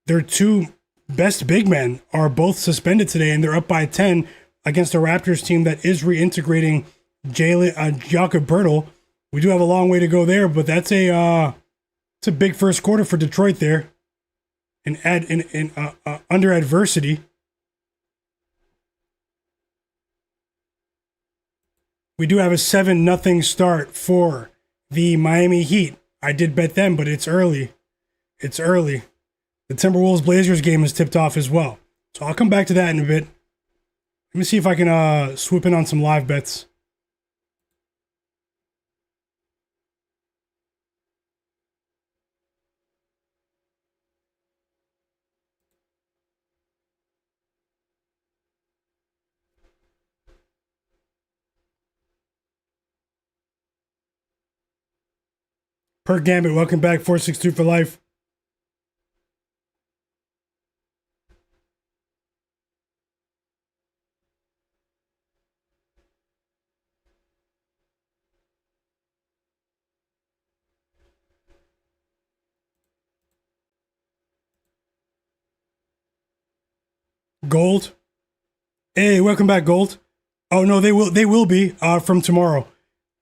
their 2 best big men, are both suspended today, and they're up by 10 against a Raptors team that is reintegrating Jakob Poeltl. We do have a long way to go there, but that's it's a big first quarter for Detroit there. Under adversity. We do have a 7-0 start for the Miami Heat. I did bet them, but it's early. The Timberwolves Blazers game is tipped off as well. So I'll come back to that in a bit. Let me see if I can swoop in on some live bets. Per Gambit, welcome back, 462 for life. Gold. Hey, welcome back, Gold. Oh no, they will be from tomorrow.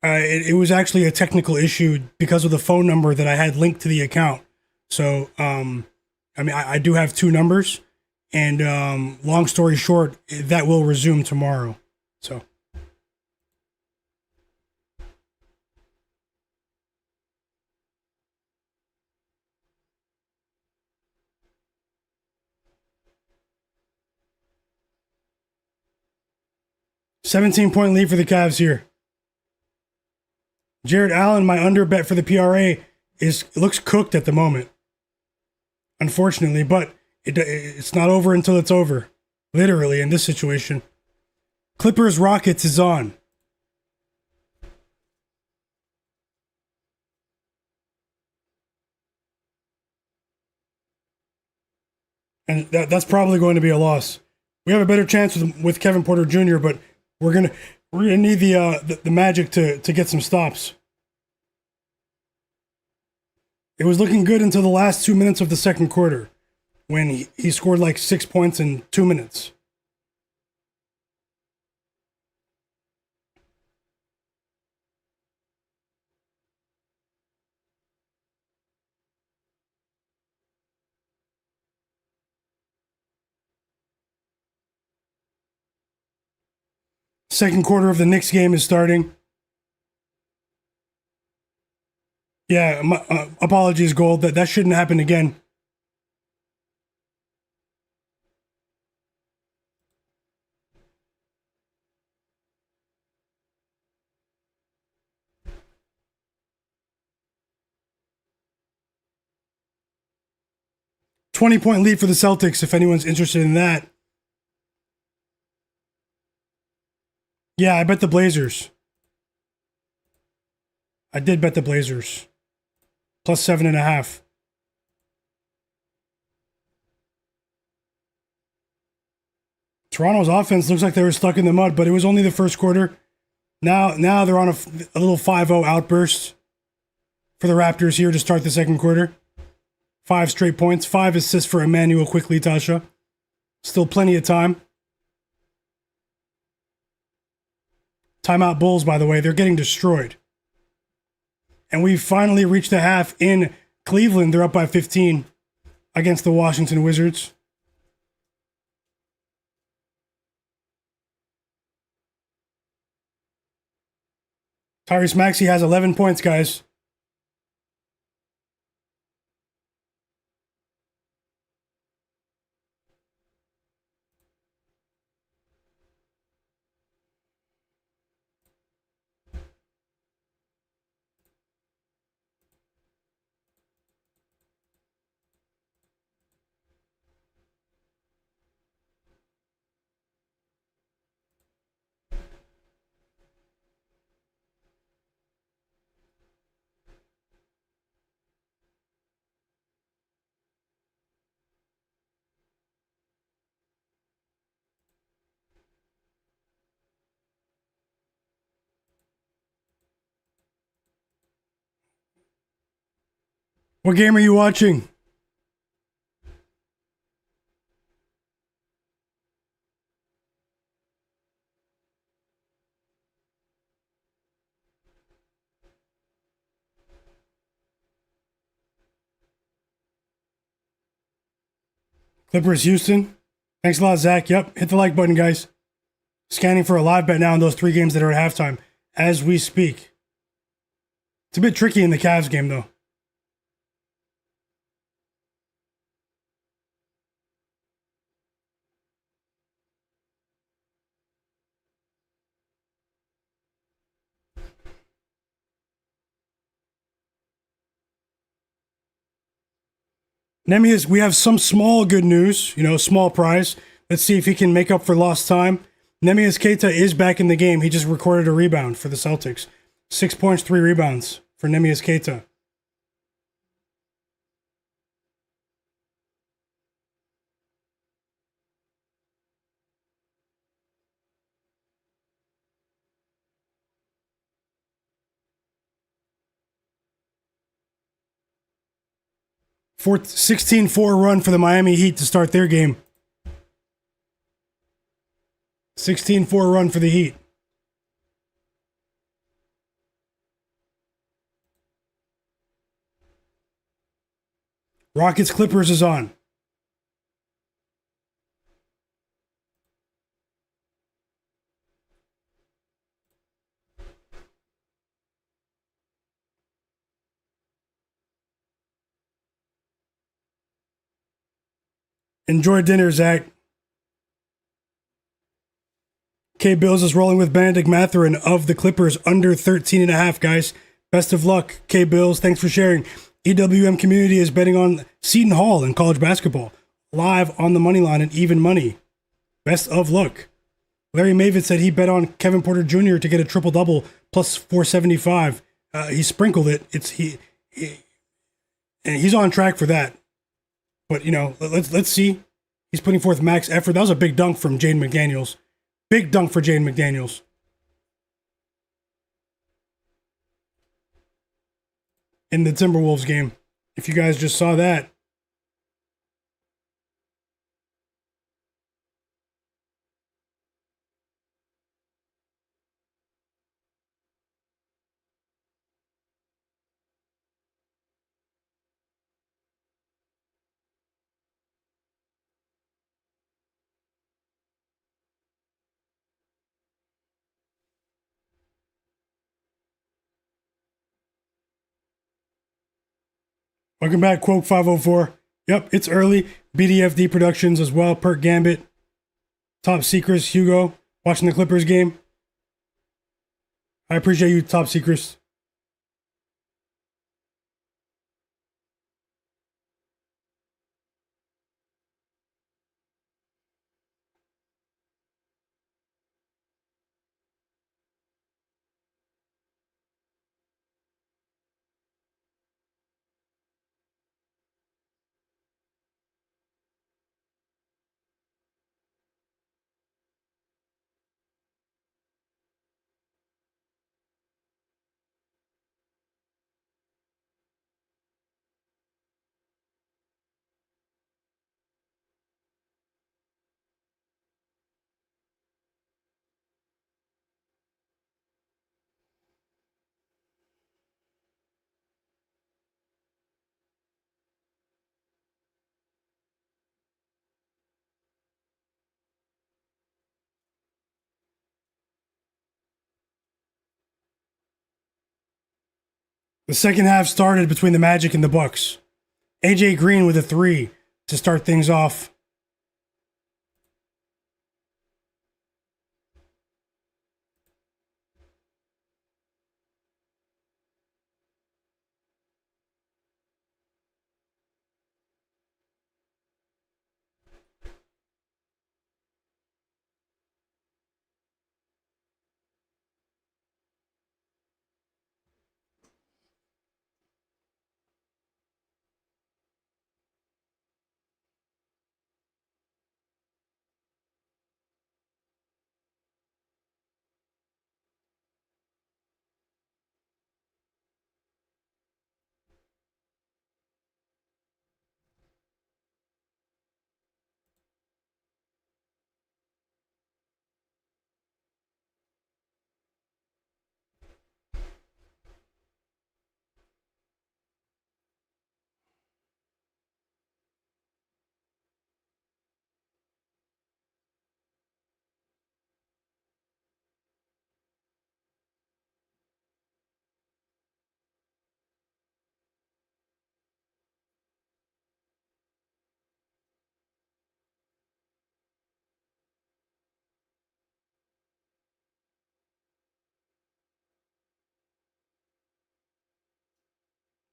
It was actually a technical issue because of the phone number that I had linked to the account. So, I do have 2 numbers, and long story short, that will resume tomorrow. So. $17-point lead for the Cavs here. Jared Allen, my under bet for the PRA, it looks cooked at the moment, unfortunately, but it's not over until it's over. Literally, in this situation. Clippers Rockets is on. And that's probably going to be a loss. We have a better chance with Kevin Porter Jr., but we're gonna need the Magic to get some stops. It was looking good until the last 2 minutes of the second quarter, when he scored like 6 points in 2 minutes. Second quarter of the Knicks game is starting. Yeah, apologies, Gold. That shouldn't happen again. $20-point lead for the Celtics, if anyone's interested in that. Yeah, I bet the Blazers. I did bet the Blazers. Plus 7.5. Toronto's offense looks like they were stuck in the mud, but it was only the first quarter. Now they're on a little 5-0 outburst for the Raptors here to start the second quarter. 5 straight points, 5 assists for Emmanuel quickly, Tasha. Still plenty of time. Timeout Bulls, by the way, they're getting destroyed. And we finally reached the half in Cleveland. They're up by 15 against the Washington Wizards. Tyrese Maxey has 11 points, guys. What game are you watching? Clippers Houston. Thanks a lot, Zach. Yep, hit the like button, guys. Scanning for a live bet now in those 3 games that are at halftime as we speak. It's a bit tricky in the Cavs game, though. Nemias, we have some small good news, small prize. Let's see if he can make up for lost time. Nemias Keita is back in the game. He just recorded a rebound for the Celtics. 6 points, 3 rebounds for Nemias Keita. Fourth 16-4 run for the Miami Heat to start their game. 16-4 run for the Heat. Rockets Clippers is on. Enjoy dinner, Zach. K Bills is rolling with Benedict Mathurin of the Clippers under 13.5, guys. Best of luck, K Bills. Thanks for sharing. EWM community is betting on Seton Hall in college basketball, live on the money line and even money. Best of luck. Larry Maven said he bet on Kevin Porter Jr. to get a triple double plus 475. He sprinkled it. And he's on track for that. But let's see. He's putting forth max effort. That was a big dunk from Jaden McDaniels. Big dunk for Jaden McDaniels. In the Timberwolves game. If you guys just saw that. Welcome back, Quoke 504. Yep, it's early. BDFD Productions as well. Perk Gambit. Top Secrets, Hugo. Watching the Clippers game. I appreciate you, Top Secrets. The second half started between the Magic and the Bucks. AJ Green with a 3 to start things off.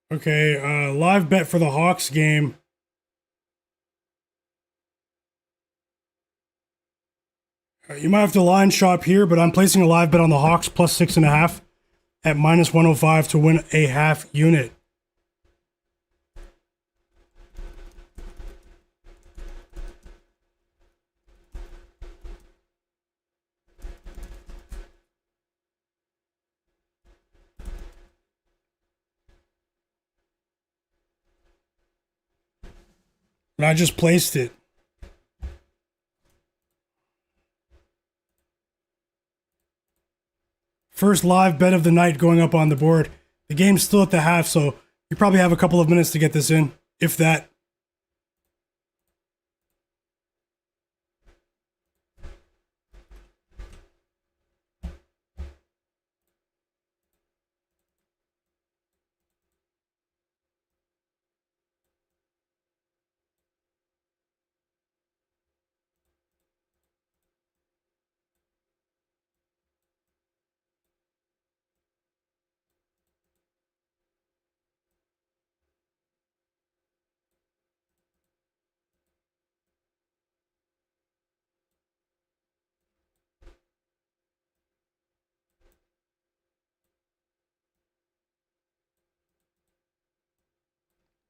Okay, live bet for the Hawks game. You might have to line shop here, but I'm placing a live bet on the Hawks plus 6.5 at minus 105 to win a half unit. And I just placed it. First live bet of the night going up on the board. The game's still at the half, so you probably have a couple of minutes to get this in, if that.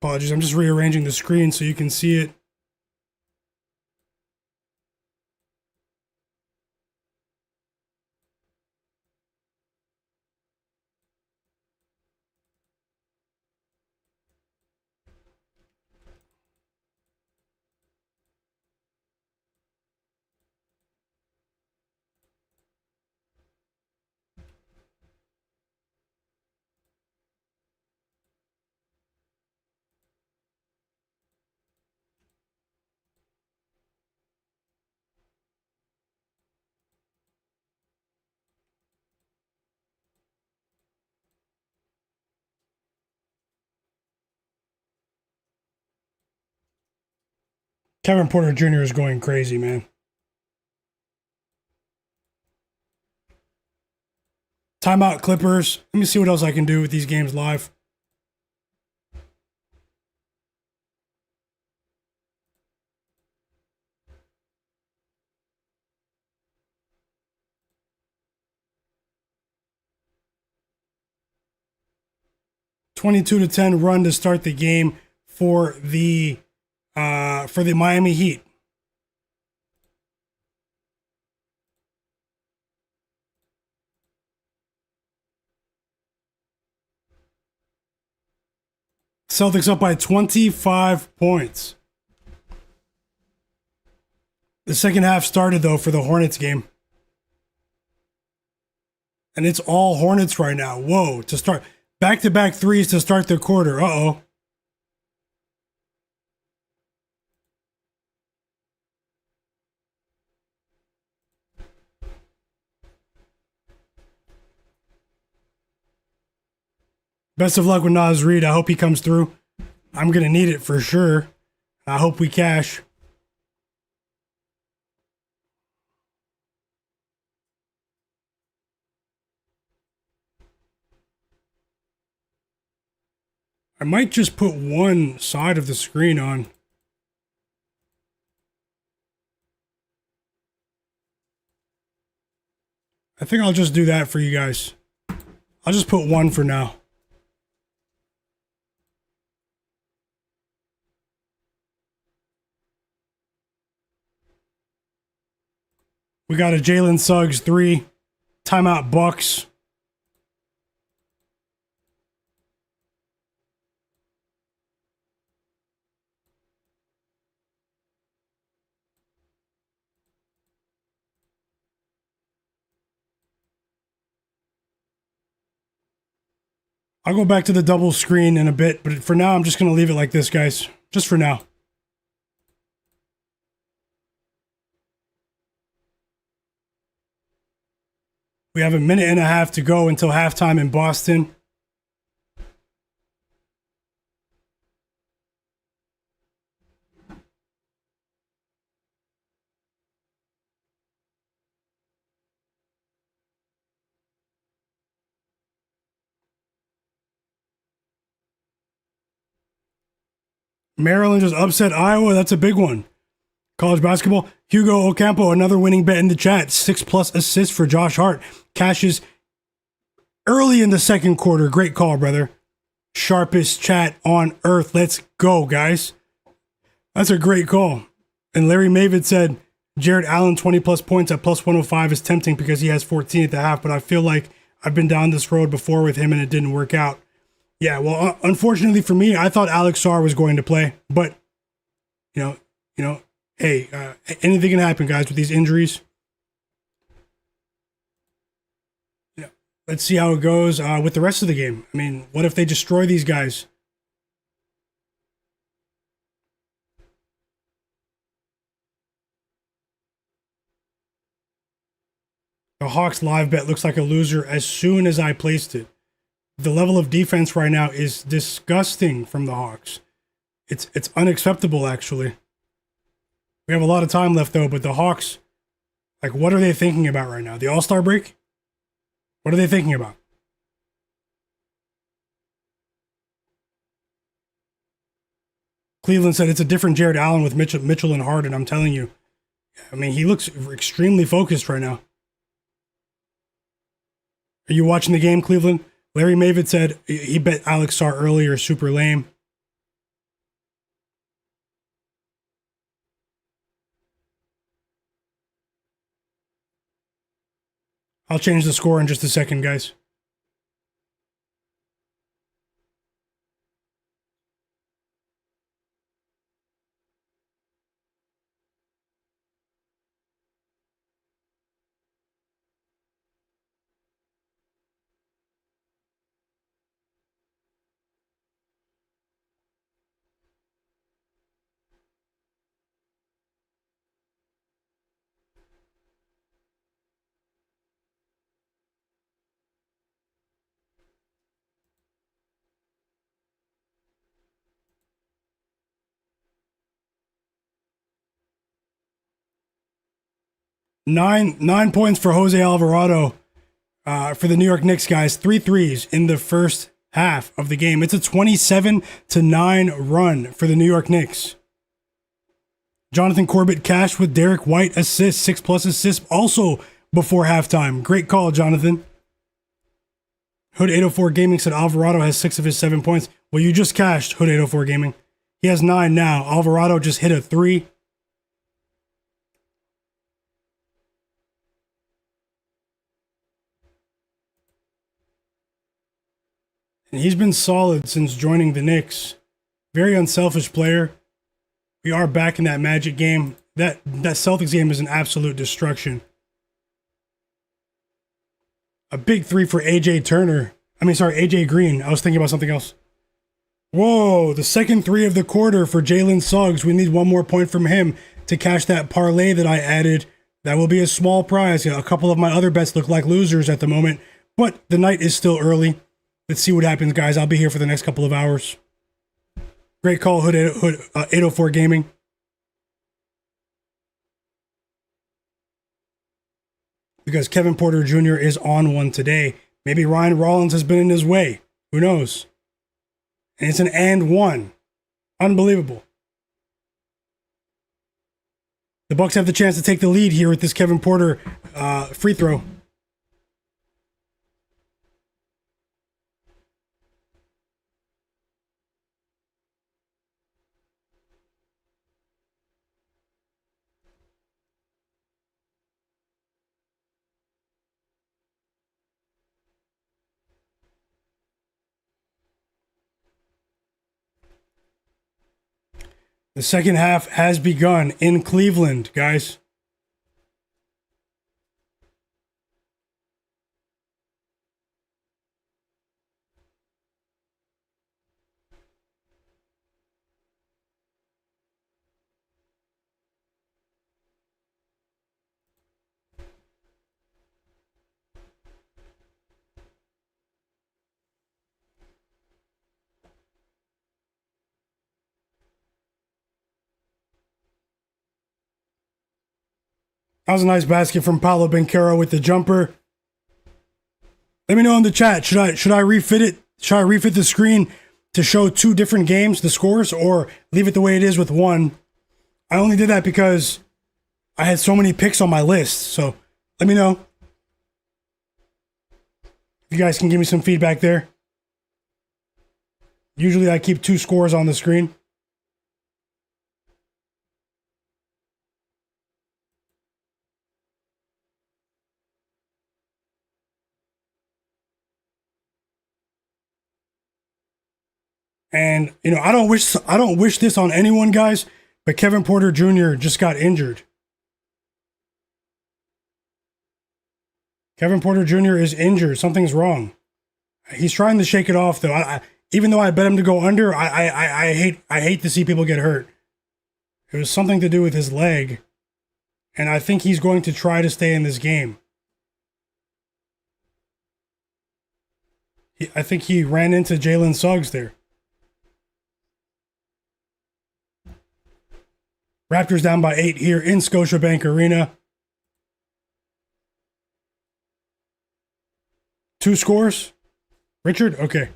Apologies. I'm just rearranging the screen so you can see it. Kevin Porter Jr. is going crazy, man. Timeout Clippers. Let me see what else I can do with these games live. (22-10) run to start the game for the Miami Heat. Celtics up by 25 points. The second half started, though, for the Hornets game. And it's all Hornets right now. Whoa, to start. Back-to-back threes to start the quarter. Uh-oh. Best of luck with Naz Reid. I hope he comes through. I'm going to need it for sure. I hope we cash. I might just put one side of the screen on. I think I'll just do that for you guys. I'll just put one for now. We got a Jalen Suggs 3. Timeout Bucks. I'll go back to the double screen in a bit, but for now, I'm just going to leave it like this, guys. Just for now. We have a minute and a half to go until halftime in Boston. Maryland just upset Iowa. That's a big one. College basketball. Hugo Ocampo, another winning bet in the chat. 6+ assists for Josh Hart. Cashes early in the second quarter. Great call, brother. Sharpest chat on earth. Let's go, guys. That's a great call. And Larry Mavid said, Jared Allen 20+ points at +105 is tempting because he has 14 at the half, but I feel like I've been down this road before with him and it didn't work out. Yeah, well, unfortunately for me, I thought Alex Sarr was going to play, but you know, hey, anything can happen, guys, with these injuries. Let's see how it goes with the rest of the game. I mean, what if they destroy these guys? The Hawks live bet looks like a loser as soon as I placed it. The level of defense right now is disgusting from the Hawks. It's unacceptable, actually. We have a lot of time left, though, but the Hawks, like, what are they thinking about right now? The All-Star break? What are they thinking about? Cleveland said it's a different Jared Allen with Mitchell and Harden, I'm telling you. I mean, he looks extremely focused right now. Are you watching the game, Cleveland? Larry Mavid said he bet Alex Sarr earlier, super lame. I'll change the score in just a second, guys. Nine points for Jose Alvarado for the New York Knicks, guys. 3 threes in the first half of the game. It's a 27-9 run for the New York Knicks. Jonathan Corbett cashed with Derek White assists, 6+ assists also before halftime. Great call, Jonathan. Hood 804 Gaming said Alvarado has 6 of his 7 points. Well, you just cashed, Hood 804 Gaming. He has 9 now. Alvarado just hit a 3. And he's been solid since joining the Knicks. Very unselfish player. We are back in that Magic game. That Celtics game is an absolute destruction. A big 3 for AJ Green. I was thinking about something else. Whoa, the second 3 of the quarter for Jalen Suggs. We need 1 more point from him to cash that parlay that I added. That will be a small prize. A couple of my other bets look like losers at the moment, but the night is still early. Let's see what happens, guys. I'll be here for the next couple of hours. Great call, Hood 804 Gaming. Because Kevin Porter Jr. is on one today. Maybe Ryan Rollins has been in his way. Who knows? And it's an and one. Unbelievable. The Bucks have the chance to take the lead here with this Kevin Porter free throw. The second half has begun in Cleveland, guys. That was a nice basket from Paolo Banchero with the jumper. Let me know in the chat. Should I refit it? Should I refit the screen to show 2 different games, the scores, or leave it the way it is with 1? I only did that because I had so many picks on my list. So let me know. You guys can give me some feedback there. Usually I keep 2 scores on the screen. And, I don't wish this on anyone, guys, but Kevin Porter Jr. just got injured. Kevin Porter Jr. is injured. Something's wrong. He's trying to shake it off, though. Even though I bet him to go under, I hate to see people get hurt. It was something to do with his leg, and I think he's going to try to stay in this game. I think he ran into Jalen Suggs there. Raptors down by 8 here in Scotiabank Arena. 2 scores? Richard? Okay.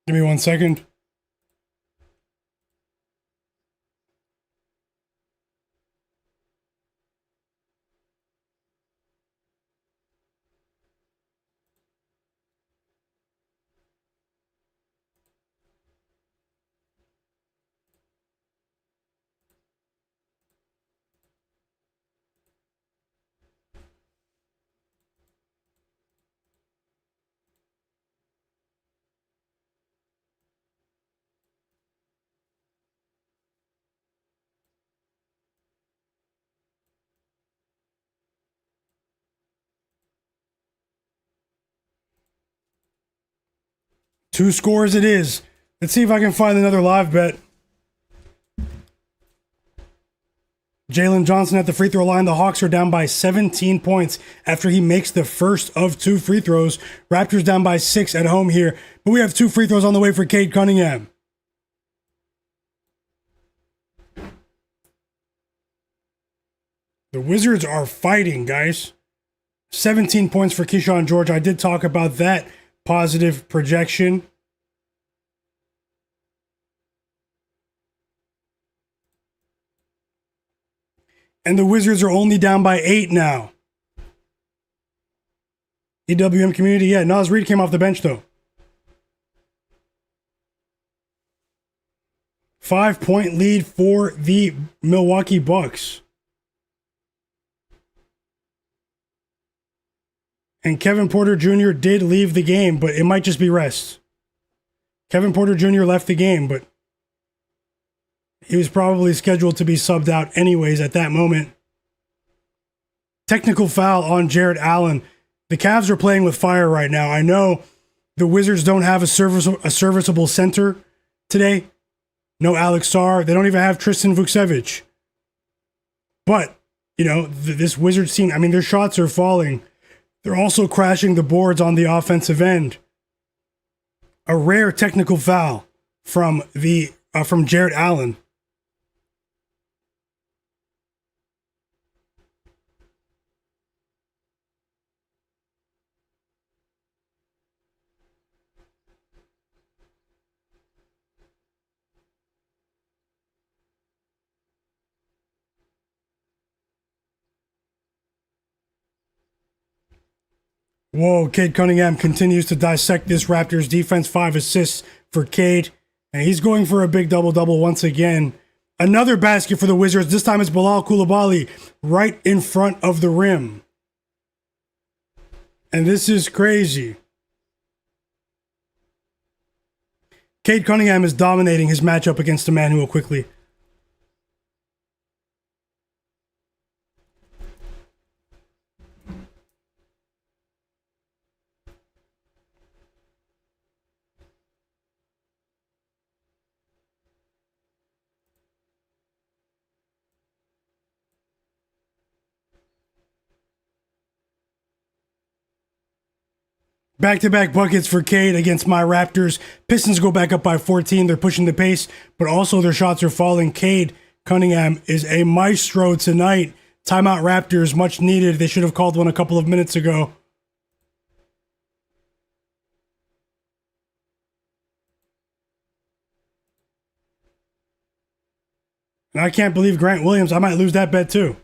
Give me 1 second. Two scores it is. Let's see if I can find another live bet. Jalen Johnson at the free throw line. The Hawks are down by 17 points after he makes the first of two free throws. Raptors down by 6 at home here. But we have two free throws on the way for Cade Cunningham. The Wizards are fighting, guys. 17 points for Keyshawn George. I did talk about that positive projection. And the Wizards are only down by 8 now. EWM community, yeah, Naz Reid came off the bench though. 5-point lead for the Milwaukee Bucks. And Kevin Porter Jr. did leave the game, but it might just be rest. Kevin Porter Jr. left the game, but he was probably scheduled to be subbed out anyways at that moment. Technical foul on Jarrett Allen. The Cavs are playing with fire right now. I know the Wizards don't have a serviceable center today. No Alex Sarr. They don't even have Tristan Vukcevic. But, you know, this Wizards team, I mean, their shots are falling. They're also crashing the boards on the offensive end. A rare technical foul from Jarrett Allen. Whoa, Cade Cunningham continues to dissect this Raptors defense. 5 assists for Cade. And he's going for a big double-double once again. Another basket for the Wizards. This time it's Bilal Coulibaly right in front of the rim. And this is crazy. Cade Cunningham is dominating his matchup against Emmanuel quickly. Back-to-back buckets for Cade against my Raptors. Pistons go back up by 14. They're pushing the pace, but also their shots are falling. Cade Cunningham is a maestro tonight. Timeout Raptors, much needed. They should have called one a couple of minutes ago. And I can't believe Grant Williams. I might lose that bet too.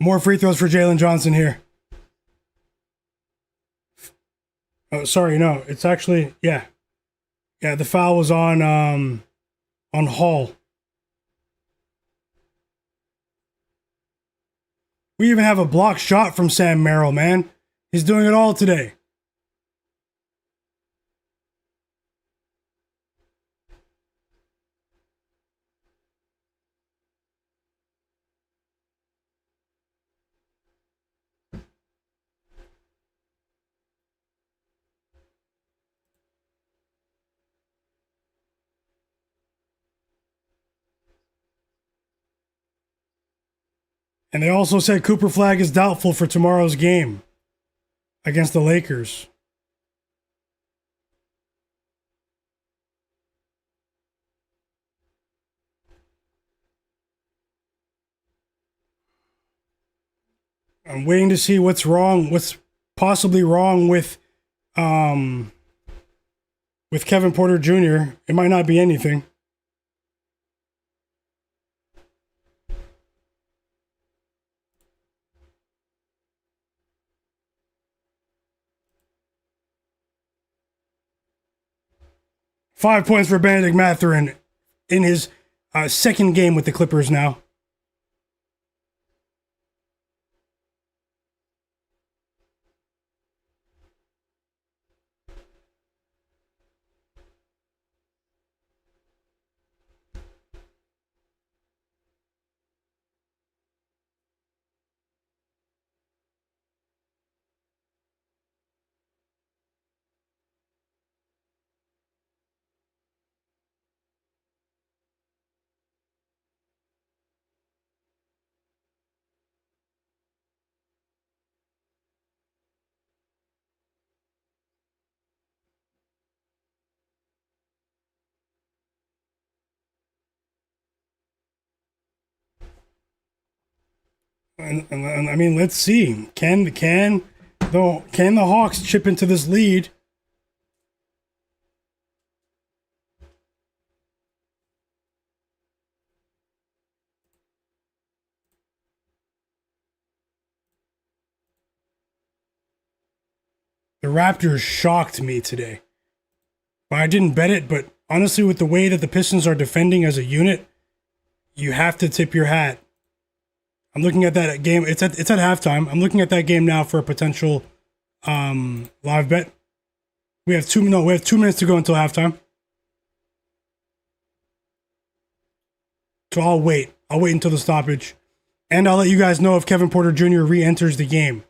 More free throws for Jalen Johnson here. Oh, sorry, no. It's actually, yeah. Yeah, the foul was on Hall. We even have a blocked shot from Sam Merrill, man. He's doing it all today. And they also said Cooper Flag is doubtful for tomorrow's game against the Lakers. I'm waiting to see what's possibly wrong with Kevin Porter Jr. It might not be anything. Five points for Benedict Mathurin in his second game with the Clippers now. And I mean, let's see. Can the Hawks chip into this lead? The Raptors shocked me today. I didn't bet it, but honestly, with the way that the Pistons are defending as a unit, you have to tip your hat. I'm looking at that game. It's at halftime. I'm looking at that game now for a potential live bet. We have 2 minutes to go until halftime. So I'll wait. I'll wait until the stoppage. And I'll let you guys know if Kevin Porter Jr. re-enters the game.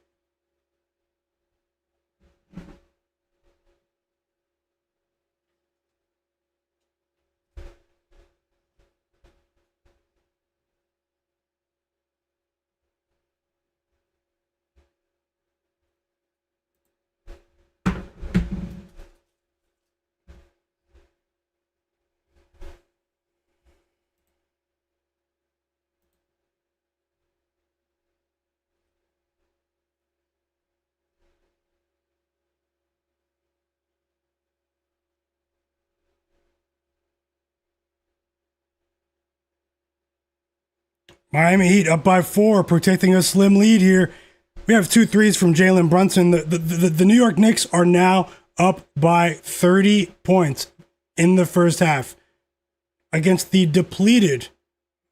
Miami Heat up by 4, protecting a slim lead here. We have 2 threes from Jalen Brunson. The New York Knicks are now up by 30 points in the first half against the depleted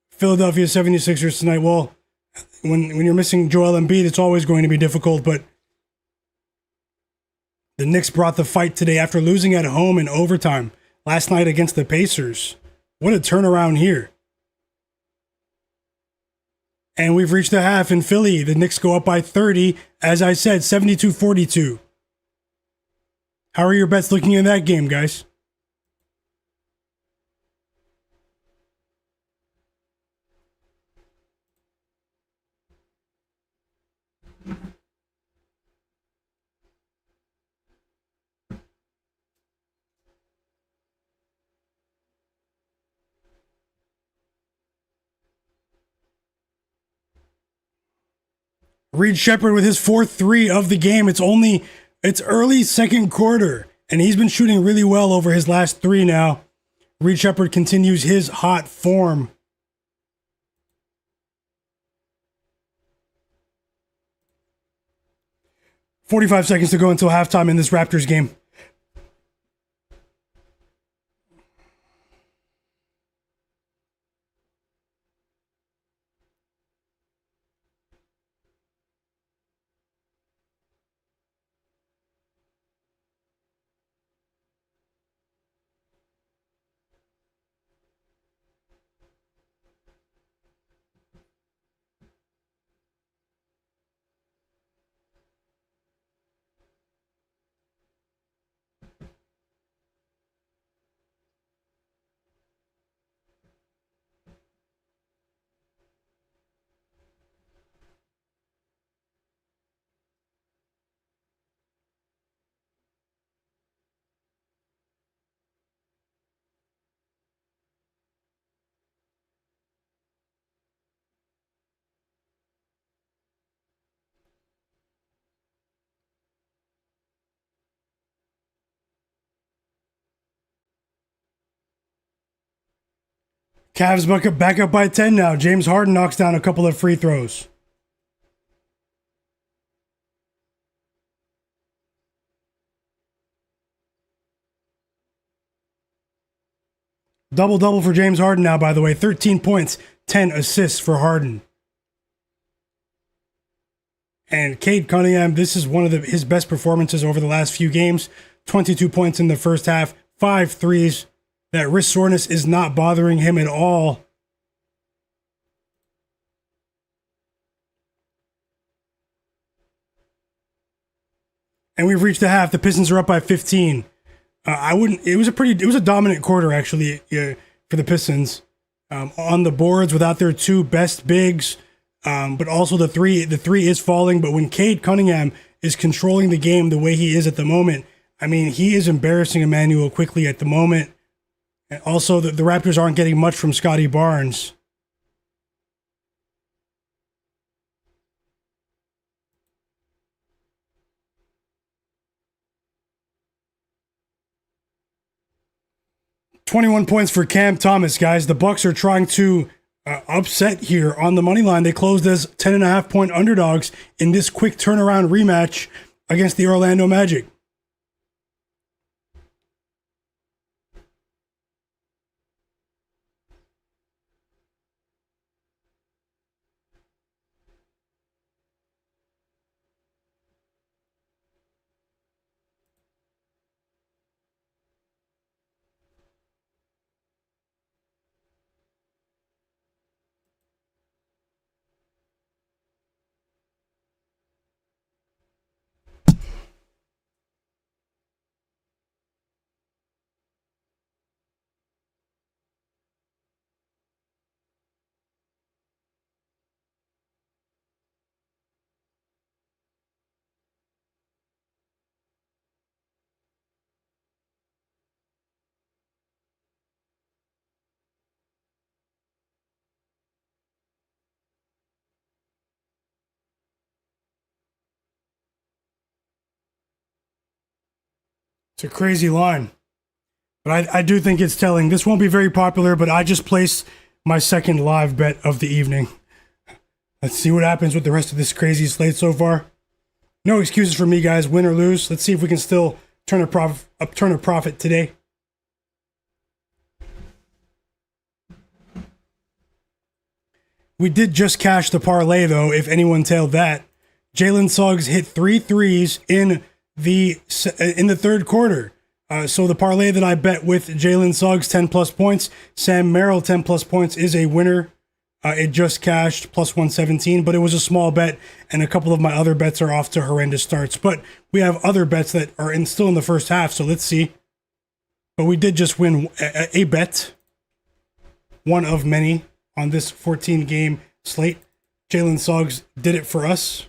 Philadelphia 76ers tonight. Well, when you're missing Joel Embiid, it's always going to be difficult, but the Knicks brought the fight today after losing at home in overtime last night against the Pacers. What a turnaround here. And we've reached the half in Philly. The Knicks go up by 30. As I said, 72-42. How are your bets looking in that game, guys? Reed Shepherd with his 4th 3 of the game. It's early second quarter, and he's been shooting really well over his last 3 now. Reed Shepherd continues his hot form. 45 seconds to go until halftime in this Raptors game. Cavs back up by 10 now. James Harden knocks down a couple of free throws. Double-double for James Harden now, by the way. 13 points, 10 assists for Harden. And Cade Cunningham, this is one of his best performances over the last few games. 22 points in the first half, 5 threes. That wrist soreness is not bothering him at all. And we've reached the half. The Pistons are up by 15. It was a dominant quarter actually for the Pistons. On the boards without their two best bigs, but also the three is falling. But when Cade Cunningham is controlling the game the way he is at the moment, I mean, he is embarrassing Emmanuel quickly at the moment. And also, the Raptors aren't getting much from Scottie Barnes. $21 points for Cam Thomas, guys. The Bucks are trying to upset here on the money line. They closed as 10.5-point underdogs in this quick turnaround rematch against the Orlando Magic. It's a crazy line. But I do think it's telling. This won't be very popular, but I just placed my second live bet of the evening. Let's see what happens with the rest of this crazy slate so far. No excuses for me, guys. Win or lose. Let's see if we can still turn a profit today. We did just cash the parlay, though, if anyone tailed that. Jalen Suggs hit 3 threes in the third quarter. So the parlay that I bet with Jalen Suggs, 10 plus points, Sam Merrill, 10 plus points, is a winner. It just cashed plus 117, but it was a small bet, and a couple of my other bets are off to horrendous starts. But we have other bets that are still in the first half, so let's see. But we did just win a bet, one of many, on this 14-game slate. Jalen Suggs did it for us.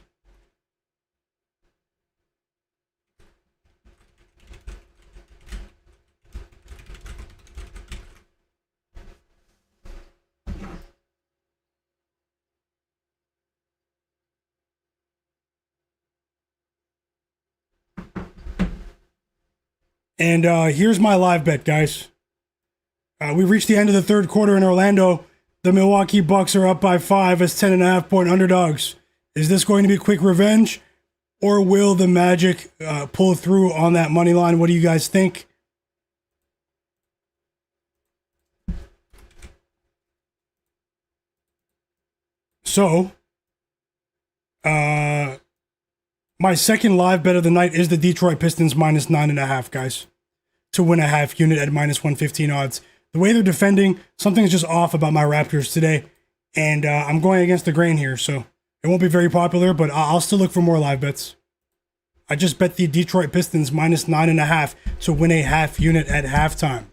And here's my live bet, guys. We reached the end of the third quarter in Orlando. The Milwaukee Bucks are up by 5 as 10.5-point underdogs. Is this going to be quick revenge? Or will the Magic pull through on that money line? What do you guys think? So, my second live bet of the night is the Detroit Pistons minus 9.5, guys, to win a half unit at minus 115 odds. The way they're defending, something's just off about my Raptors today, and I'm going against the grain here, so it won't be very popular, but I'll still look for more live bets. I just bet the Detroit Pistons minus 9.5 to win a half unit at halftime.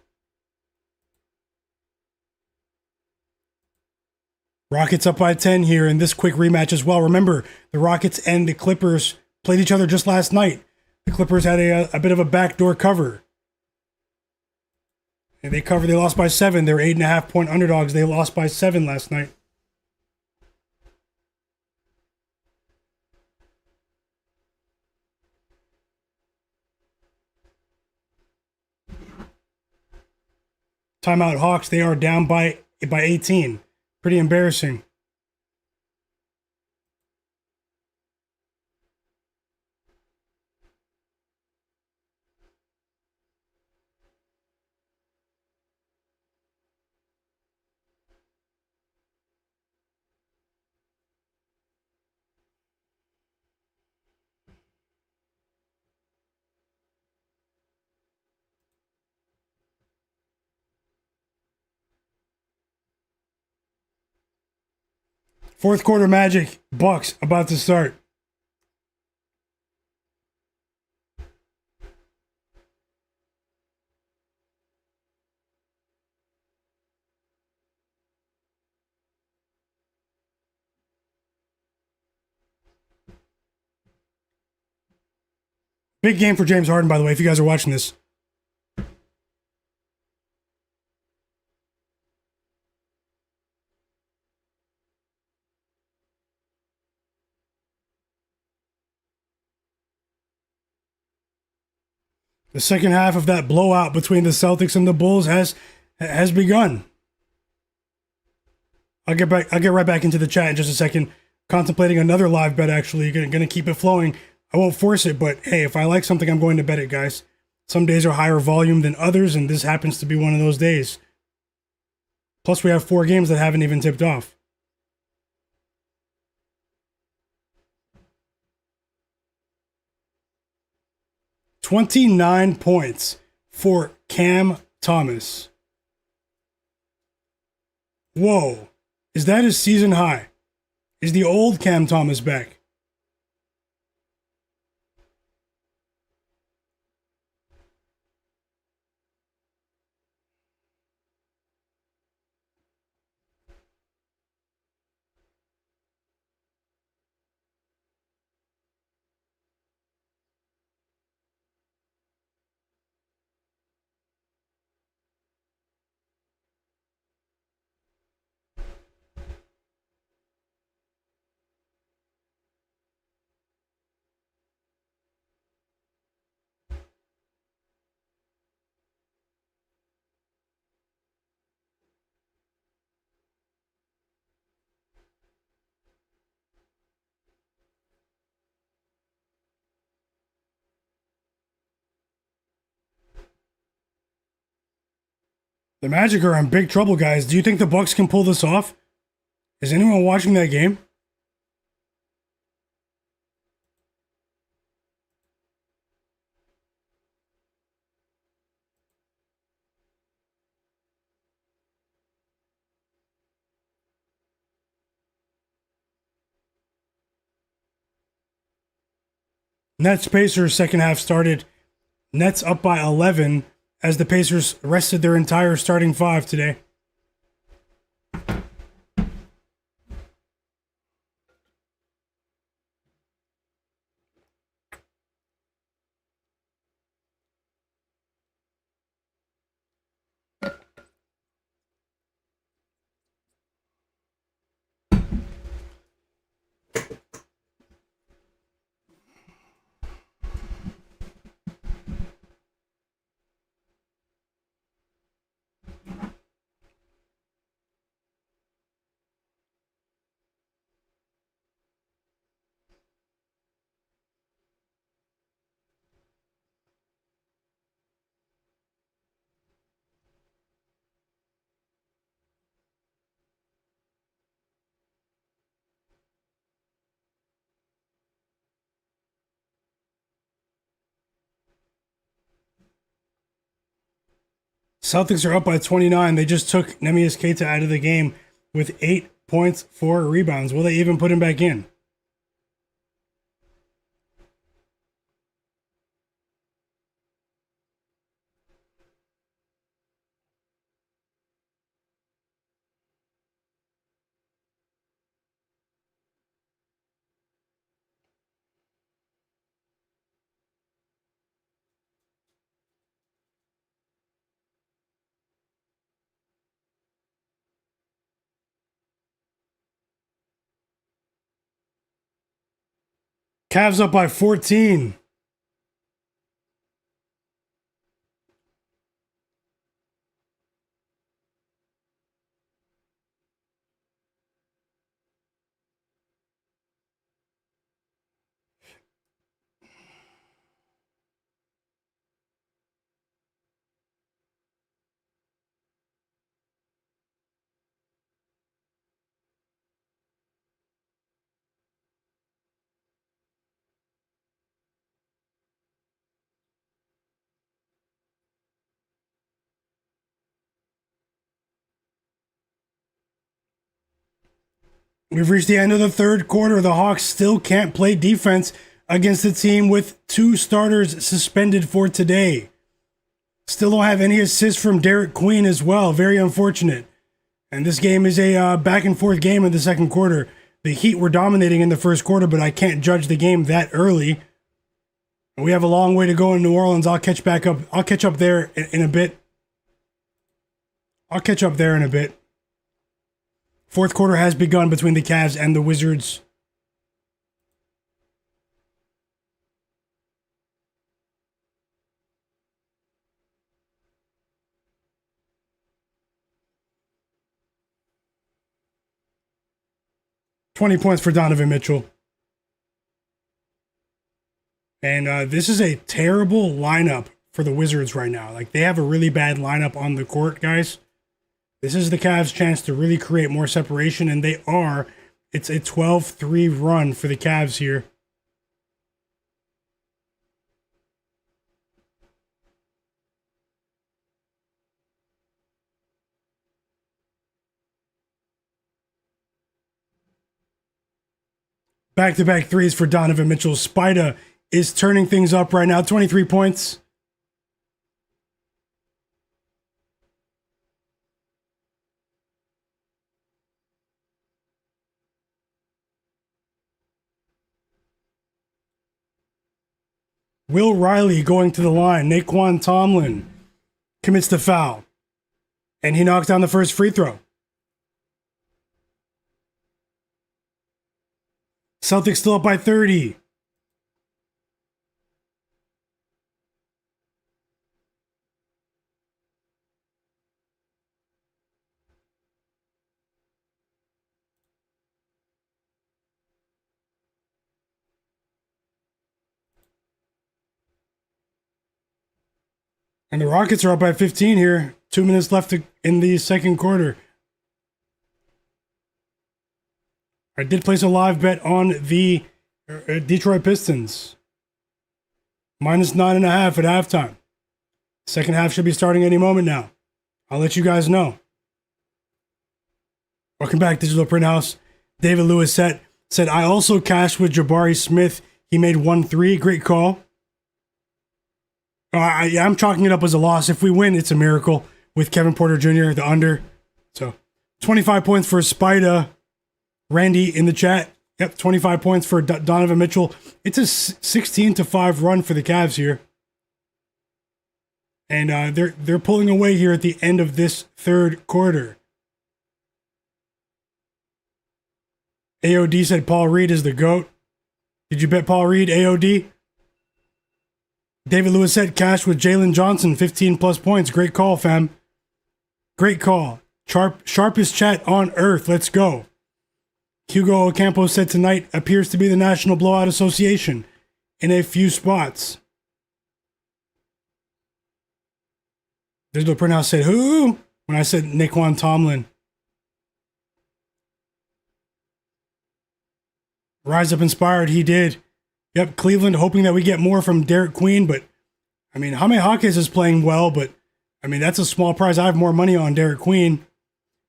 Rockets up by 10 here in this quick rematch as well. Remember, the Rockets and the Clippers played each other just last night. The Clippers had a bit of a backdoor cover. And they lost by 7. They're 8.5 point underdogs. They lost by 7 last night. Timeout Hawks, they are down by 18. Pretty embarrassing. Fourth quarter Magic, Bucks about to start. Big game for James Harden, by the way, if you guys are watching this. The second half of that blowout between the Celtics and the Bulls has begun. I'll get right back into the chat in just a second. Contemplating another live bet, actually. Gonna keep it flowing. I won't force it, but hey, if I like something, I'm going to bet it, guys. Some days are higher volume than others, and this happens to be one of those days. Plus, we have 4 games that haven't even tipped off. $29 points for Cam Thomas. Whoa. Is that his season high? Is the old Cam Thomas back? The Magic are in big trouble, guys. Do you think the Bucks can pull this off? Is anyone watching that game? Nets Pacers second half started. Nets up by 11 as the Pacers rested their entire starting 5 today. Celtics are up by 29. They just took Neemias Queta out of the game with 8 points, 4 rebounds. Will they even put him back in? Cavs up by 14. We've reached the end of the third quarter. The Hawks still can't play defense against a team with 2 starters suspended for today. Still don't have any assists from Derek Queen as well. Very unfortunate. And this game is a back and forth game in the second quarter. The Heat were dominating in the first quarter, but I can't judge the game that early. We have a long way to go in New Orleans. I'll catch up there in a bit. Fourth quarter has begun between the Cavs and the Wizards. $20 points for Donovan Mitchell. And this is a terrible lineup for the Wizards right now. Like, they have a really bad lineup on the court, guys. This is the Cavs' chance to really create more separation, and they are. It's a 12-3 run for the Cavs here. Back-to-back threes for Donovan Mitchell. Spida is turning things up right now. 23 points. Will Riley going to the line. Naquan Tomlin commits the foul. And he knocks down the first free throw. Celtics still up by 30. And the Rockets are up by 15 here. 2 minutes left in the second quarter. I did place a live bet on the Detroit Pistons. -9.5 at halftime. Second half should be starting any moment now. I'll let you guys know. Welcome back, Digital Print House. David Lewis said, I also cashed with Jabari Smith. He made 1-3. Great call. I'm chalking it up as a loss. If we win, it's a miracle with Kevin Porter Jr., the under. So 25 points for Spida. Randy in the chat. Yep, 25 points for Donovan Mitchell. It's a 16-5 run for the Cavs here. And they're pulling away here at the end of this third quarter. AOD said Paul Reed is the GOAT. Did you bet Paul Reed, AOD? David Lewis said cash with Jalen Johnson, 15+ points. Great call, fam. Great call. Sharpest chat on earth. Let's go. Hugo Ocampo said tonight appears to be the National Blowout Association in a few spots. Digital Printhouse said who? When I said Naquan Tomlin. Rise Up Inspired, he did. Yep, Cleveland hoping that we get more from Derek Queen, but I mean, Jaime Jaquez is playing well, but I mean, that's a small prize. I have more money on Derek Queen.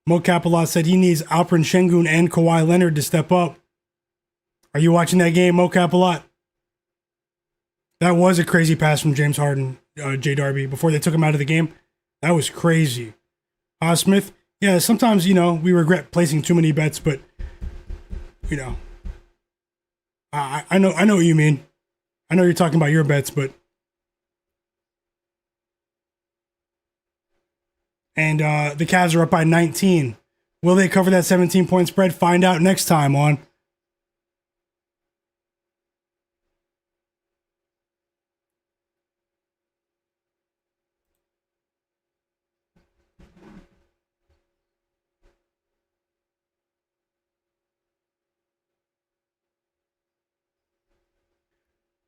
Mo Capalot said he needs Alperen Sengun and Kawhi Leonard to step up. Are you watching that game, Mo Capalot? That was a crazy pass from James Harden, J Darby, before they took him out of the game. That was crazy. Smith, yeah, sometimes, we regret placing too many bets, but, I know what you mean. I know you're talking about your bets, but... And the Cavs are up by 19. Will they cover that 17-point spread? Find out next time on...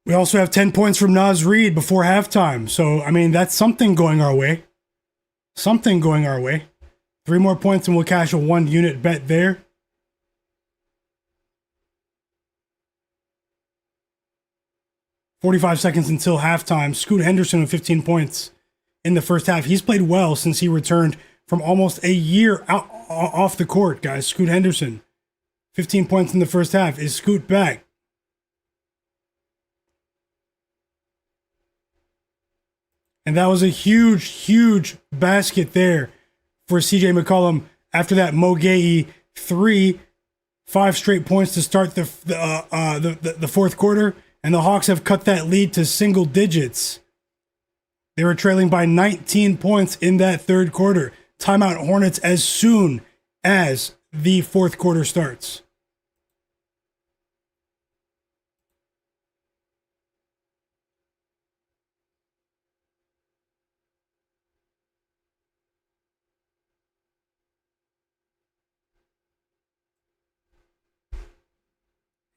We also have 10 points from Naz Reid before halftime. So, I mean, that's something going our way. Something going our way. 3 more points and we'll cash a 1-unit bet there. "45 seconds until halftime. Scoot Henderson with 15 points in the first half. He's played well since he returned from almost a year out off the court, guys. Scoot Henderson, 15 points in the first half. Is Scoot back? And that was a huge, huge basket there for CJ McCollum after that Mo Gaye 3, 5 straight points to start the fourth quarter. And the Hawks have cut that lead to single digits. They were trailing by 19 points in that third quarter. Timeout Hornets as soon as the fourth quarter starts.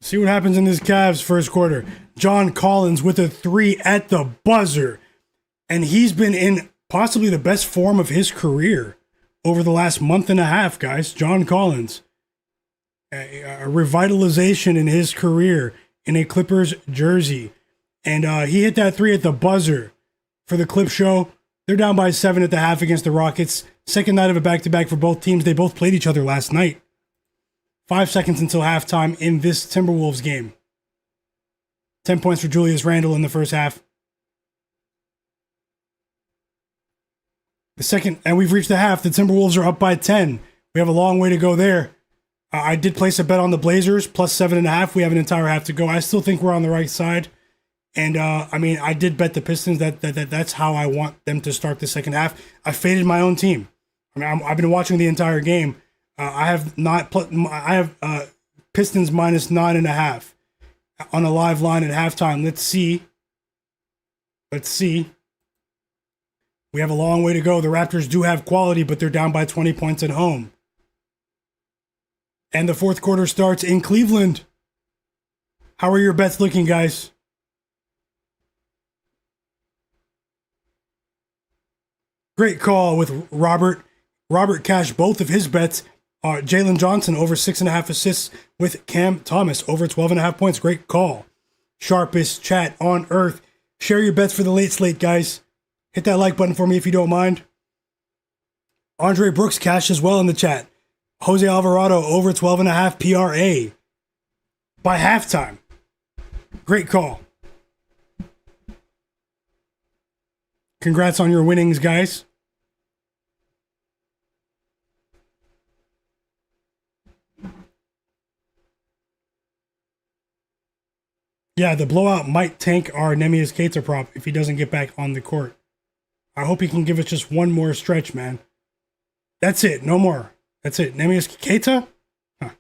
See what happens in this Cavs first quarter. John Collins with a 3 at the buzzer. And he's been in possibly the best form of his career over the last month and a half, guys. John Collins. A revitalization in his career in a Clippers jersey. And he hit that 3 at the buzzer for the Clip Show. They're down by 7 at the half against the Rockets. Second night of a back-to-back for both teams. They both played each other last night. 5 seconds until halftime in this Timberwolves game. 10 points for Julius Randle in the first half. The second, and we've reached the half. The Timberwolves are up by 10. We have a long way to go there. I did place a bet on the Blazers, plus 7.5. We have an entire half to go. I still think we're on the right side. And, I did bet the Pistons. That's how I want them to start the second half. I faded my own team. I've been watching the entire game. I have Pistons minus 9.5 on a live line at halftime. Let's see. We have a long way to go. The Raptors do have quality, but they're down by 20 points at home. And the fourth quarter starts in Cleveland. How are your bets looking, guys? Great call with Robert. Robert cashed both of his bets. Jalen Johnson over 6.5 assists with Cam Thomas over 12.5 points. Great call. Sharpest chat on earth. Share your bets for the late slate, guys. Hit that like button for me if you don't mind. Andre Brooks cashed as well in the chat. Jose Alvarado over 12.5 PRA by halftime. Great call. Congrats on your winnings, guys. Yeah, the blowout might tank our Neemias Queta prop if he doesn't get back on the court. I hope he can give us just one more stretch, man. That's it. No more. That's it. Neemias Queta? Huh.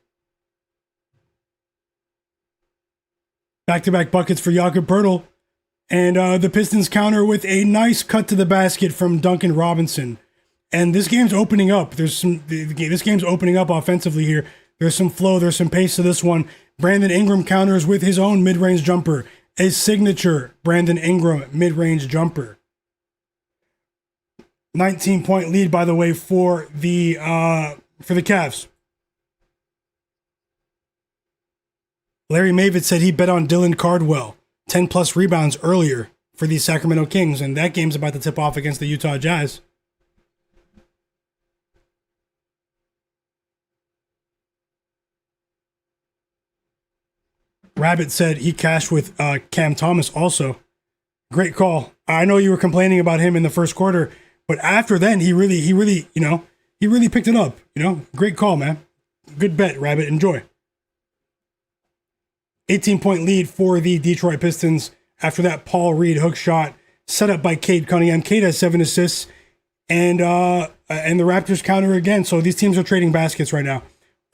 Back-to-back buckets for Jakob Poeltl. And the Pistons counter with a nice cut to the basket from Duncan Robinson. And this game's opening up. This game's opening up offensively here. There's some flow. There's some pace to this one. Brandon Ingram counters with his own mid-range jumper. A signature Brandon Ingram mid-range jumper. 19-point lead, by the way, for the Cavs. Larry Mavid said he bet on Dylan Cardwell. 10-plus rebounds earlier for the Sacramento Kings, and that game's about to tip off against the Utah Jazz. Rabbit said he cashed with Cam Thomas also. Great call. I know you were complaining about him in the first quarter, but after then he really, he really picked it up. Great call, man. Good bet, Rabbit. Enjoy. 18-point lead for the Detroit Pistons. After that Paul Reed hook shot set up by Cade Cunningham. Cade has 7 assists, and the Raptors counter again. So these teams are trading baskets right now.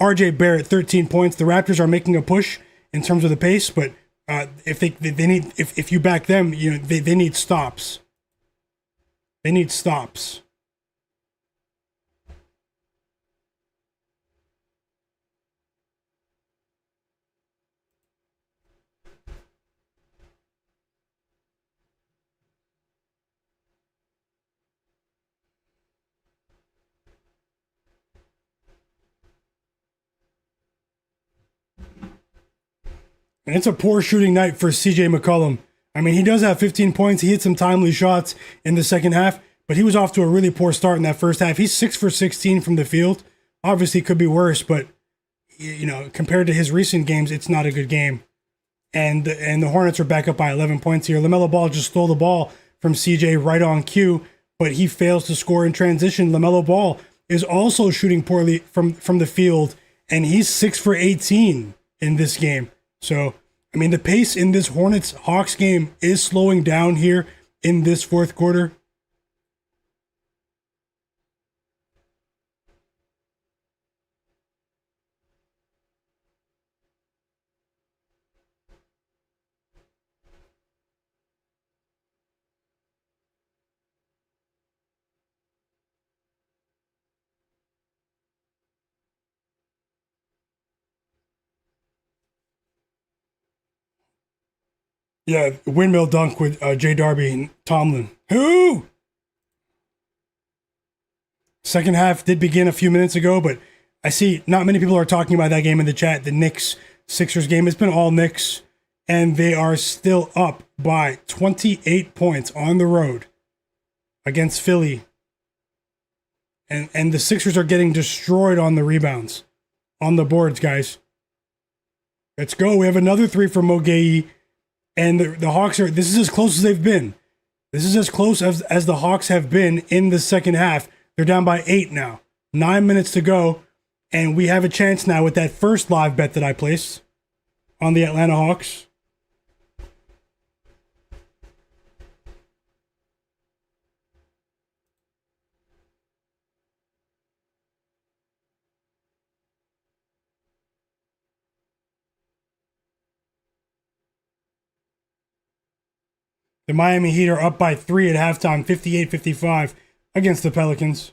RJ Barrett, 13 points. The Raptors are making a push in terms of the pace, but if you back them, they need stops. They need stops. And it's a poor shooting night for CJ McCollum. I mean, he does have 15 points. He hit some timely shots in the second half, but he was off to a really poor start in that first half. He's 6 for 16 from the field. Obviously, it could be worse, but compared to his recent games, it's not a good game. And the Hornets are back up by 11 points here. Lamelo Ball just stole the ball from CJ right on cue, but he fails to score in transition. Lamelo Ball is also shooting poorly from the field, and he's 6 for 18 in this game. So, I mean, the pace in this Hornets-Hawks game is slowing down here in this fourth quarter. Yeah, windmill dunk with Jay Darby and Tomlin. Who? Second half did begin a few minutes ago, but I see not many people are talking about that game in the chat. The Knicks-Sixers game. It's been all Knicks, and they are still up by 28 points on the road against Philly. And the Sixers are getting destroyed on the rebounds, on the boards, guys. Let's go. We have another 3 from Mogayi. And the Hawks are, this is as close as they've been. This is as close as the Hawks have been in the second half. They're down by 8 now. 9 minutes to go. And we have a chance now with that first live bet that I placed on the Atlanta Hawks. The Miami Heat are up by 3 at halftime, 58-55 against the Pelicans.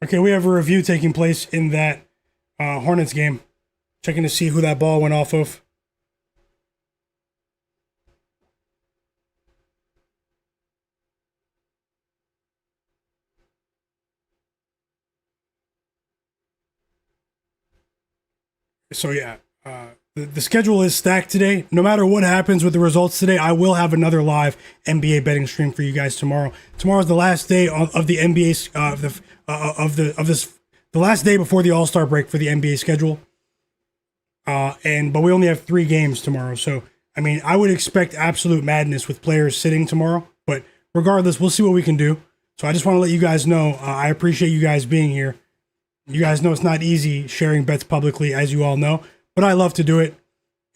Okay, we have a review taking place in that Hornets game. Checking to see who that ball went off of. So yeah, the schedule is stacked today. No matter what happens with the results today, I will have another live NBA betting stream for you guys tomorrow. Tomorrow's the last day of the NBA the last day before the All-Star break for the NBA schedule. But we only have 3 games tomorrow. So I mean, I would expect absolute madness with players sitting tomorrow. But regardless, we'll see what we can do. So I just want to let you guys know I appreciate you guys being here. You guys know it's not easy sharing bets publicly, as you all know, but I love to do it.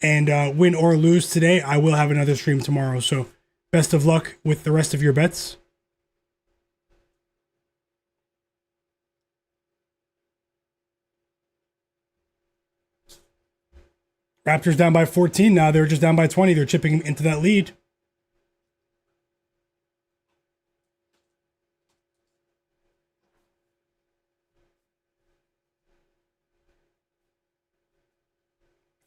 And win or lose today, I will have another stream tomorrow. So best of luck with the rest of your bets. Raptors down by 14 now. They're just down by 20. They're chipping into that lead.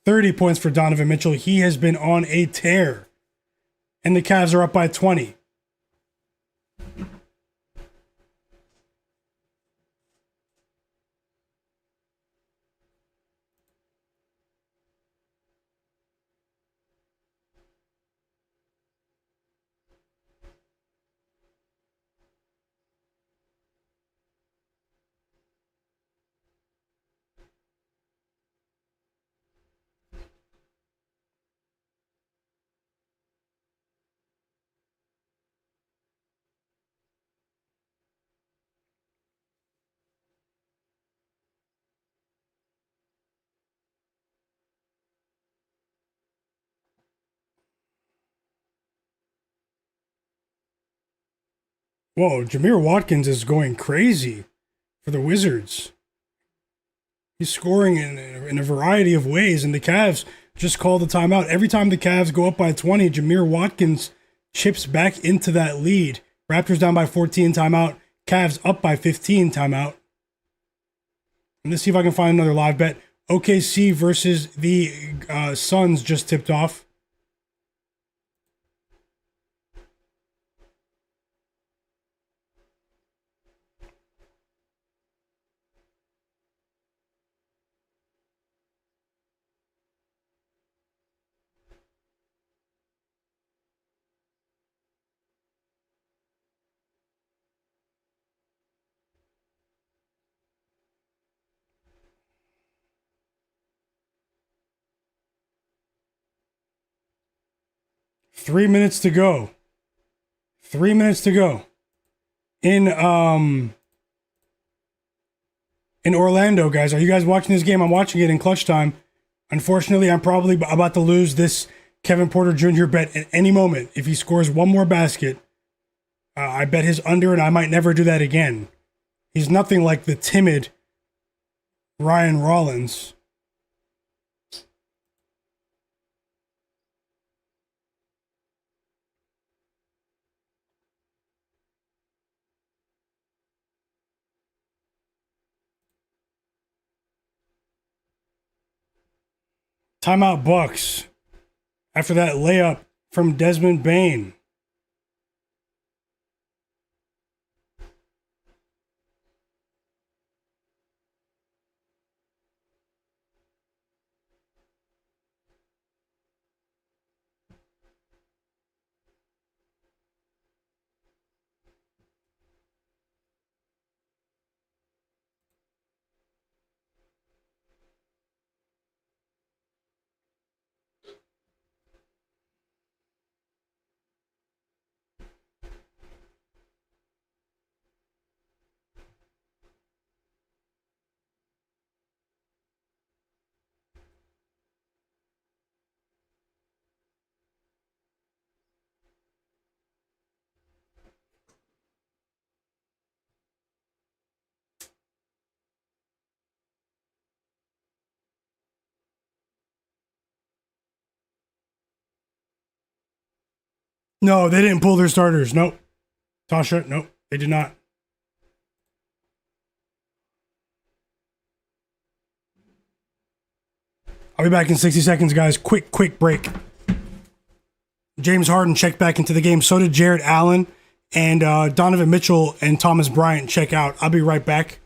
$30 points for Donovan Mitchell. He has been on a tear. And the Cavs are up by 20. Whoa, Jameer Watkins is going crazy for the Wizards. He's scoring in a variety of ways, and the Cavs just called the timeout. Every time the Cavs go up by 20, Jameer Watkins chips back into that lead. Raptors down by 14, timeout. Cavs up by 15, timeout. And let's see if I can find another live bet. OKC versus the Suns just tipped off. Three minutes to go. 3 minutes to go. In Orlando, guys. Are you guys watching this game? I'm watching it in clutch time. Unfortunately, I'm probably about to lose this Kevin Porter Jr. bet at any moment. If he scores one more basket, I bet his under, and I might never do that again. He's nothing like the timid Ryan Rollins. Timeout Bucks after that layup from Desmond Bane. No, they didn't pull their starters. Nope. Tasha, nope, they did not. I'll be back in 60 seconds, guys. Quick break. James Harden checked back into the game. So did Jared Allen. And Donovan Mitchell and Thomas Bryant check out. I'll be right back.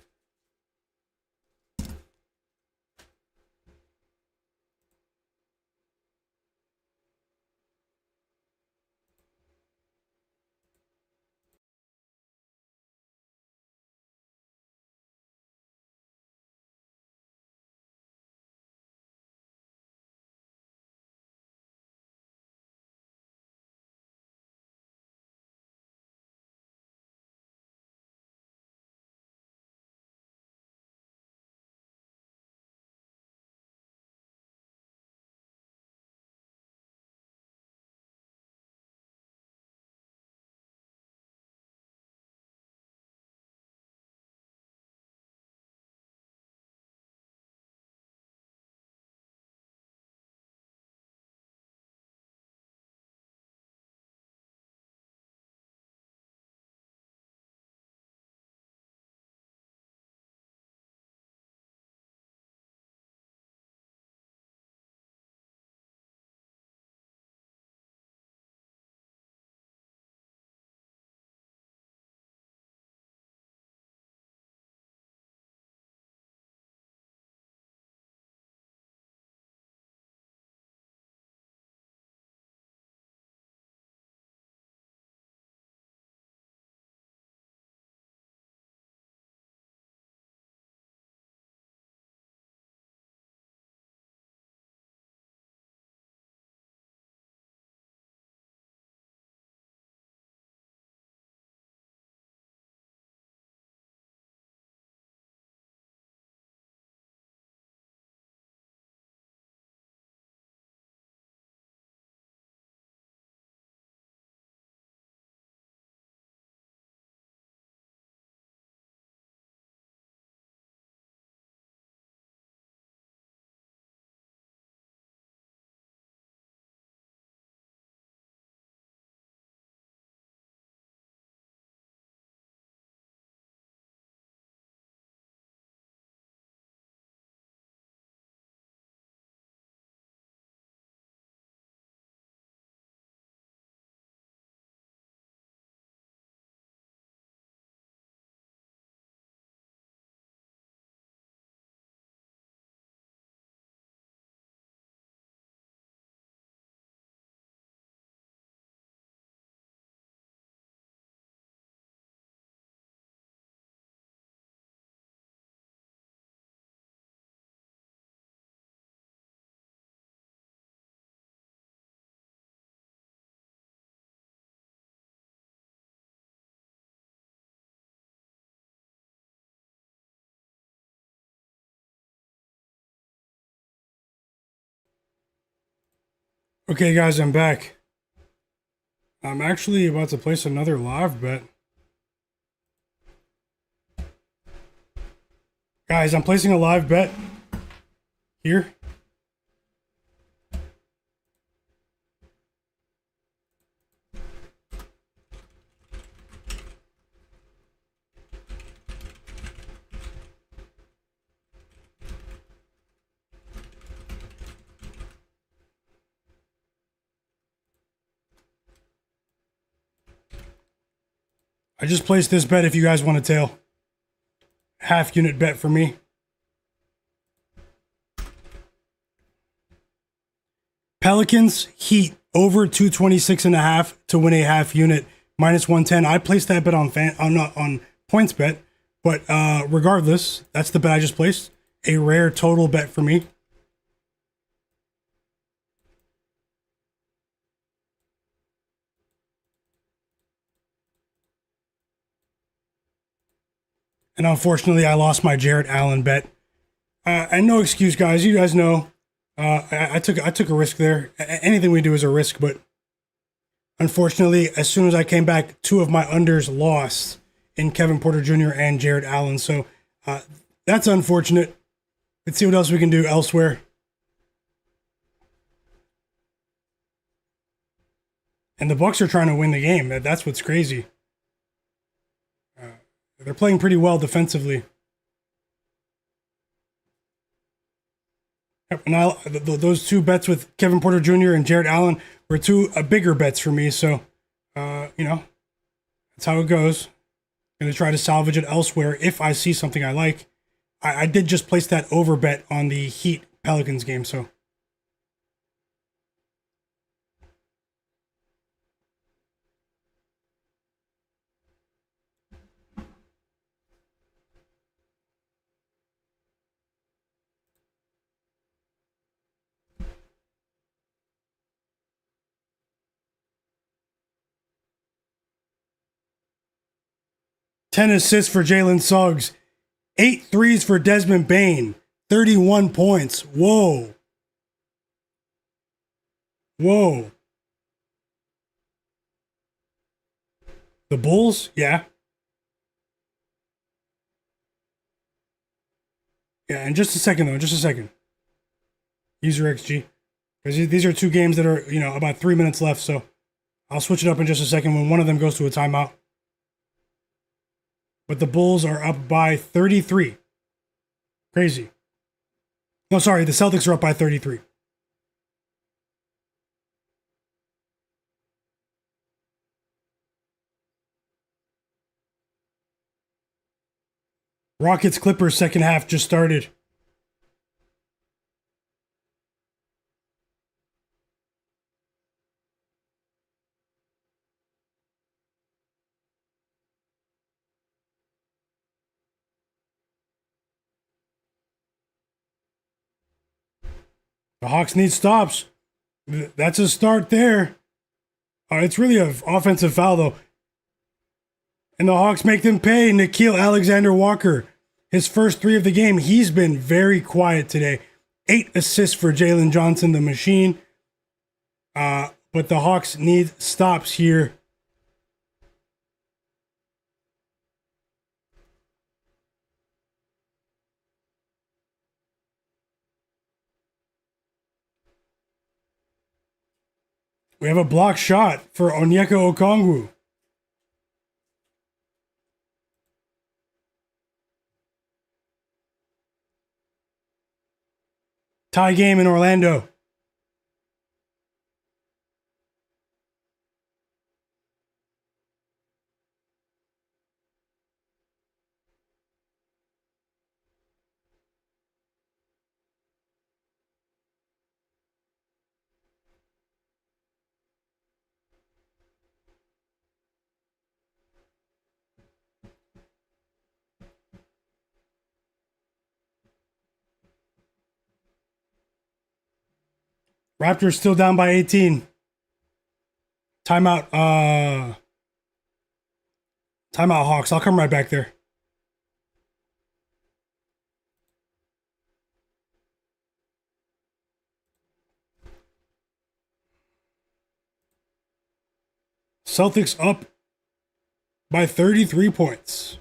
Okay, guys, I'm back. I'm actually about to place another live bet. Guys, I'm placing a live bet here. I just placed this bet if you guys want to tail. Half unit bet for me. Pelicans Heat over 226.5 to win a half unit minus 110. I placed that bet on points bet, but regardless, that's the bet I just placed. A rare total bet for me. And unfortunately, I lost my Jarrett Allen bet. And no excuse, guys. You guys know I took a risk there. Anything we do is a risk, but unfortunately, as soon as I came back, two of my unders lost in Kevin Porter Jr. and Jarrett Allen. So that's unfortunate. Let's see what else we can do elsewhere. And the Bucks are trying to win the game. That's what's crazy. They're playing pretty well defensively. Now, those two bets with Kevin Porter Jr. and Jarrett Allen were two bigger bets for me. So, that's how it goes. Going to try to salvage it elsewhere if I see something I like. I did just place that over bet on the Heat Pelicans game. So, ten assists for Jalen Suggs. 8 threes for Desmond Bane. 31 points. Whoa. Whoa. The Bulls? Yeah. Yeah, in just a second, though. Just a second. User XG. Because these are two games that are, about 3 minutes left. So I'll switch it up in just a second when one of them goes to a timeout. But the Bulls are up by 33. Crazy. No, sorry. The Celtics are up by 33. Rockets Clippers second half just started. The Hawks need stops. That's a start there. It's really an offensive foul, though. And the Hawks make them pay. Nickeil Alexander-Walker, his first three of the game. He's been very quiet today. 8 assists for Jalen Johnson, the machine. But the Hawks need stops here. We have a block shot for Onyeka Okongwu. Tie game in Orlando. Raptors still down by 18. Timeout. Timeout Hawks. I'll come right back there. Celtics up by 33 points.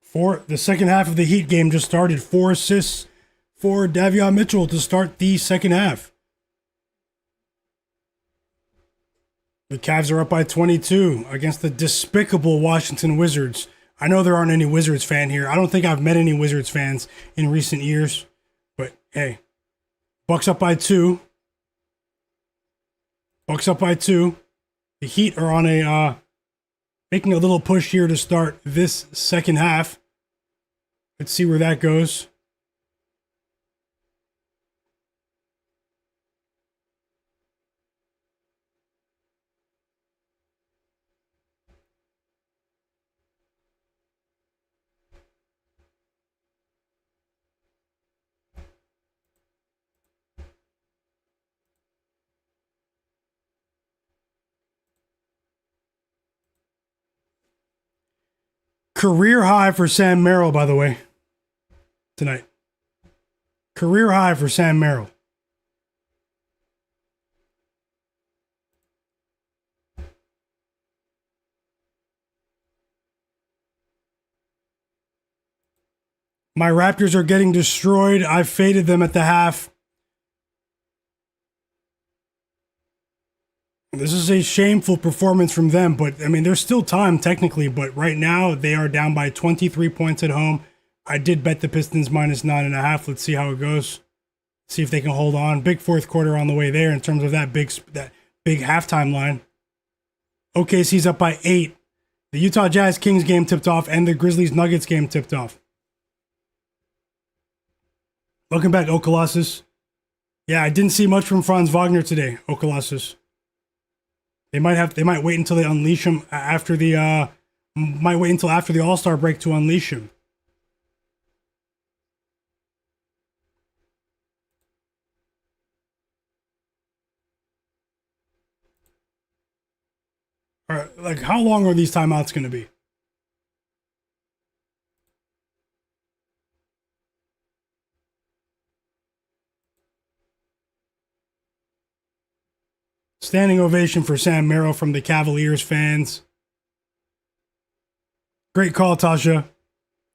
For the second half of the Heat game just started. 4 assists for Davion Mitchell to start the second half. The Cavs are up by 22 against the despicable Washington Wizards. I know there aren't any Wizards fan here. I don't think I've met any Wizards fans in recent years. But hey, Bucks up by 2. Bucks up by 2. The Heat are on a making a little push here to start this second half. Let's see where that goes. Career high for Sam Merrill, by the way, tonight. Career high for Sam Merrill. My Raptors are getting destroyed. I faded them at the half. This is a shameful performance from them, but I mean, there's still time technically, but right now they are down by 23 points at home. I did bet the Pistons minus 9.5. Let's see how it goes. See if they can hold on. Big fourth quarter on the way there in terms of that big halftime line. OKC's up by 8. The Utah Jazz Kings game tipped off and the Grizzlies Nuggets game tipped off. Welcome back, Okolossus. Yeah, I didn't see much from Franz Wagner today, Okolossus. They might wait until they unleash him after the All-Star break to unleash him. All right, like how long are these timeouts going to be? Standing ovation for Sam Merrill from the Cavaliers fans. Great call, Tasha,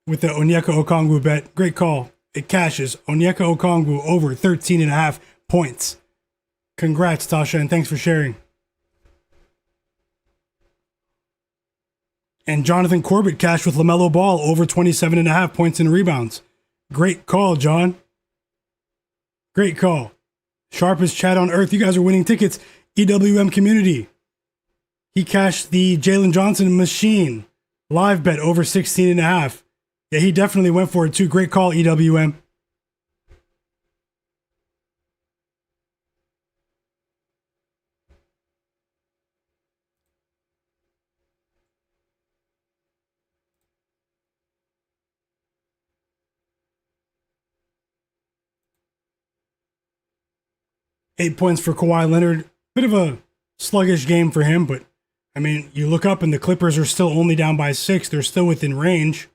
with the Onyeka Okongwu bet. Great call. It cashes. Onyeka Okongwu over 13.5 points. Congrats, Tasha, and thanks for sharing. And Jonathan Corbett cashed with LaMelo Ball over 27.5 points and rebounds. Great call, John. Great call. Sharpest chat on earth. You guys are winning tickets. EWM community. He cashed the Jalen Johnson machine live bet over 16.5. Yeah, he definitely went for it too. Great call, EWM. Eight points for Kawhi Leonard. Bit of a sluggish game for him, but I mean, you look up and the Clippers are still only down by 6. They're still within range.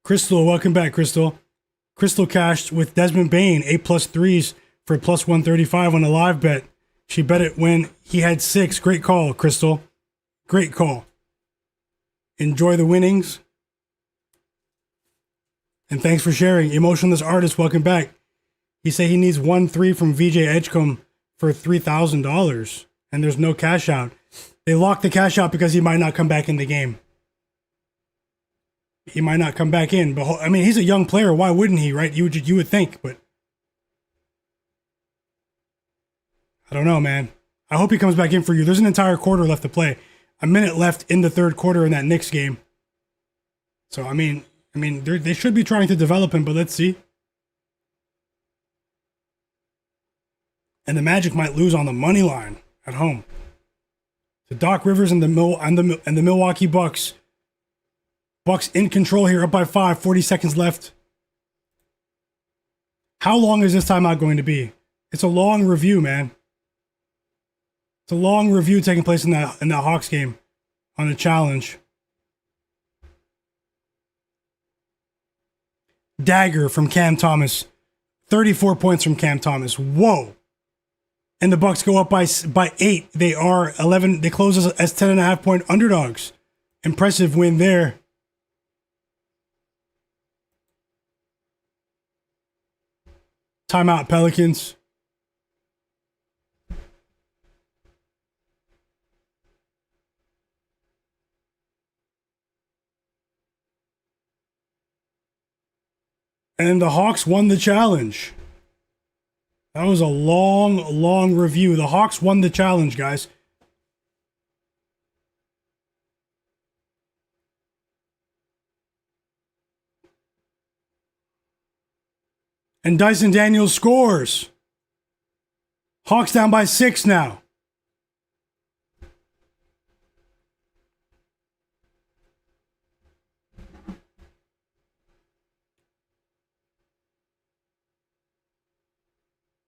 Crystal, welcome back, Crystal. Crystal cashed with Desmond Bane, 8+ threes for plus 135 on a live bet. She bet it when he had 6. Great call, Crystal. Great call. Enjoy the winnings. And thanks for sharing. Emotionless Artist, welcome back. He said he needs 1 3 from VJ Edgecombe for $3,000, and there's no cash out. They locked the cash out because he might not come back in the game. He might not come back in, but I mean, he's a young player. Why wouldn't he, right? You would think, but I don't know, man. I hope he comes back in for you. There's an entire quarter left to play. A minute left in the third quarter in that Knicks game. So, I mean, they should be trying to develop him, but let's see. And the Magic might lose on the money line at home. So Doc Rivers and the Milwaukee Bucks. Bucks in control here, up by 5, 40 seconds left. How long is this timeout going to be? It's a long review, man. It's a long review taking place in that Hawks game on the challenge. Dagger from Cam Thomas. 34 points from Cam Thomas. Whoa. And the Bucks go up by 8. They are 11. They close as 10.5 point underdogs. Impressive win there. Timeout, Pelicans. And the Hawks won the challenge. That was a long, long review. The Hawks won the challenge, guys. And Dyson Daniels scores. Hawks down by 6 now.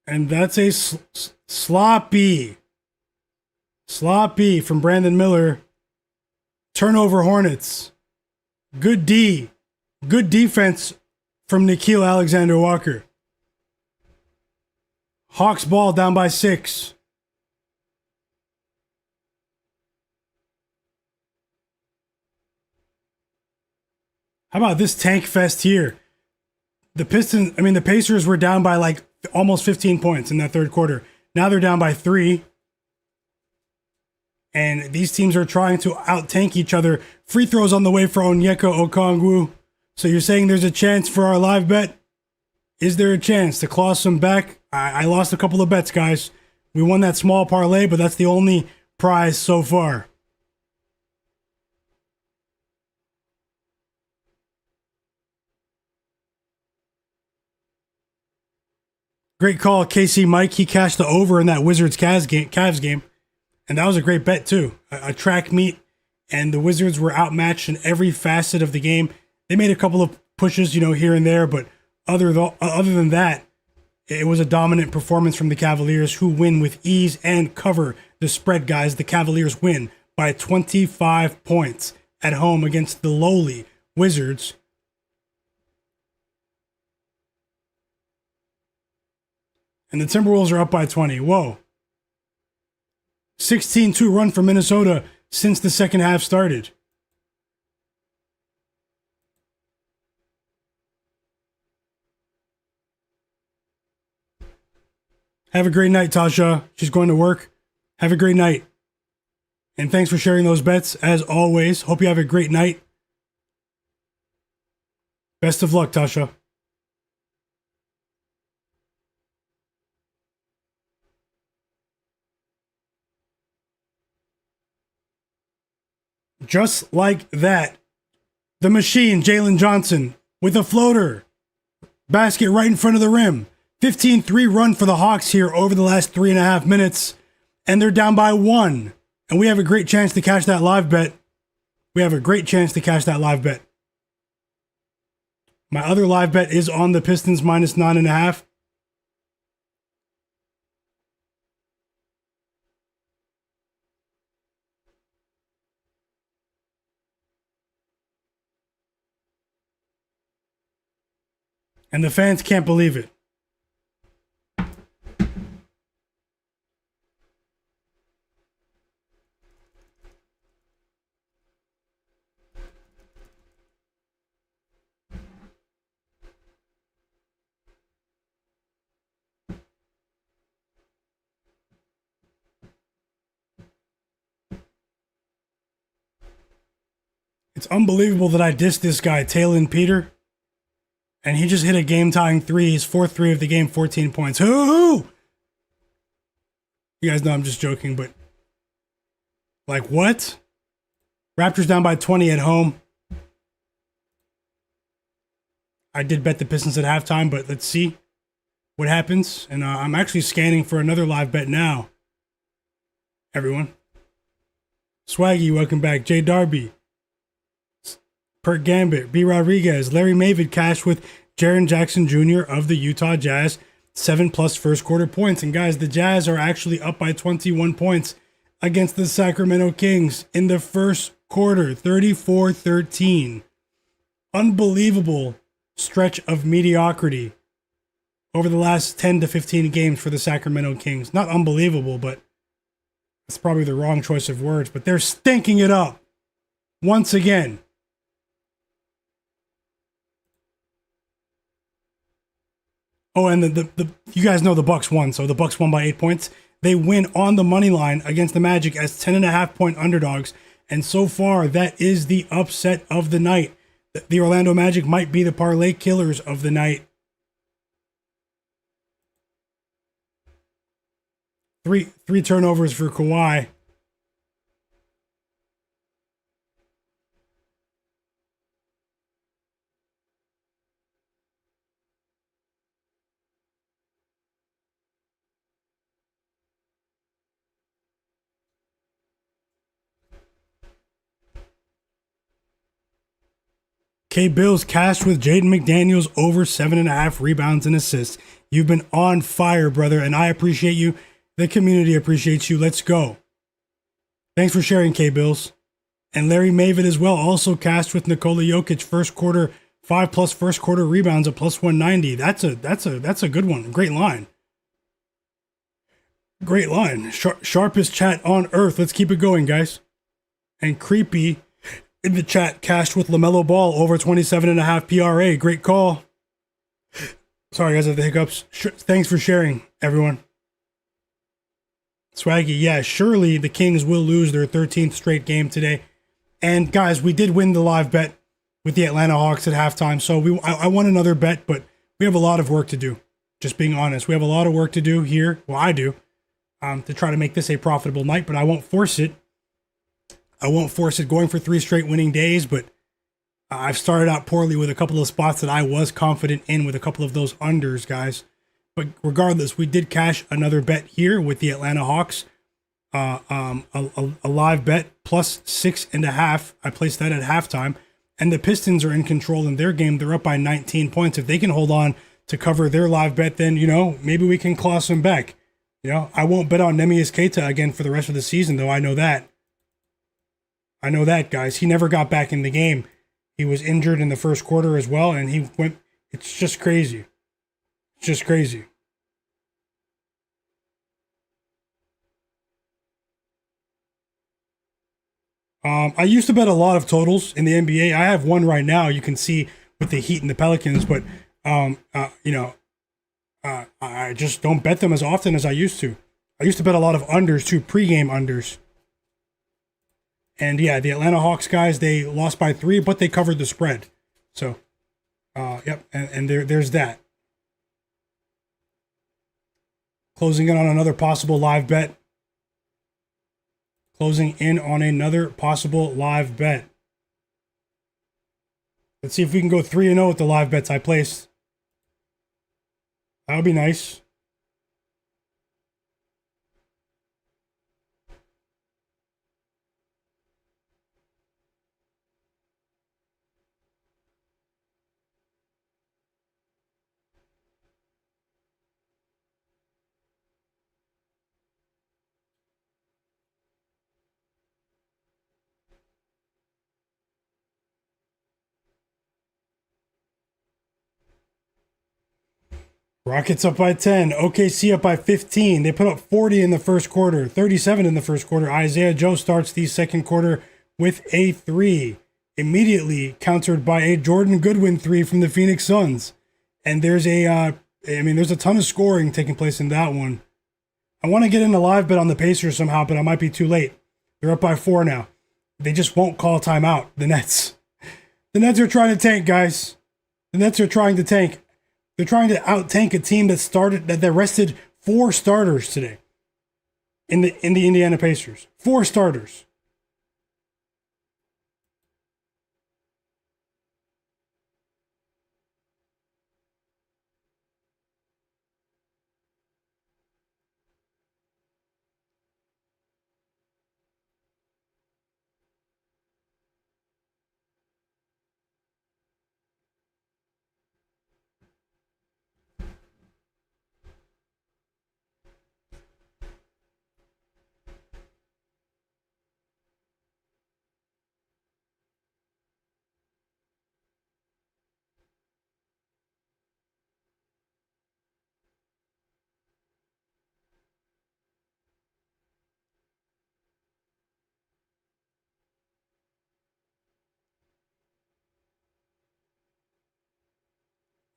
And that's a sloppy from Brandon Miller. Turnover Hornets. Good defense from Nickeil Alexander-Walker. Hawks ball down by 6. How about this tank fest here? The Pacers were down by like almost 15 points in that third quarter. Now they're down by 3. And these teams are trying to out-tank each other. Free throws on the way for Onyeka Okongwu. So you're saying there's a chance for our live bet? Is there a chance to claw some back? I lost a couple of bets, guys. We won that small parlay, but that's the only prize so far. Great call, KC Mike. He cashed the over in that Wizards Cavs game. And that was a great bet, too. A track meet, and the Wizards were outmatched in every facet of the game. They made a couple of pushes, here and there, but other than that, it was a dominant performance from the Cavaliers, who win with ease and cover the spread, guys. The Cavaliers win by 25 points at home against the lowly Wizards. And the Timberwolves are up by 20. Whoa. 16-2 run for Minnesota since the second half started. Have a great night, Tasha. She's going to work. Have a great night. And thanks for sharing those bets, as always. Hope you have a great night. Best of luck, Tasha. Just like that, the machine, Jalen Johnson, with a floater. Basket right in front of the rim. 15-3 run for the Hawks here over the last 3.5 minutes. And they're down by 1. And we have a great chance to cash that live bet. My other live bet is on the Pistons minus 9.5. And the fans can't believe it. It's unbelievable that I dissed this guy, Talon Peter. And he just hit a game-tying 3. His fourth 3 of the game, 14 points. Who? You guys know I'm just joking, but... like, what? Raptors down by 20 at home. I did bet the Pistons at halftime, but let's see what happens. And I'm actually scanning for another live bet now. Everyone. Swaggy, welcome back. J Darby, Perk Gambit, B Rodriguez, Larry Mavid cashed with Jaren Jackson Jr. of the Utah Jazz, 7+ first quarter points. And guys, the Jazz are actually up by 21 points against the Sacramento Kings in the first quarter, 34-13. Unbelievable stretch of mediocrity over the last 10 to 15 games for the Sacramento Kings. Not unbelievable, but that's probably the wrong choice of words, but they're stinking it up once again. Oh, and the you guys know the Bucks won, so the Bucks won by 8 points. They win on the money line against the Magic as 10.5-point underdogs, and so far that is the upset of the night. The Orlando Magic might be the parlay killers of the night. Three turnovers for Kawhi. K Bills cashed with Jaden McDaniels over 7.5 rebounds and assists. You've been on fire, brother, and I appreciate you. The community appreciates you. Let's go. Thanks for sharing, K Bills. And Larry Mavid as well, also cashed with Nikola Jokic first quarter, 5+ first quarter rebounds at +190. That's a good one. Great line. Great line. Sharpest chat on earth. Let's keep it going, guys. And Creepy in the chat cashed with Lamelo Ball over 27.5 PRA. Great call. Sorry, guys, I have the hiccups. Thanks for sharing, everyone. Swaggy, yeah, surely the Kings will lose their 13th straight game today. And guys, we did win the live bet with the Atlanta Hawks at halftime. So I won another bet, but we have a lot of work to do. Just being honest, we have a lot of work to do here. Well, I do, to try to make this a profitable night, but I won't force it. I won't force it going for 3 straight winning days, but I've started out poorly with a couple of spots that I was confident in with a couple of those unders, guys. But regardless, we did cash another bet here with the Atlanta Hawks. A live bet +6.5. I placed that at halftime. And the Pistons are in control in their game. They're up by 19 points. If they can hold on to cover their live bet, then, maybe we can claw some back. I won't bet on Neemias Queta again for the rest of the season, though. I know that. Guys. He never got back in the game. He was injured in the first quarter as well, and he went. It's just crazy. It's just crazy. I used to bet a lot of totals in the NBA. I have one right now. You can see with the Heat and the Pelicans, but I just don't bet them as often as I used to. I used to bet a lot of unders too, pregame unders. And yeah, the Atlanta Hawks guys, they lost by 3, but they covered the spread. So, yep, and there's that. Closing in on another possible live bet. Closing in on another possible live bet. Let's see if we can go 3-0 with the live bets I placed. That would be nice. Rockets up by 10. OKC up by 15. They put up 40 in the first quarter, 37 in the first quarter. Isaiah Joe starts the second quarter with a 3. Immediately countered by a Jordan Goodwin 3 from the Phoenix Suns. And there's there's a ton of scoring taking place in that one. I want to get in a live bet on the Pacers somehow, but I might be too late. They're up by 4 now. They just won't call timeout, the Nets. The Nets are trying to tank, guys. The Nets are trying to tank. They're trying to out-tank a team that rested 4 starters today in the Indiana Pacers. 4 starters.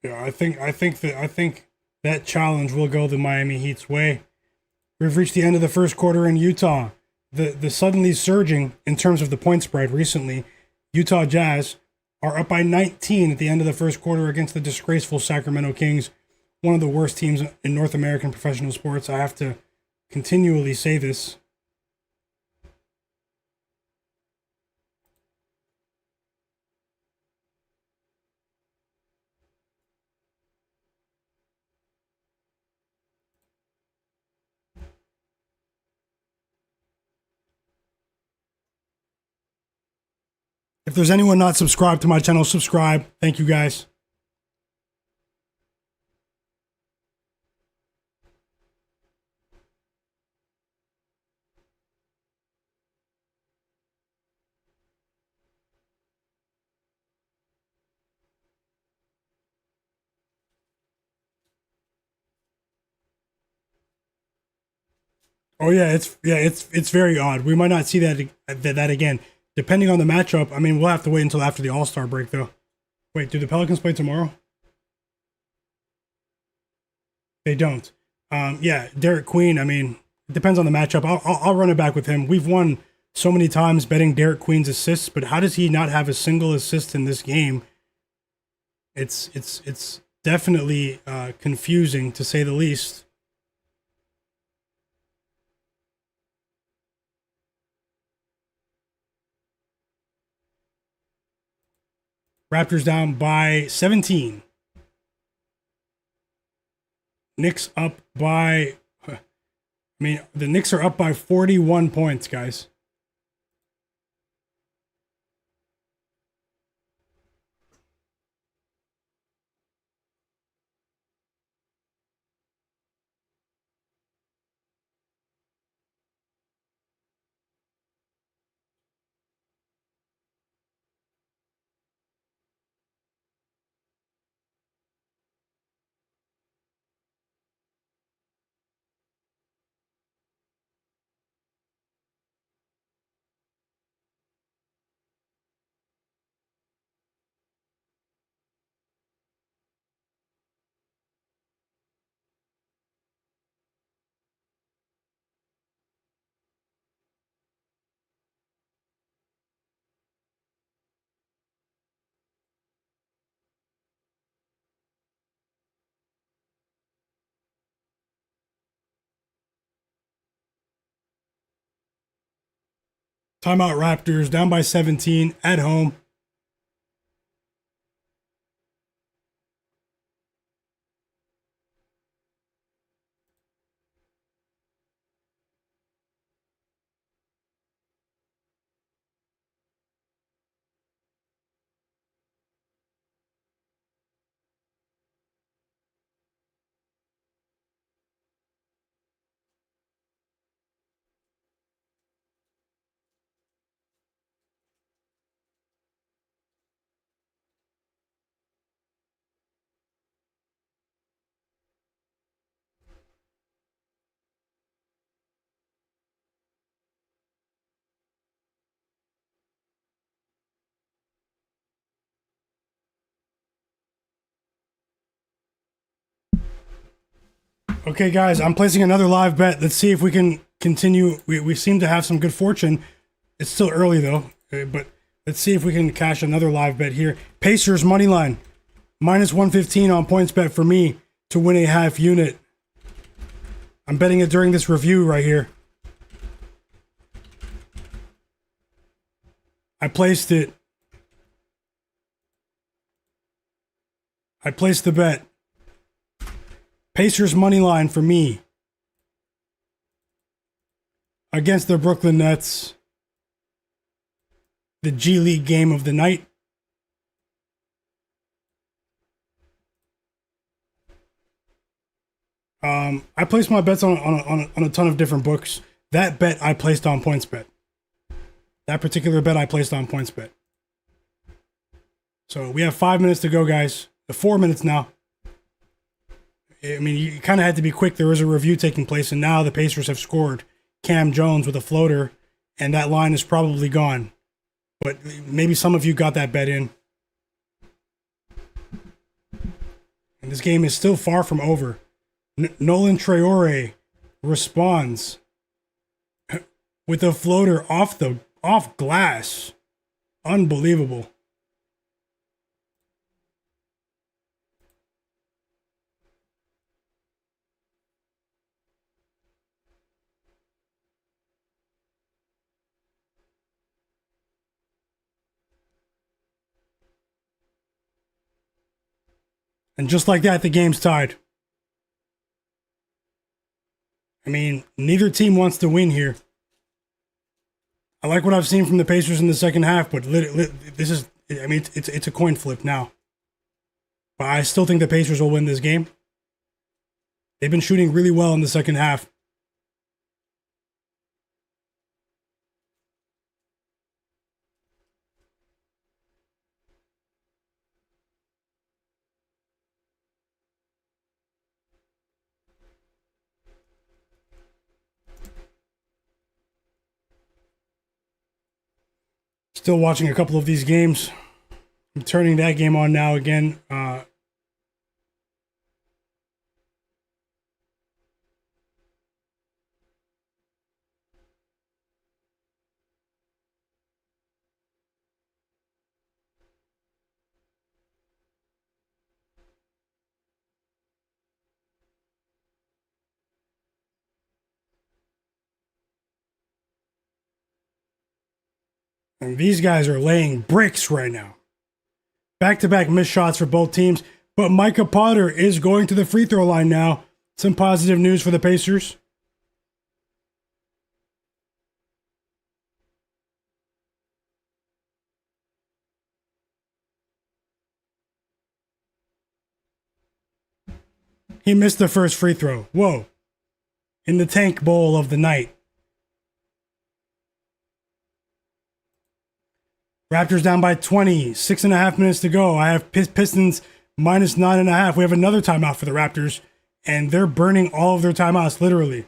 Yeah, I think that challenge will go the Miami Heat's way. We've reached the end of the first quarter in Utah. The suddenly surging in terms of the point spread recently, Utah Jazz are up by 19 at the end of the first quarter against the disgraceful Sacramento Kings, one of the worst teams in North American professional sports. I have to continually say this. If there's anyone not subscribed to my channel, subscribe. Thank you guys. Oh it's very odd. We might not see that again, depending on the matchup. I mean, we'll have to wait until after the All-Star break, though. Wait, do the Pelicans play tomorrow? They don't. Yeah, Derek Queen. I mean, it depends on the matchup. I'll run it back with him. We've won so many times betting Derek Queen's assists, but how does he not have a single assist in this game? It's definitely confusing, to say the least. Raptors down by 17. Knicks up by, I mean, the Knicks are up by 41 points, guys. Timeout Raptors down by 17 at home. Okay, guys, I'm placing another live bet. Let's see if we can continue. We seem to have some good fortune. It's still early, though, but let's see if we can cash another live bet here. Pacers money line, minus 115 on points bet for me to win a half unit. I'm betting it during this review right here. I placed it. I placed the bet. Pacers money line for me against the Brooklyn Nets. The G League game of the night. I placed my bets on a ton of different books. That bet I placed on PointsBet. That particular bet I placed on PointsBet. So we have 5 minutes to go, guys. 4 minutes now. I mean, you kind of had to be quick. There was a review taking place, and now the Pacers have scored Cam Jones with a floater, and that line is probably gone. But maybe some of you got that bet in. And this game is still far from over. Nolan Traore responds with a floater off glass. Unbelievable. And just like that, the game's tied. I mean, neither team wants to win here. I like what I've seen from the Pacers in the second half, but this is, I mean, it's a coin flip now. But I still think the Pacers will win this game. They've been shooting really well in the second half. Still watching a couple of these games. I'm turning that game on now again. And these guys are laying bricks right now. Back-to-back missed shots for both teams. But Micah Potter is going to the free throw line now. Some positive news for the Pacers. He missed the first free throw. Whoa. In the tank bowl of the night. Raptors down by 20. 6.5 minutes to go. I have Pistons minus 9.5. We have another timeout for the Raptors. And they're burning all of their timeouts, literally.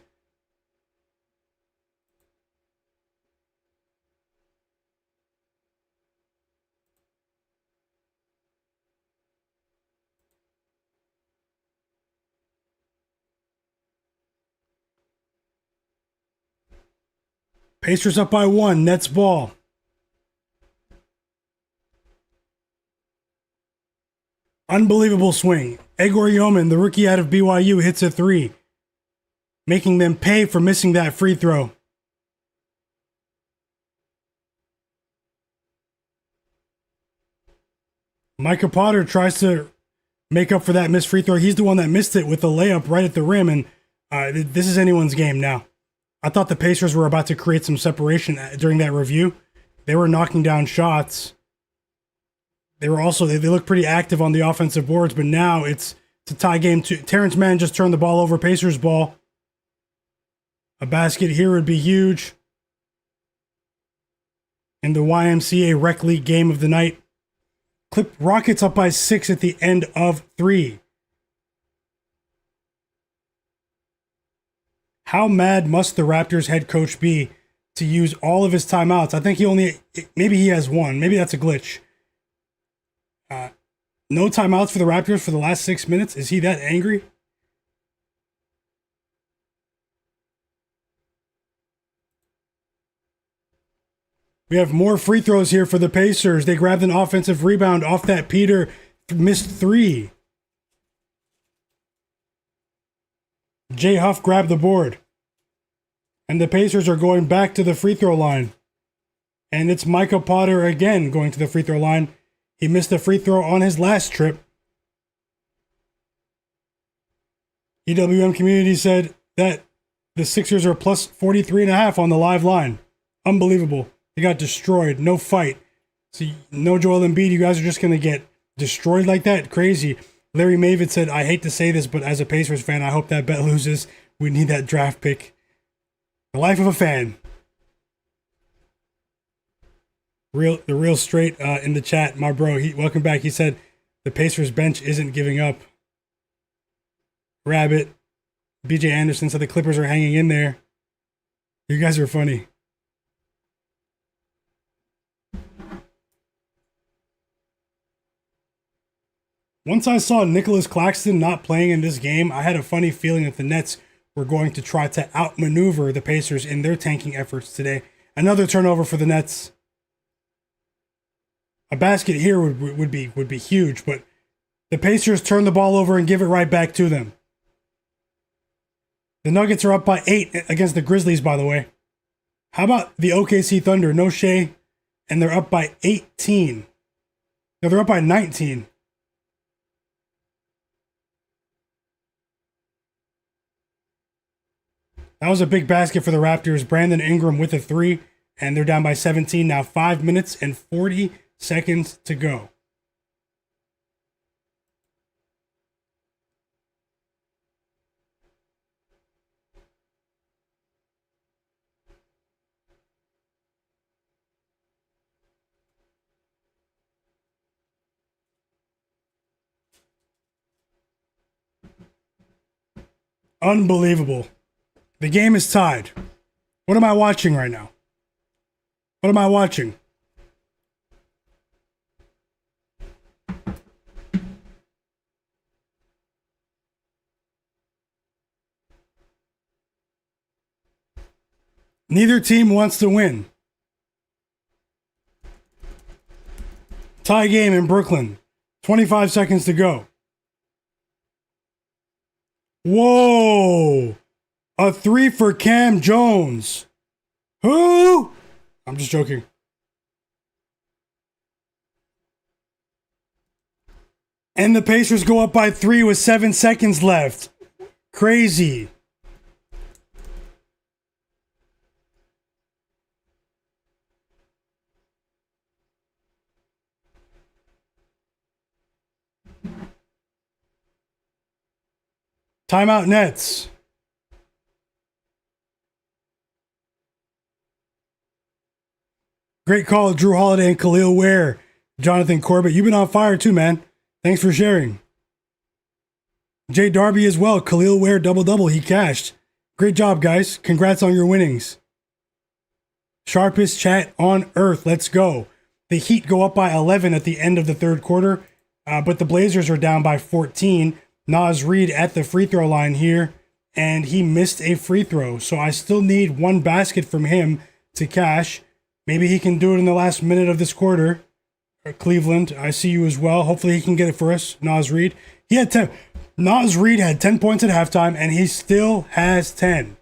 Pacers up by 1. Nets ball. Unbelievable swing. Egor Yeoman, the rookie out of BYU, hits a 3, making them pay for missing that free throw. Micah Potter tries to make up for that missed free throw. He's the one that missed it with a layup right at the rim, and this is anyone's game now. I thought the Pacers were about to create some separation during that review. They were knocking down shots. They were also, they look pretty active on the offensive boards, but now it's a tie game. Terrence Mann just turned the ball over, Pacers ball. A basket here would be huge. In the YMCA Rec League game of the night. Rockets up by 6 at the end of 3. How mad must the Raptors head coach be to use all of his timeouts? I think maybe he has one. Maybe that's a glitch. No timeouts for the Raptors for the last 6 minutes? Is he that angry? We have more free throws here for the Pacers. They grabbed an offensive rebound off that Peter missed 3. Jay Huff grabbed the board. And the Pacers are going back to the free throw line. And it's Micah Potter again going to the free throw line. He missed a free throw on his last trip. EWM community said that the Sixers are plus 43.5 on the live line. Unbelievable. They got destroyed. No fight. So no Joel Embiid. You guys are just going to get destroyed like that? Crazy. Larry Mavid said, I hate to say this, but as a Pacers fan, I hope that bet loses. We need that draft pick. The life of a fan. The real straight in the chat, my bro. Welcome back. He said the Pacers bench isn't giving up. Rabbit. BJ Anderson said the Clippers are hanging in there. You guys are funny. Once I saw Nicholas Claxton not playing in this game, I had a funny feeling that the Nets were going to try to outmaneuver the Pacers in their tanking efforts today. Another turnover for the Nets. A basket here would be huge, but the Pacers turn the ball over and give it right back to them. The Nuggets are up by 8 against the Grizzlies, by the way. How about the OKC Thunder? No Shea, and they're up by 18. No, they're up by 19. That was a big basket for the Raptors. Brandon Ingram with a 3, and they're down by 17 now. 5 minutes and 40 seconds to go. Unbelievable. The game is tied. What am I watching right now? What am I watching? Neither team wants to win. Tie game in Brooklyn. 25 seconds to go. Whoa! A 3 for Cam Jones. Who? I'm just joking. And the Pacers go up by 3 with 7 seconds left. Crazy. Timeout Nets. Great call, Drew Holiday and Khalil Ware. Jonathan Corbett, you've been on fire too, man. Thanks for sharing. Jay Darby as well. Khalil Ware double-double. He cashed. Great job, guys. Congrats on your winnings. Sharpest chat on earth. Let's go. The Heat go up by 11 at the end of the third quarter, but the Blazers are down by 14. Naz Reid at the free throw line here, and he missed a free throw. So I still need one basket from him to cash. Maybe he can do it in the last minute of this quarter. Cleveland, I see you as well. Hopefully he can get it for us. Naz Reid. Naz Reid had 10 points at halftime, and he still has 10.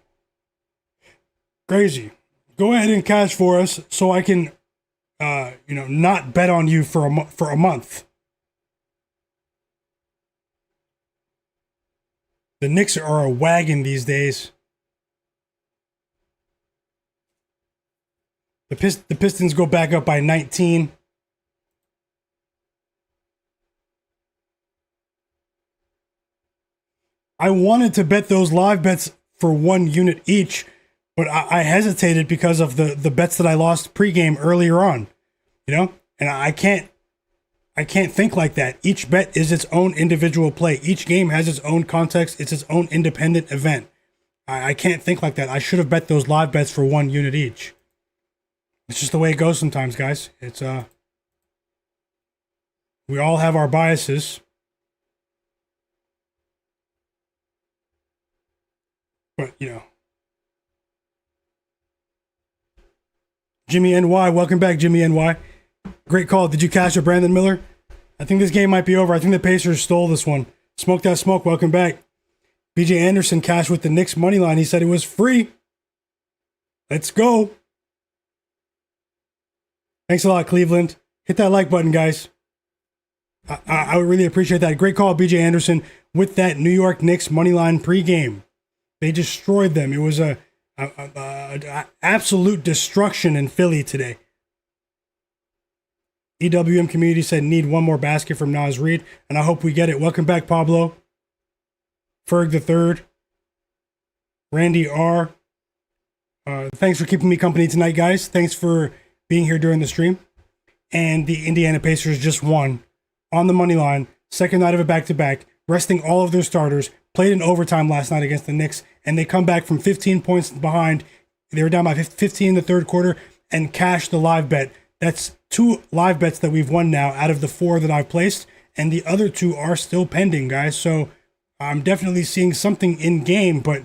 Crazy. Go ahead and cash for us so I can, not bet on you for a month. The Knicks are a wagon these days. The Pistons go back up by 19. I wanted to bet those live bets for 1 unit each, but I hesitated because of the bets that I lost pregame earlier on. And I can't think like that. Each bet is its own individual play. Each game has its own context. It's its own independent event. I can't think like that. I should have bet those live bets for 1 unit each. It's just the way it goes sometimes, guys. It's we all have our biases. But, Jimmy NY, welcome back, Jimmy NY. Great call. Did you cash a Brandon Miller? I think this game might be over. I think the Pacers stole this one. Smoke that smoke. Welcome back. BJ Anderson cashed with the Knicks money line. He said it was free. Let's go. Thanks a lot, Cleveland. Hit that like button, guys. I would really appreciate that. Great call, BJ Anderson, with that New York Knicks money line pregame. They destroyed them. It was a absolute destruction in Philly today. EWM community said need one more basket from Naz Reid, and I hope we get it. Welcome back, Pablo. Ferg the Third. Randy R. Thanks for keeping me company tonight, guys. Thanks for being here during the stream. And the Indiana Pacers just won on the money line. Second night of a back-to-back, resting all of their starters. Played in overtime last night against the Knicks, and they come back from 15 points behind. They were down by 15 in the third quarter and cashed the live bet. That's 2 live bets that we've won now out of the 4 that I've placed, and the other two are still pending, guys. So I'm definitely seeing something in game, but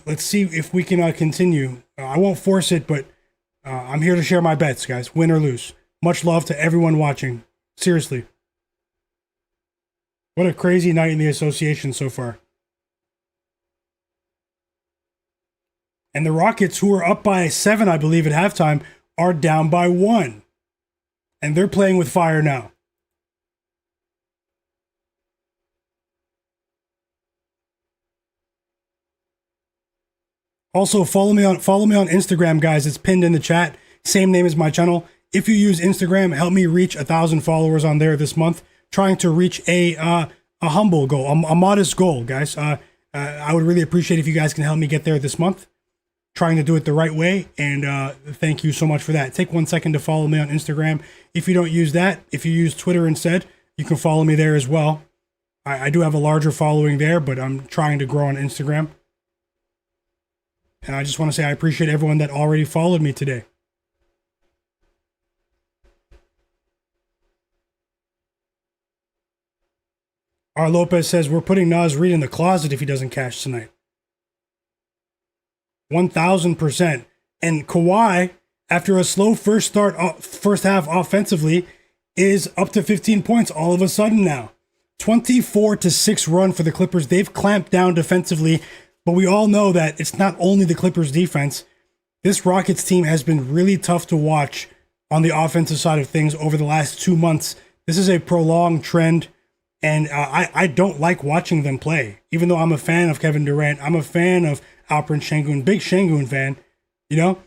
let's see if we can continue. I won't force it, but I'm here to share my bets, guys, win or lose. Much love to everyone watching. Seriously. What a crazy night in the association so far. And the Rockets, who are up by 7, I believe, at halftime, are down by 1. And they're playing with fire now. Also, follow me on Instagram, guys. It's pinned in the chat. Same name as my channel. If you use Instagram, help me reach 1,000 followers on there this month. Trying to reach a humble goal, a modest goal, guys. I would really appreciate if you guys can help me get there this month. Trying to do it the right way, and thank you so much for that. Take 1 second to follow me on Instagram. If you don't use that, if you use Twitter instead, you can follow me there as well. I do have a larger following there, but I'm trying to grow on Instagram. And I just want to say I appreciate everyone that already followed me today. R. Lopez says, we're putting Naz Reid in the closet if he doesn't cash tonight. 1,000%. And Kawhi, after a slow first half offensively, is up to 15 points all of a sudden now. 24-6 run for the Clippers. They've clamped down defensively, but we all know that it's not only the Clippers defense. This Rockets team has been really tough to watch on the offensive side of things over the last 2 months. This is a prolonged trend, and I don't like watching them play. Even though I'm a fan of Kevin Durant, I'm a fan of Alperen Sengun, big Sengun fan. You know,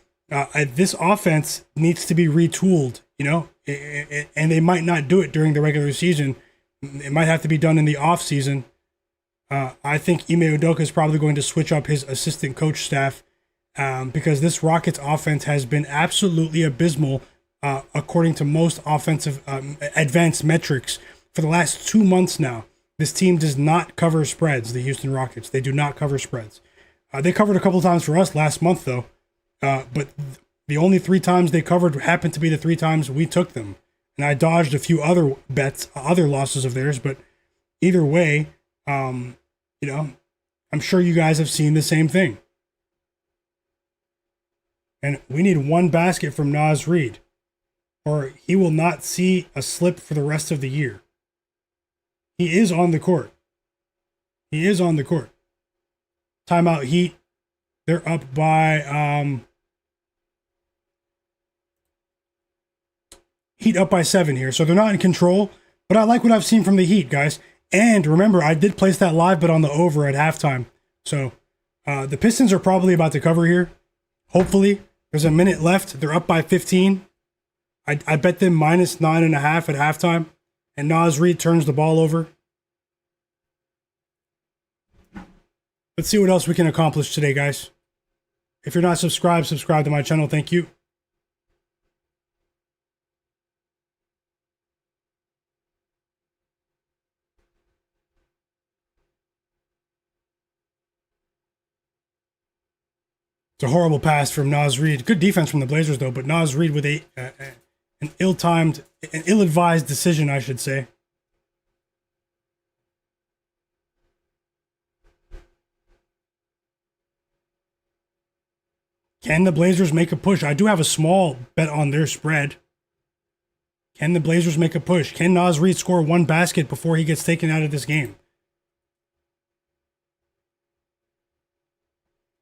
this offense needs to be retooled, you know, and they might not do it during the regular season. It might have to be done in the off season. I think Ime Udoka is probably going to switch up his assistant coach staff because this Rockets offense has been absolutely abysmal according to most offensive advanced metrics for the last 2 months now. This team does not cover spreads, the Houston Rockets. They do not cover spreads. They covered a couple of times for us last month, though. But the only 3 times they covered happened to be the 3 times we took them. And I dodged a few other bets, other losses of theirs. But either way, you know, I'm sure you guys have seen the same thing. And we need 1 basket from Naz Reid, or he will not see a slip for the rest of the year. He is on the court. He is on the court. Timeout Heat. They're up by Heat up by 7 here. So they're not in control, but I like what I've seen from the Heat, guys. And remember, I did place that live bet on the over at halftime. So the Pistons are probably about to cover here. Hopefully. There's a minute left. They're up by 15. I bet them minus 9.5 at halftime. And Naz Reid turns the ball over. Let's see what else we can accomplish today, guys. If you're not subscribed, subscribe to my channel. Thank you. It's a horrible pass from Naz Reid. Good defense from the Blazers, though, but Naz Reid with an ill-timed, an ill-advised decision, I should say. Can the Blazers make a push? I do have a small bet on their spread. Can the Blazers make a push? Can Naz Reid score 1 basket before he gets taken out of this game?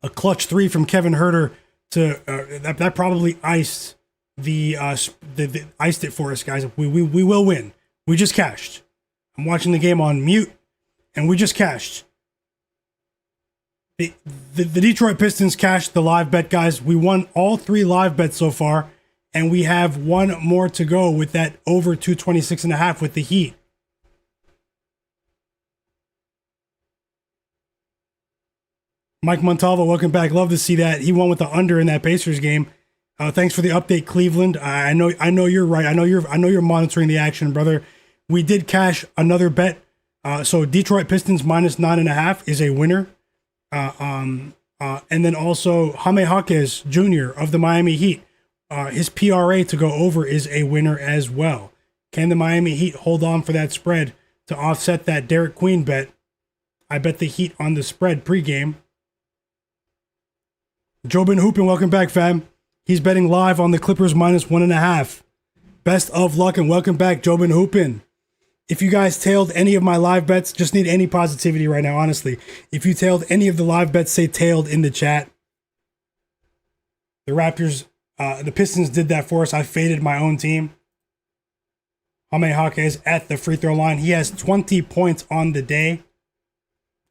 A clutch 3 from Kevin Huerter to that probably iced iced it for us, guys. We will win. We just cashed. I'm watching the game on mute, and we just cashed. The Detroit Pistons cashed the live bet, guys. We won all 3 live bets so far, and we have 1 more to go with that over 226.5 with the Heat. Mike Montalvo, welcome back. Love to see that. He won with the under in that Pacers game. Thanks for the update, Cleveland. I know you're right. I know you're monitoring the action, brother. We did cash another bet. So Detroit Pistons minus 9.5 is a winner. And then also Jaime Jaquez Jr. of the Miami Heat. His PRA to go over is a winner as well. Can the Miami Heat hold on for that spread to offset that Derek Queen bet. I bet the Heat on the spread pregame. Jobin Hoopin, welcome back, fam. He's betting live on the Clippers -1.5. Best of luck and welcome back, Jobin Hoopin. If you guys tailed any of my live bets, just need any positivity right now, honestly. If you tailed any of the live bets, say tailed in the chat. The Raptors, the Pistons did that for us. I faded my own team. Jaime Jaquez is at the free throw line. He has 20 points on the day.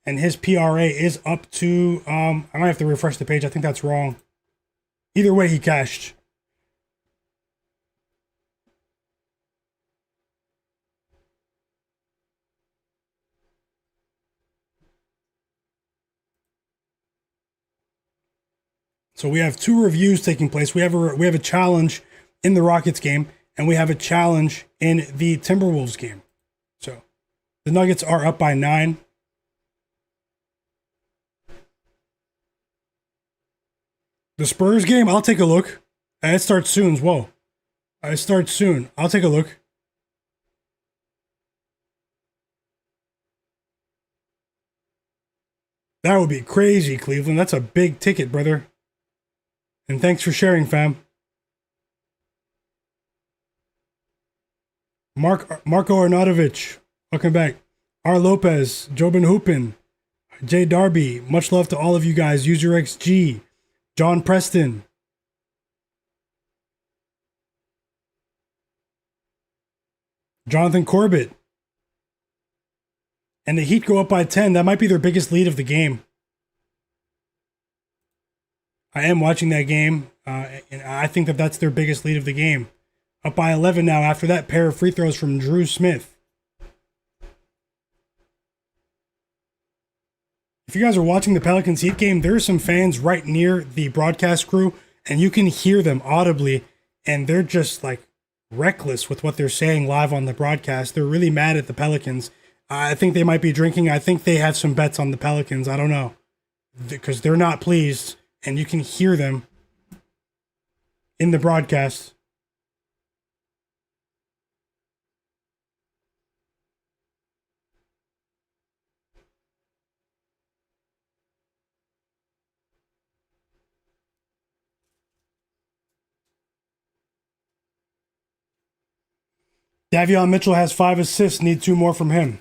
And his PRA is up to, I might have to refresh the page. I think that's wrong. Either way, he cashed. So we have two reviews taking place. We have a challenge in the Rockets game, and we have a challenge in the Timberwolves game. So the Nuggets are up by 9. The Spurs game, I'll take a look. It starts soon as well. It starts soon. I'll take a look. That would be crazy, Cleveland. That's a big ticket, brother. And thanks for sharing, fam. Marco Arnautovic, welcome back. R. Lopez, Jobin Hoopin, Jay Darby, much love to all of you guys. User XG, John Preston. Jonathan Corbett. And the Heat go up by 10. That might be their biggest lead of the game. I am watching that game, and I think that that's their biggest lead of the game. Up by 11 now after that pair of free throws from Drew Smith. If you guys are watching the Pelicans Heat game, there are some fans right near the broadcast crew, and you can hear them audibly, and they're just like reckless with what they're saying live on the broadcast. They're really mad at the Pelicans. I think they might be drinking. I think they have some bets on the Pelicans. I don't know, because they're not pleased. And you can hear them in the broadcast. Davion Mitchell has 5 assists. Need 2 more from him.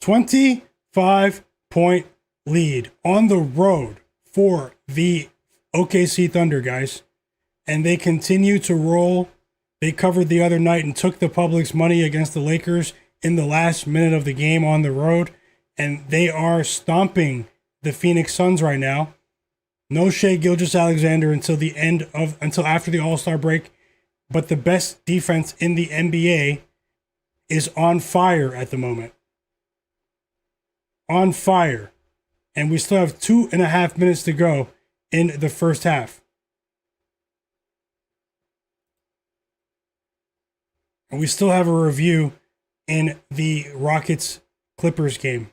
$25-point lead on the road for the OKC Thunder, guys. And they continue to roll. They covered the other night and took the public's money against the Lakers in the last minute of the game on the road. And they are stomping the Phoenix Suns right now. No Shai Gilgeous-Alexander until after the All-Star break. But the best defense in the NBA is on fire at the moment. On fire. And we still have 2.5 minutes to go in the first half. And we still have a review in the Rockets-Clippers game.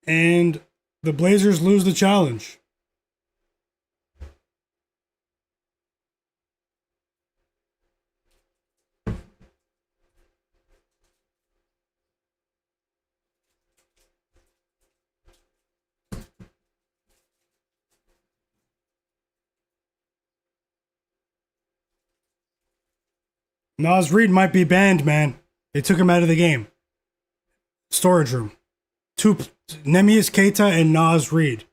And the Blazers lose the challenge. Naz Reid might be banned, man. They took him out of the game. Storage room. Neemias Queta and Naz Reid.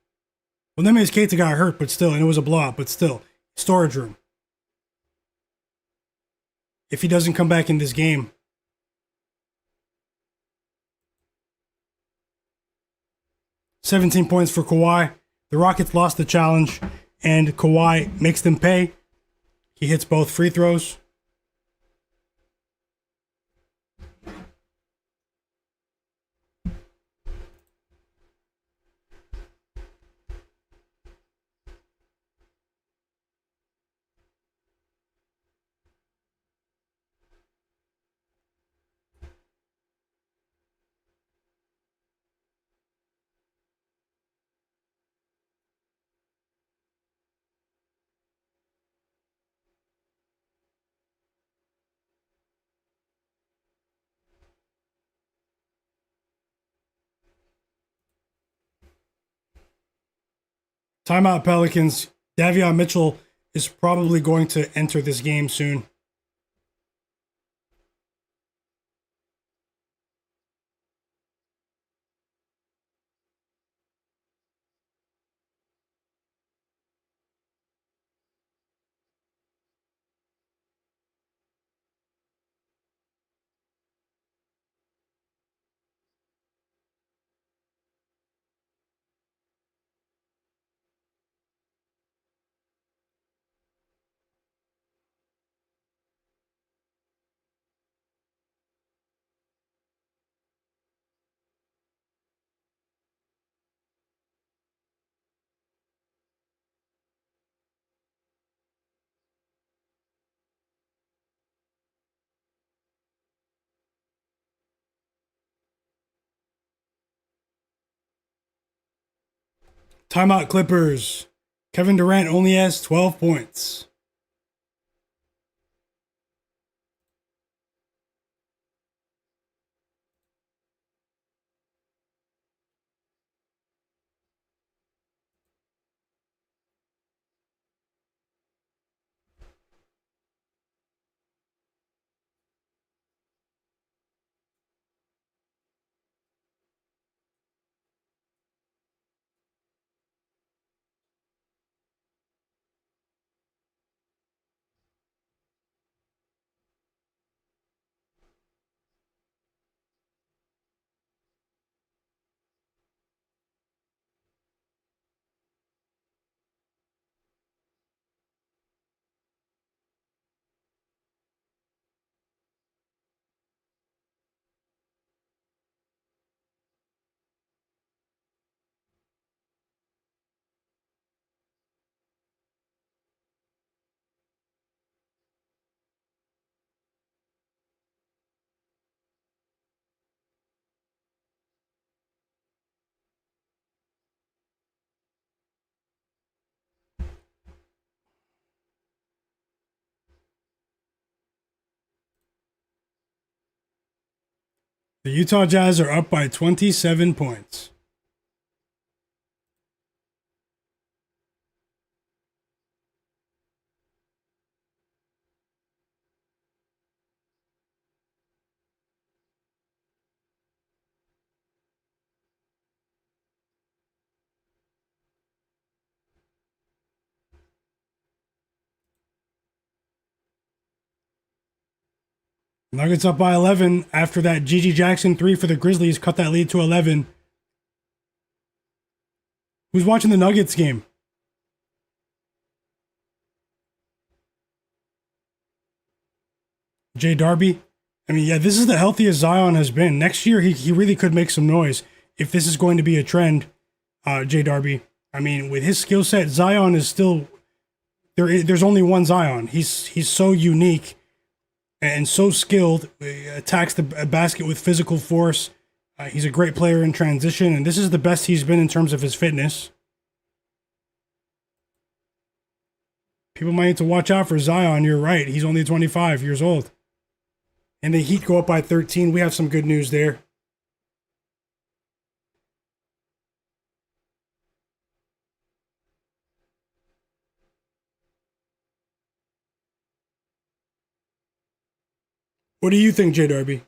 Well, Neemias Queta got hurt, but still, and it was a blowout, but still. Storage room. If he doesn't come back in this game. $17 points for Kawhi. The Rockets lost the challenge, and Kawhi makes them pay. He hits both free throws. Timeout Pelicans. Davion Mitchell is probably going to enter this game soon. Timeout Clippers. Kevin Durant only has 12 points. The Utah Jazz are up by 27 points. Nuggets up by 11 after that Gigi Jackson 3 for the Grizzlies cut that lead to 11. Who's watching the Nuggets game? Jay Darby? I mean, yeah, this is the healthiest Zion has been. Next year, he really could make some noise if this is going to be a trend, Jay Darby. I mean, with his skill set, Zion is still... There's only one Zion. He's so unique and so skilled. He attacks the basket with physical force. He's a great player in transition, and this is the best he's been in terms of his fitness. People might need to watch out for Zion. You're right. He's only 25 years old. And the Heat go up by 13. We have some good news there. What do you think, Jay Darby?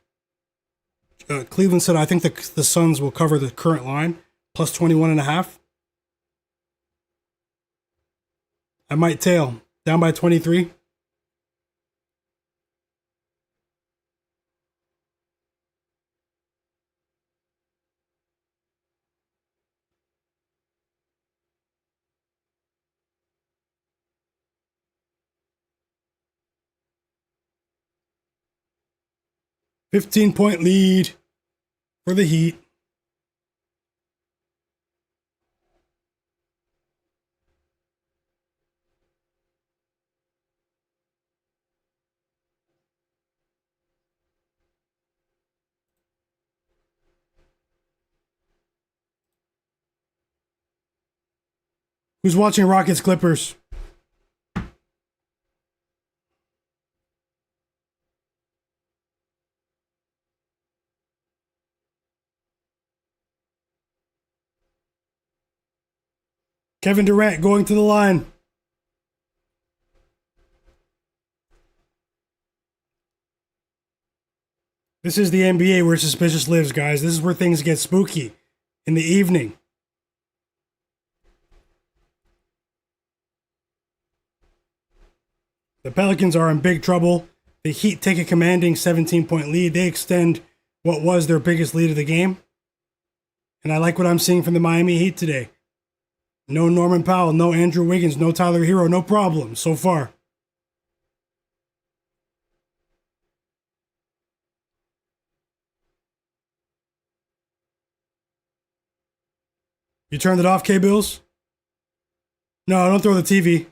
Cleveland said, I think the Suns will cover the current line, plus 21.5. I might tail. Down by 23. 15-point lead for the Heat. Who's watching Rockets Clippers? Kevin Durant going to the line. This is the NBA where suspicious lives, guys. This is where things get spooky in the evening. The Pelicans are in big trouble. The Heat take a commanding 17-point lead. They extend what was their biggest lead of the game. And I like what I'm seeing from the Miami Heat today. No Norman Powell, no Andrew Wiggins, no Tyler Hero, no problem so far. You turned it off, K-Bills? No, don't throw the TV.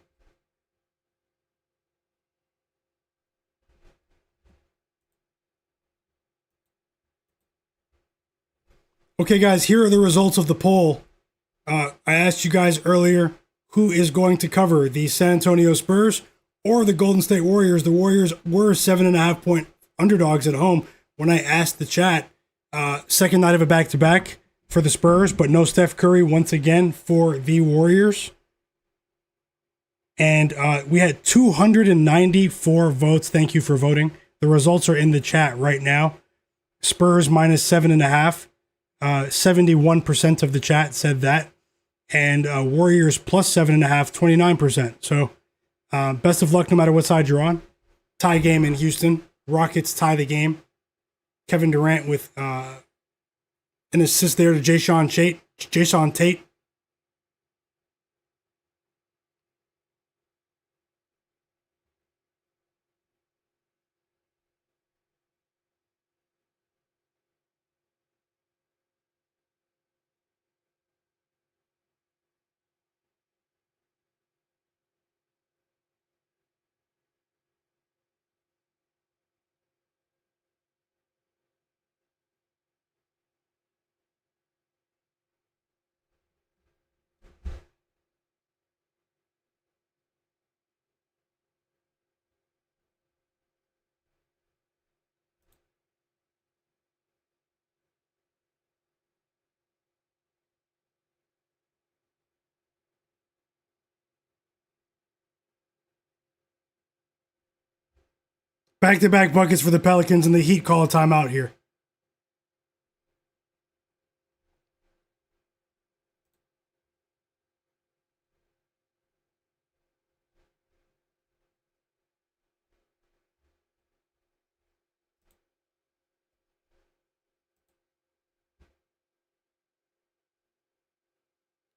Okay, guys, here are the results of the poll. I asked you guys earlier who is going to cover the San Antonio Spurs or the Golden State Warriors. The Warriors were 7.5-point underdogs at home when I asked the chat. Second night of a back-to-back for the Spurs, but no Steph Curry once again for the Warriors. And we had 294 votes. Thank you for voting. The results are in the chat right now. Spurs minus 7.5. 71% of the chat said that. And Warriors plus 7.5, 29%. So best of luck no matter what side you're on. Tie game in Houston. Rockets tie the game. Kevin Durant with an assist there to Jason Tate. Back-to-back buckets for the Pelicans, and the Heat call a timeout here.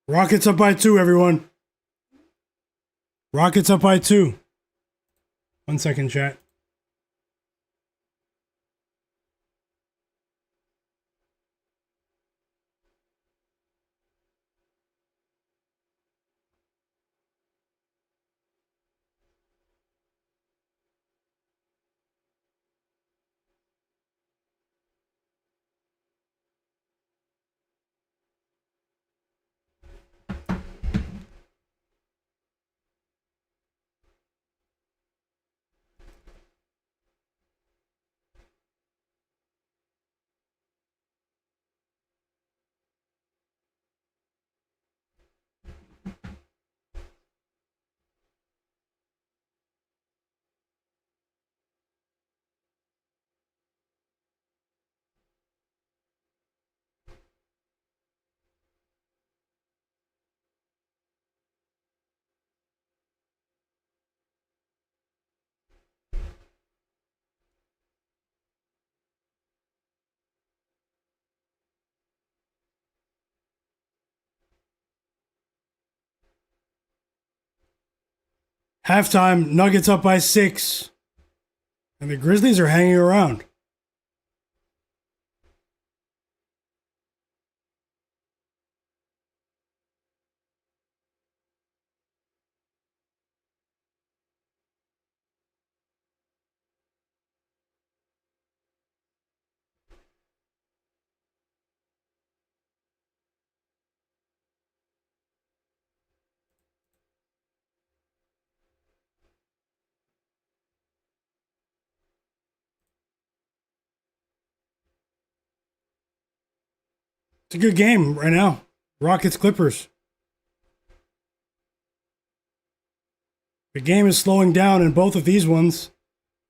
Rockets up by 2, everyone. Rockets up by 2. 1 second, chat. Halftime, Nuggets up by 6. And the Grizzlies are hanging around. It's a good game right now. Rockets Clippers. The game is slowing down in both of these ones.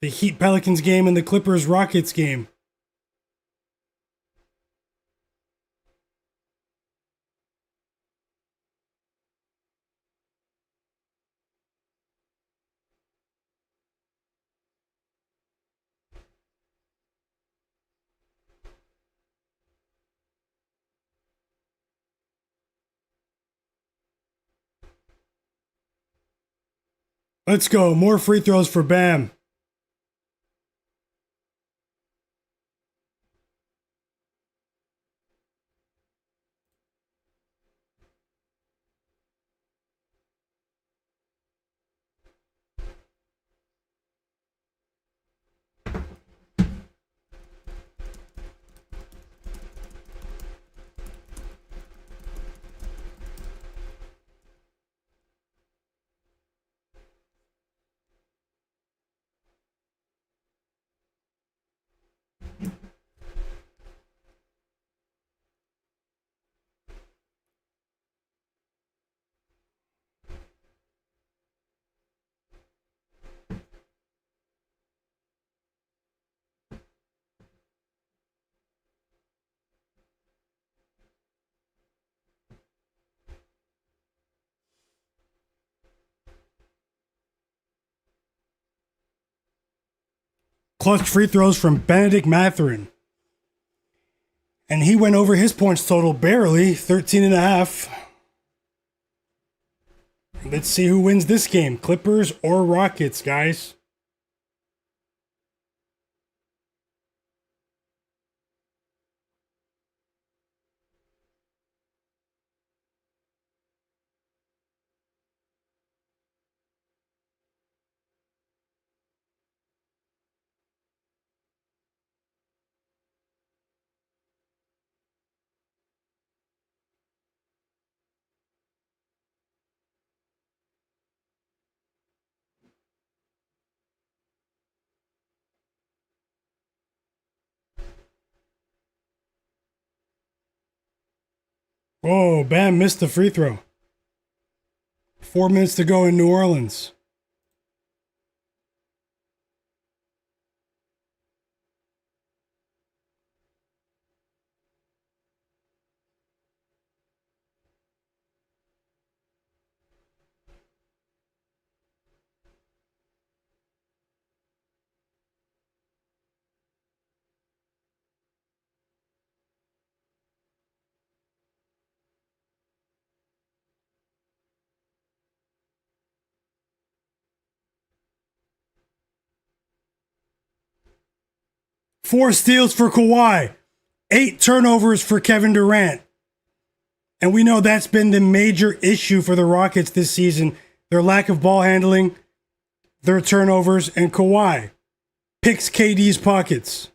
The Heat Pelicans game and the Clippers Rockets game. Let's go. More free throws for Bam. Clutch free throws from Benedict Mathurin. And he went over his points total barely, 13 and a half. Let's see who wins this game, Clippers or Rockets, guys. Whoa, Bam missed the free throw. 4 minutes to go in New Orleans. Four steals for Kawhi. 8 turnovers for Kevin Durant. And we know that's been the major issue for the Rockets this season. Their lack of ball handling, their turnovers, and Kawhi picks KD's pockets.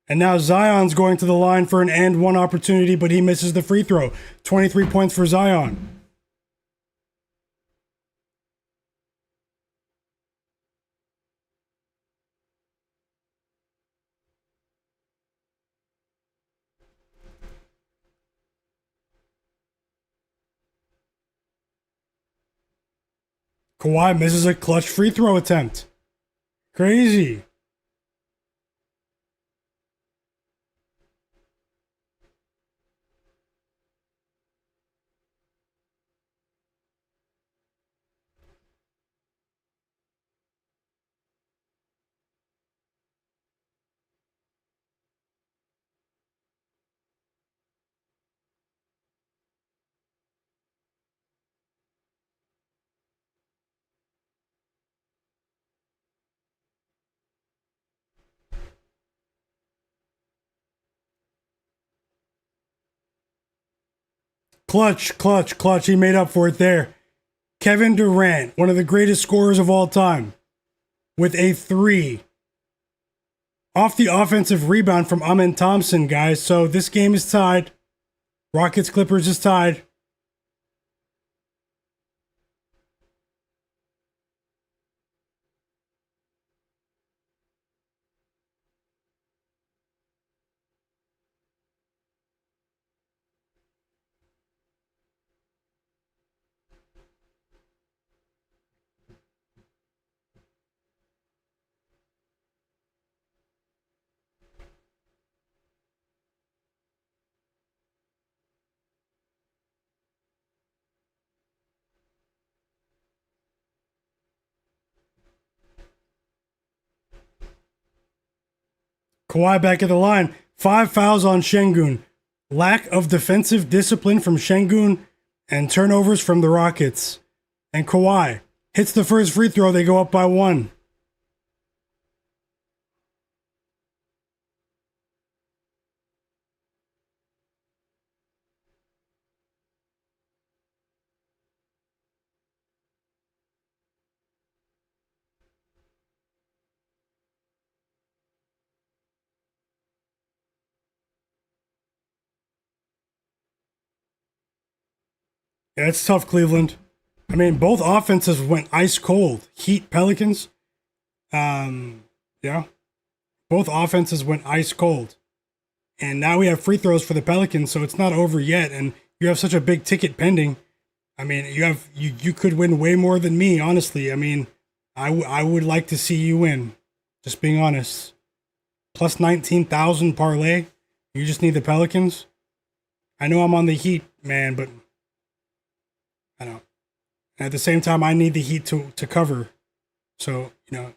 And now Zion's going to the line for an and one opportunity, but he misses the free throw. 23 points for Zion. Kawhi misses a clutch free throw attempt. Crazy. Clutch, clutch, clutch. He made up for it there. Kevin Durant, one of the greatest scorers of all time, with a 3. Off the offensive rebound from Amen Thompson, guys. So this game is tied. Rockets Clippers is tied. Kawhi back at the line. 5 fouls on Sengun. Lack of defensive discipline from Sengun and turnovers from the Rockets. And Kawhi hits the first free throw. They go up by 1. Yeah, it's tough, Cleveland. I mean, both offenses went ice cold. Heat, Pelicans. Yeah. Both offenses went ice cold. And now we have free throws for the Pelicans, so it's not over yet. And you have such a big ticket pending. I mean, you could win way more than me, honestly. I mean, I would like to see you win. Just being honest. Plus 19,000 parlay. You just need the Pelicans. I know I'm on the Heat, man, but I don't. And at the same time, I need the Heat to cover. So, I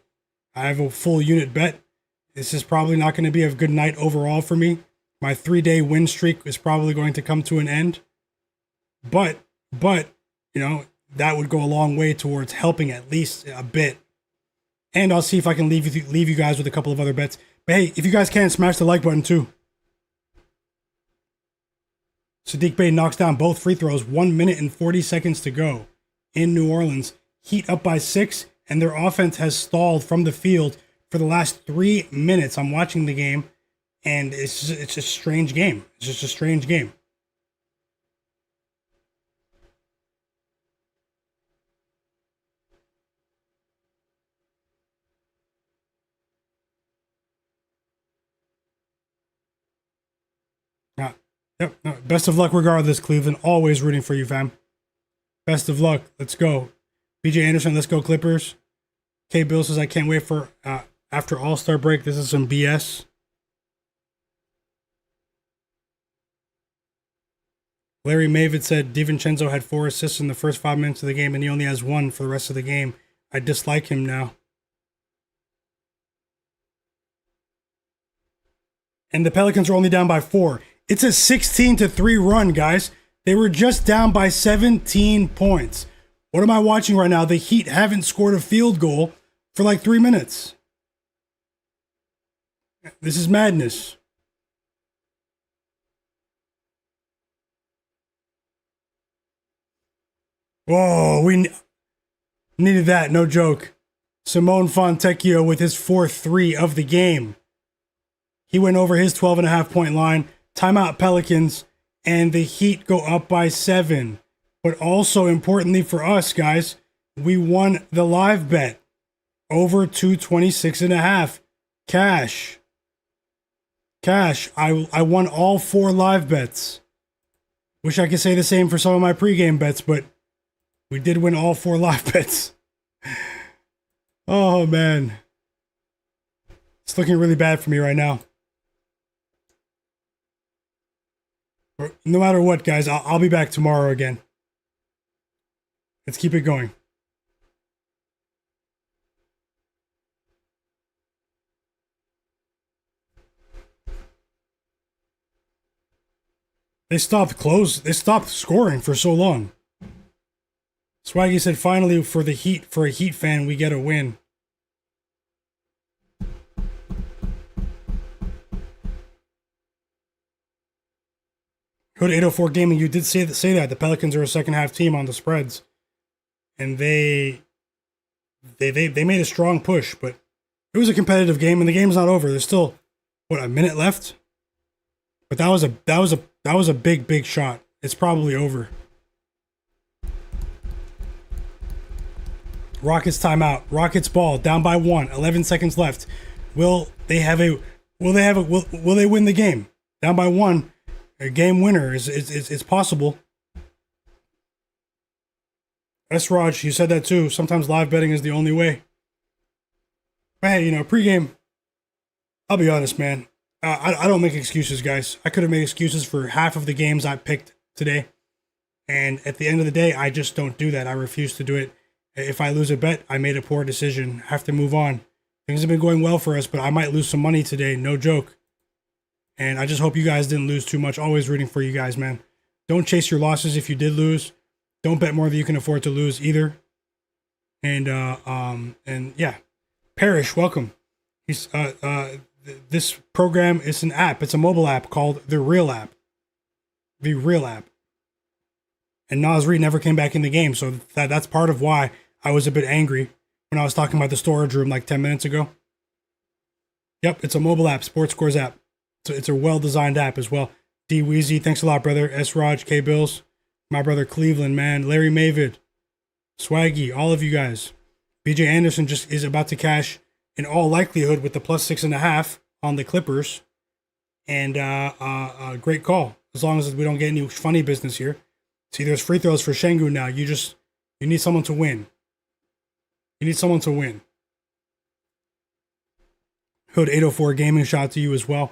have a full unit bet. This is probably not going to be a good night overall for me. My 3-day win streak is probably going to come to an end. But, that would go a long way towards helping at least a bit. And I'll see if I can leave you guys with a couple of other bets. But hey, if you guys can, smash the like button too. Saddiq Bey knocks down both free throws. 1 minute and 40 seconds to go in New Orleans. Heat up by 6, and their offense has stalled from the field for the last 3 minutes. I'm watching the game, and it's a strange game. It's just a strange game. Yep. No, best of luck regardless, Cleveland. Always rooting for you, fam. Best of luck. Let's go. BJ Anderson, let's go Clippers. K. Bill says, I can't wait for after All-Star break. This is some BS. Larry Mavid said, DiVincenzo had 4 assists in the first 5 minutes of the game, and he only has 1 for the rest of the game. I dislike him now. And the Pelicans are only down by 4. It's a 16-3 run, guys. They were just down by 17 points. What am I watching right now? The Heat haven't scored a field goal for like 3 minutes. This is madness. Whoa, we needed that, no joke. Simone Fontecchio with his 4-3 of the game. He went over his 12.5 point line. Timeout Pelicans, and the Heat go up by 7. But also importantly for us, guys, we won the live bet. Over 226.5. Cash. I won all 4 live bets. Wish I could say the same for some of my pregame bets, but we did win all 4 live bets. Oh, man. It's looking really bad for me right now. No matter what, guys, I'll be back tomorrow again. Let's keep it going. They stopped scoring for so long. Swaggy said, finally, for a Heat fan, we get a win. Go to 804 Gaming. You did say that the Pelicans are a second half team on the spreads, and they made a strong push, but it was a competitive game, and the game's not over. There's still a minute left, but that was a big shot. It's probably over. Rockets timeout. Rockets ball down by 1. 11 seconds left. Will they win the game? Down by 1. A game winner is possible. Raj, you said that too. Sometimes live betting is the only way. But hey, pregame, I'll be honest, man. I don't make excuses, guys. I could have made excuses for half of the games I picked today. And at the end of the day, I just don't do that. I refuse to do it. If I lose a bet, I made a poor decision. I have to move on. Things have been going well for us, but I might lose some money today. No joke. And I just hope you guys didn't lose too much. Always rooting for you guys, man. Don't chase your losses if you did lose. Don't bet more than you can afford to lose either. And yeah. Parrish, welcome. He's this program is an app. It's a mobile app called The Real App. The Real App. And Nasri never came back in the game, so that's part of why I was a bit angry when I was talking about the storage room like 10 minutes ago. Yep, it's a mobile app, Sports Scores app. It's a well-designed app as well. D Weezy, thanks a lot, brother. S Raj, K Bills, my brother Cleveland, man. Larry Mavid, Swaggy, all of you guys. BJ Anderson just is about to cash in all likelihood with the plus 6.5 on the Clippers. And great call. As long as we don't get any funny business here. See, there's free throws for Sengun now. You need someone to win. You need someone to win. Hood 804 gaming shot to you as well.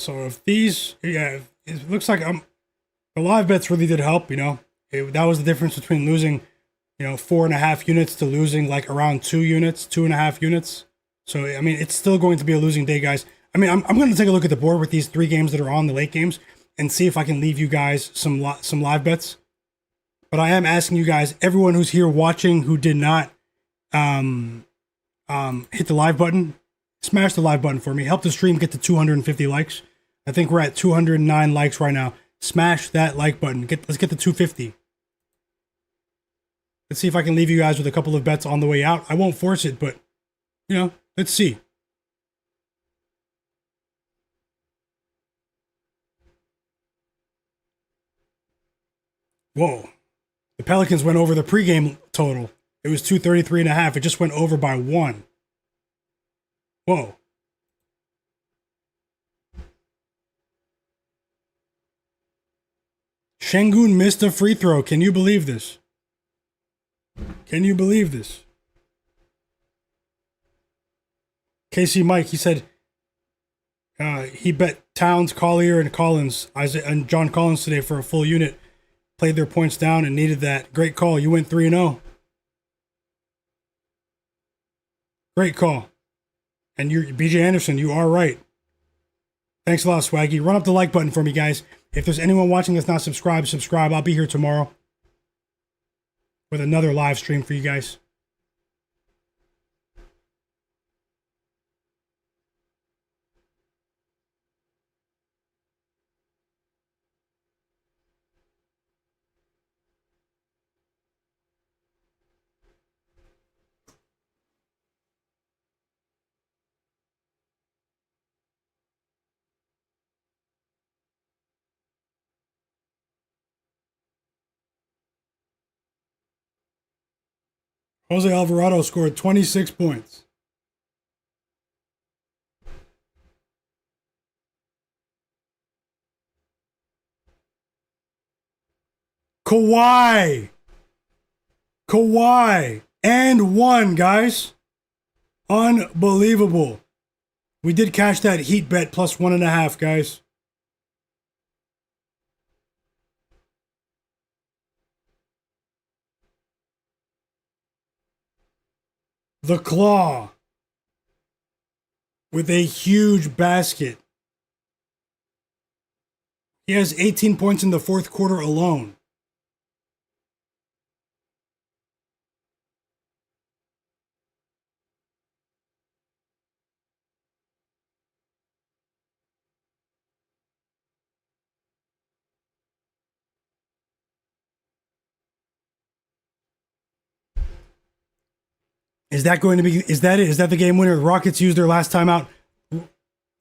So if these, yeah, it looks like the live bets really did help, that was the difference between losing, 4.5 units to losing like around 2 units, 2.5 units. So, I mean, it's still going to be a losing day, guys. I mean, I'm going to take a look at the board with these 3 games that are on the late games and see if I can leave you guys some live bets. But I am asking you guys, everyone who's here watching who did not hit the live button, smash the live button for me. Help the stream get to 250 likes. I think we're at 209 likes right now. Smash that like button. Let's get to 250. Let's see if I can leave you guys with a couple of bets on the way out. I won't force it, but, let's see. Whoa. The Pelicans went over the pregame total. It was 233.5. It just went over by 1. Whoa. Sengun missed a free throw. Can you believe this? Can you believe this? KC Mike, he said he bet Towns, Collier, and Collins, Isaac, and John Collins today for a full unit. Played their points down and needed that. Great call. You went 3-0. Great call. And you're BJ Anderson, you are right. Thanks a lot, Swaggy. Run up the like button for me, guys. If there's anyone watching that's not subscribed, subscribe. I'll be here tomorrow with another live stream for you guys. Jose Alvarado scored 26 points. Kawhi. And 1, guys. Unbelievable. We did cash that Heat bet plus 1.5, guys. The Claw with a huge basket. He has 18 points in the fourth quarter alone. Is that going to be, is that it? Is that the game winner? The Rockets used their last time out.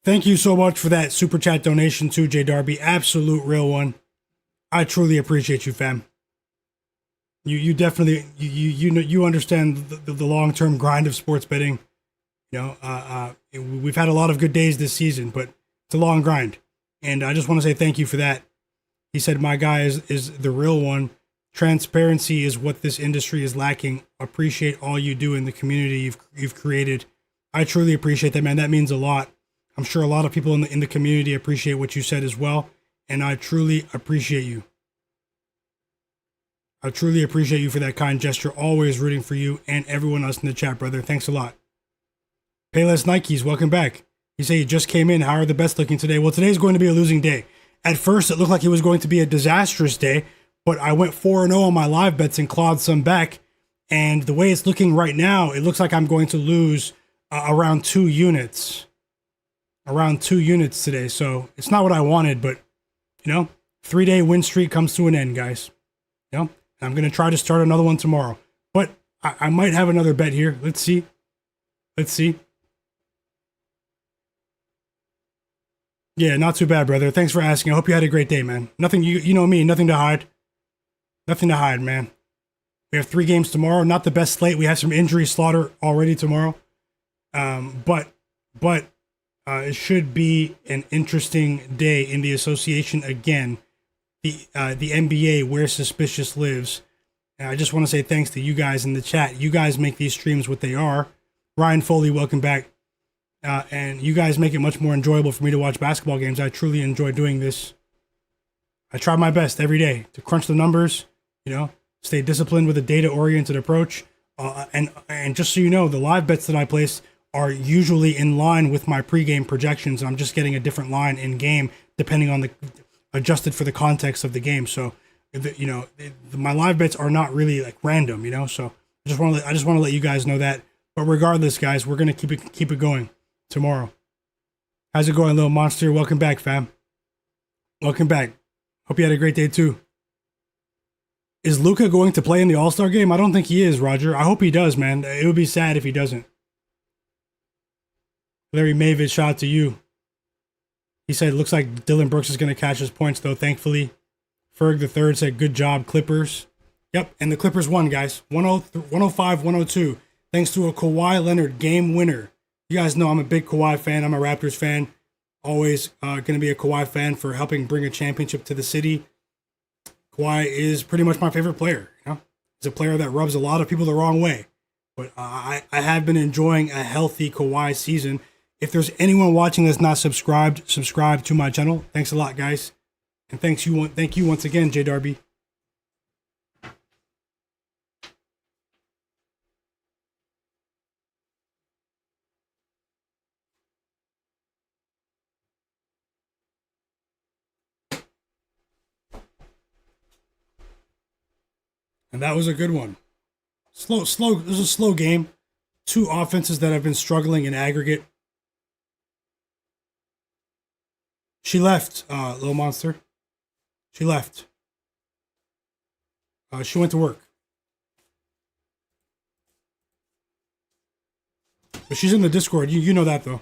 Thank you so much for that super chat donation too, J Darby. Absolute real one. I truly appreciate you, fam. You definitely you know you understand the long term grind of sports betting. We've had a lot of good days this season, but it's a long grind, and I just want to say thank you for that. He said, "My guy is the real one. Transparency is what this industry is lacking. Appreciate all you do in the community you've created. I truly appreciate that, man. That means a lot. I'm sure a lot of people in the community appreciate what you said as well, and I truly appreciate you. I truly appreciate you for that kind gesture. Always rooting for you and everyone else in the chat, brother. Thanks a lot. Payless Nikes, welcome back. You say you just came in. How are the bets looking today? Well, today's going to be a losing day. At first, it looked like it was going to be a disastrous day, but I went 4-0 on my live bets and clawed some back. And the way it's looking right now, it looks like I'm going to lose around 2 units. Around 2 units today. So it's not what I wanted, but, 3-day win streak comes to an end, guys. I'm going to try to start another one tomorrow. But I might have another bet here. Let's see. Yeah, not too bad, brother. Thanks for asking. I hope you had a great day, man. Nothing, you know me, nothing to hide. Nothing to hide, man. We have 3 games tomorrow. Not the best slate. We have some injury slaughter already tomorrow. But it should be an interesting day in the association again. The NBA, where suspicious lives. And I just want to say thanks to you guys in the chat. You guys make these streams what they are. Ryan Foley, welcome back. And you guys make it much more enjoyable for me to watch basketball games. I truly enjoy doing this. I try my best every day to crunch the numbers, stay disciplined with a data-oriented approach. And just so you know, the live bets that I place are usually in line with my pregame projections. I'm just getting a different line in game depending on adjusted for the context of the game. So, my live bets are not really like random, So I just want to let you guys know that. But regardless, guys, we're gonna keep it going tomorrow. How's it going, little monster? Welcome back, fam. Welcome back. Hope you had a great day too. Is Luka going to play in the All-Star game? I don't think he is, Roger. I hope he does, man. It would be sad if he doesn't. Larry Mavis, shout out to you. He said, looks like Dillon Brooks is going to catch his points, though, thankfully. Ferg the third said, good job, Clippers. Yep, and the Clippers won, guys. 105-102, thanks to a Kawhi Leonard game winner. You guys know I'm a big Kawhi fan. I'm a Raptors fan. Always going to be a Kawhi fan for helping bring a championship to the city. Kawhi is pretty much my favorite player. He's a player that rubs a lot of people the wrong way. But I have been enjoying a healthy Kawhi season. If there's anyone watching that's not subscribed, subscribe to my channel. Thanks a lot, guys. And thank you once again, J Darby. And that was a good one. Slow. It was a slow game. 2 offenses that have been struggling in aggregate. She left, little monster. She left. She went to work. But she's in the Discord. You know that, though.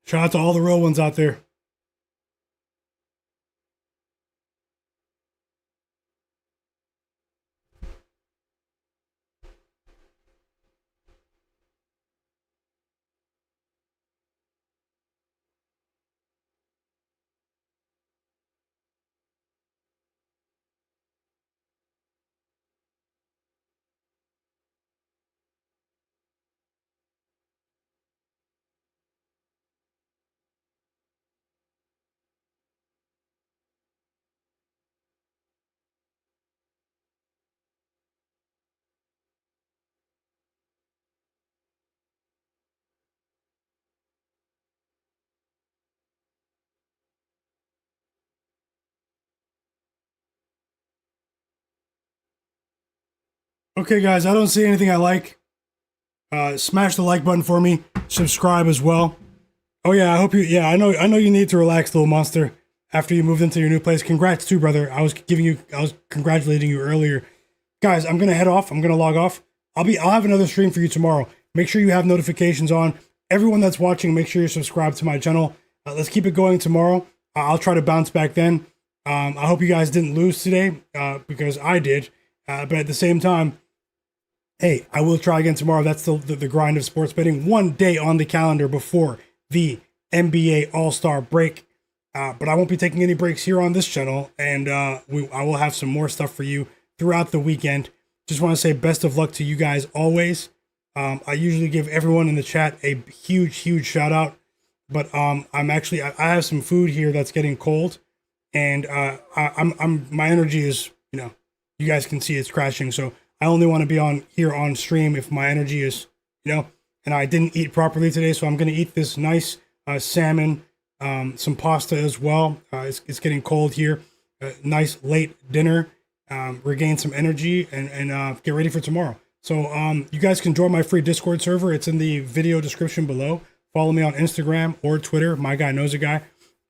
Shout out to all the real ones out there. Okay, guys, I don't see anything I like. Smash the like button for me. Subscribe as well. Oh yeah, I hope you. Yeah, I know you need to relax, little monster. After you moved into your new place, congrats too, brother. I was congratulating you earlier. Guys, I'm gonna head off. I'm gonna log off. I'll have another stream for you tomorrow. Make sure you have notifications on. Everyone that's watching, make sure you're subscribed to my channel. Let's keep it going tomorrow. I'll try to bounce back then. I hope you guys didn't lose today because I did. But at the same time, hey, I will try again tomorrow. That's the grind of sports betting. One day on the calendar before the NBA All-Star break. But I won't be taking any breaks here on this channel. And I will have some more stuff for you throughout the weekend. Just want to say best of luck to you guys always. I usually give everyone in the chat a huge shout out. But I have some food here that's getting cold. And my energy is, you guys can see it's crashing. So I only want to be on here on stream if my energy is, and I didn't eat properly today. So I'm going to eat this nice salmon, some pasta as well. It's getting cold here. Nice late dinner, regain some energy and get ready for tomorrow. So you guys can join my free Discord server. It's in the video description below. Follow me on Instagram or Twitter, Myguyknowsaguy.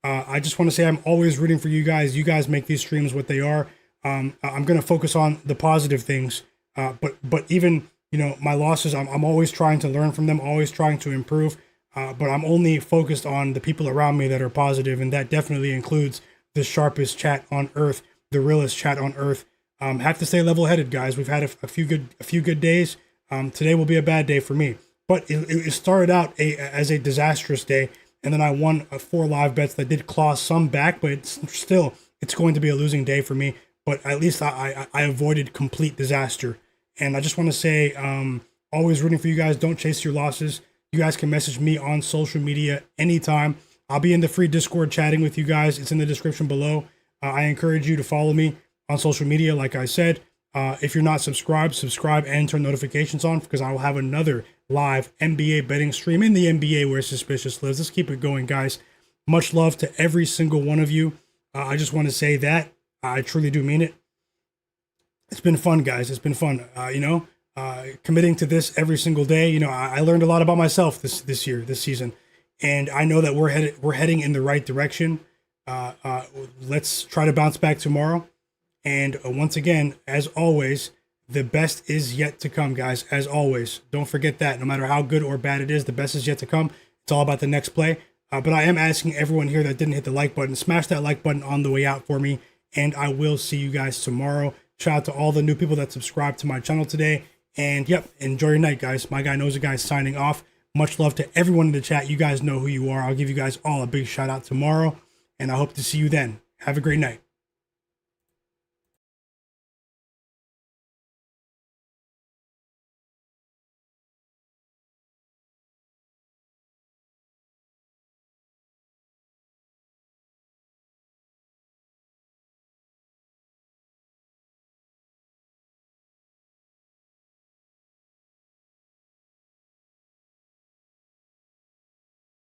I just want to say I'm always rooting for you guys. You guys make these streams what they are. I'm going to focus on the positive things. But even, my losses, I'm always trying to learn from them, always trying to improve. But I'm only focused on the people around me that are positive, and that definitely includes the sharpest chat on earth, the realest chat on earth. Have to stay level-headed, guys. We've had a few good days. Today will be a bad day for me. But it started out as a disastrous day, and then I won 4 live bets that did claw some back, but it's going to be a losing day for me. But at least I avoided complete disaster. And I just want to say, always rooting for you guys. Don't chase your losses. You guys can message me on social media anytime. I'll be in the free Discord chatting with you guys. It's in the description below. I encourage you to follow me on social media, like I said. If you're not subscribed, subscribe and turn notifications on because I will have another live NBA betting stream in the NBA where Suspicious lives. Let's keep it going, guys. Much love to every single one of you. I just want to say that. I truly do mean it. It's been fun, guys. It's been fun. Committing to this every single day. I learned a lot about myself this season, and I know that we're heading in the right direction. Let's try to bounce back tomorrow. And once again, as always, the best is yet to come, guys. As always, don't forget that. No matter how good or bad it is, the best is yet to come. It's all about the next play. But I am asking everyone here that didn't hit the like button, smash that like button on the way out for me. And I will see you guys tomorrow. Shout out to all the new people that subscribed to my channel today. And yep, enjoy your night, guys. Myguyknowsaguy signing off. Much love to everyone in the chat. You guys know who you are. I'll give you guys all a big shout out tomorrow. And I hope to see you then. Have a great night.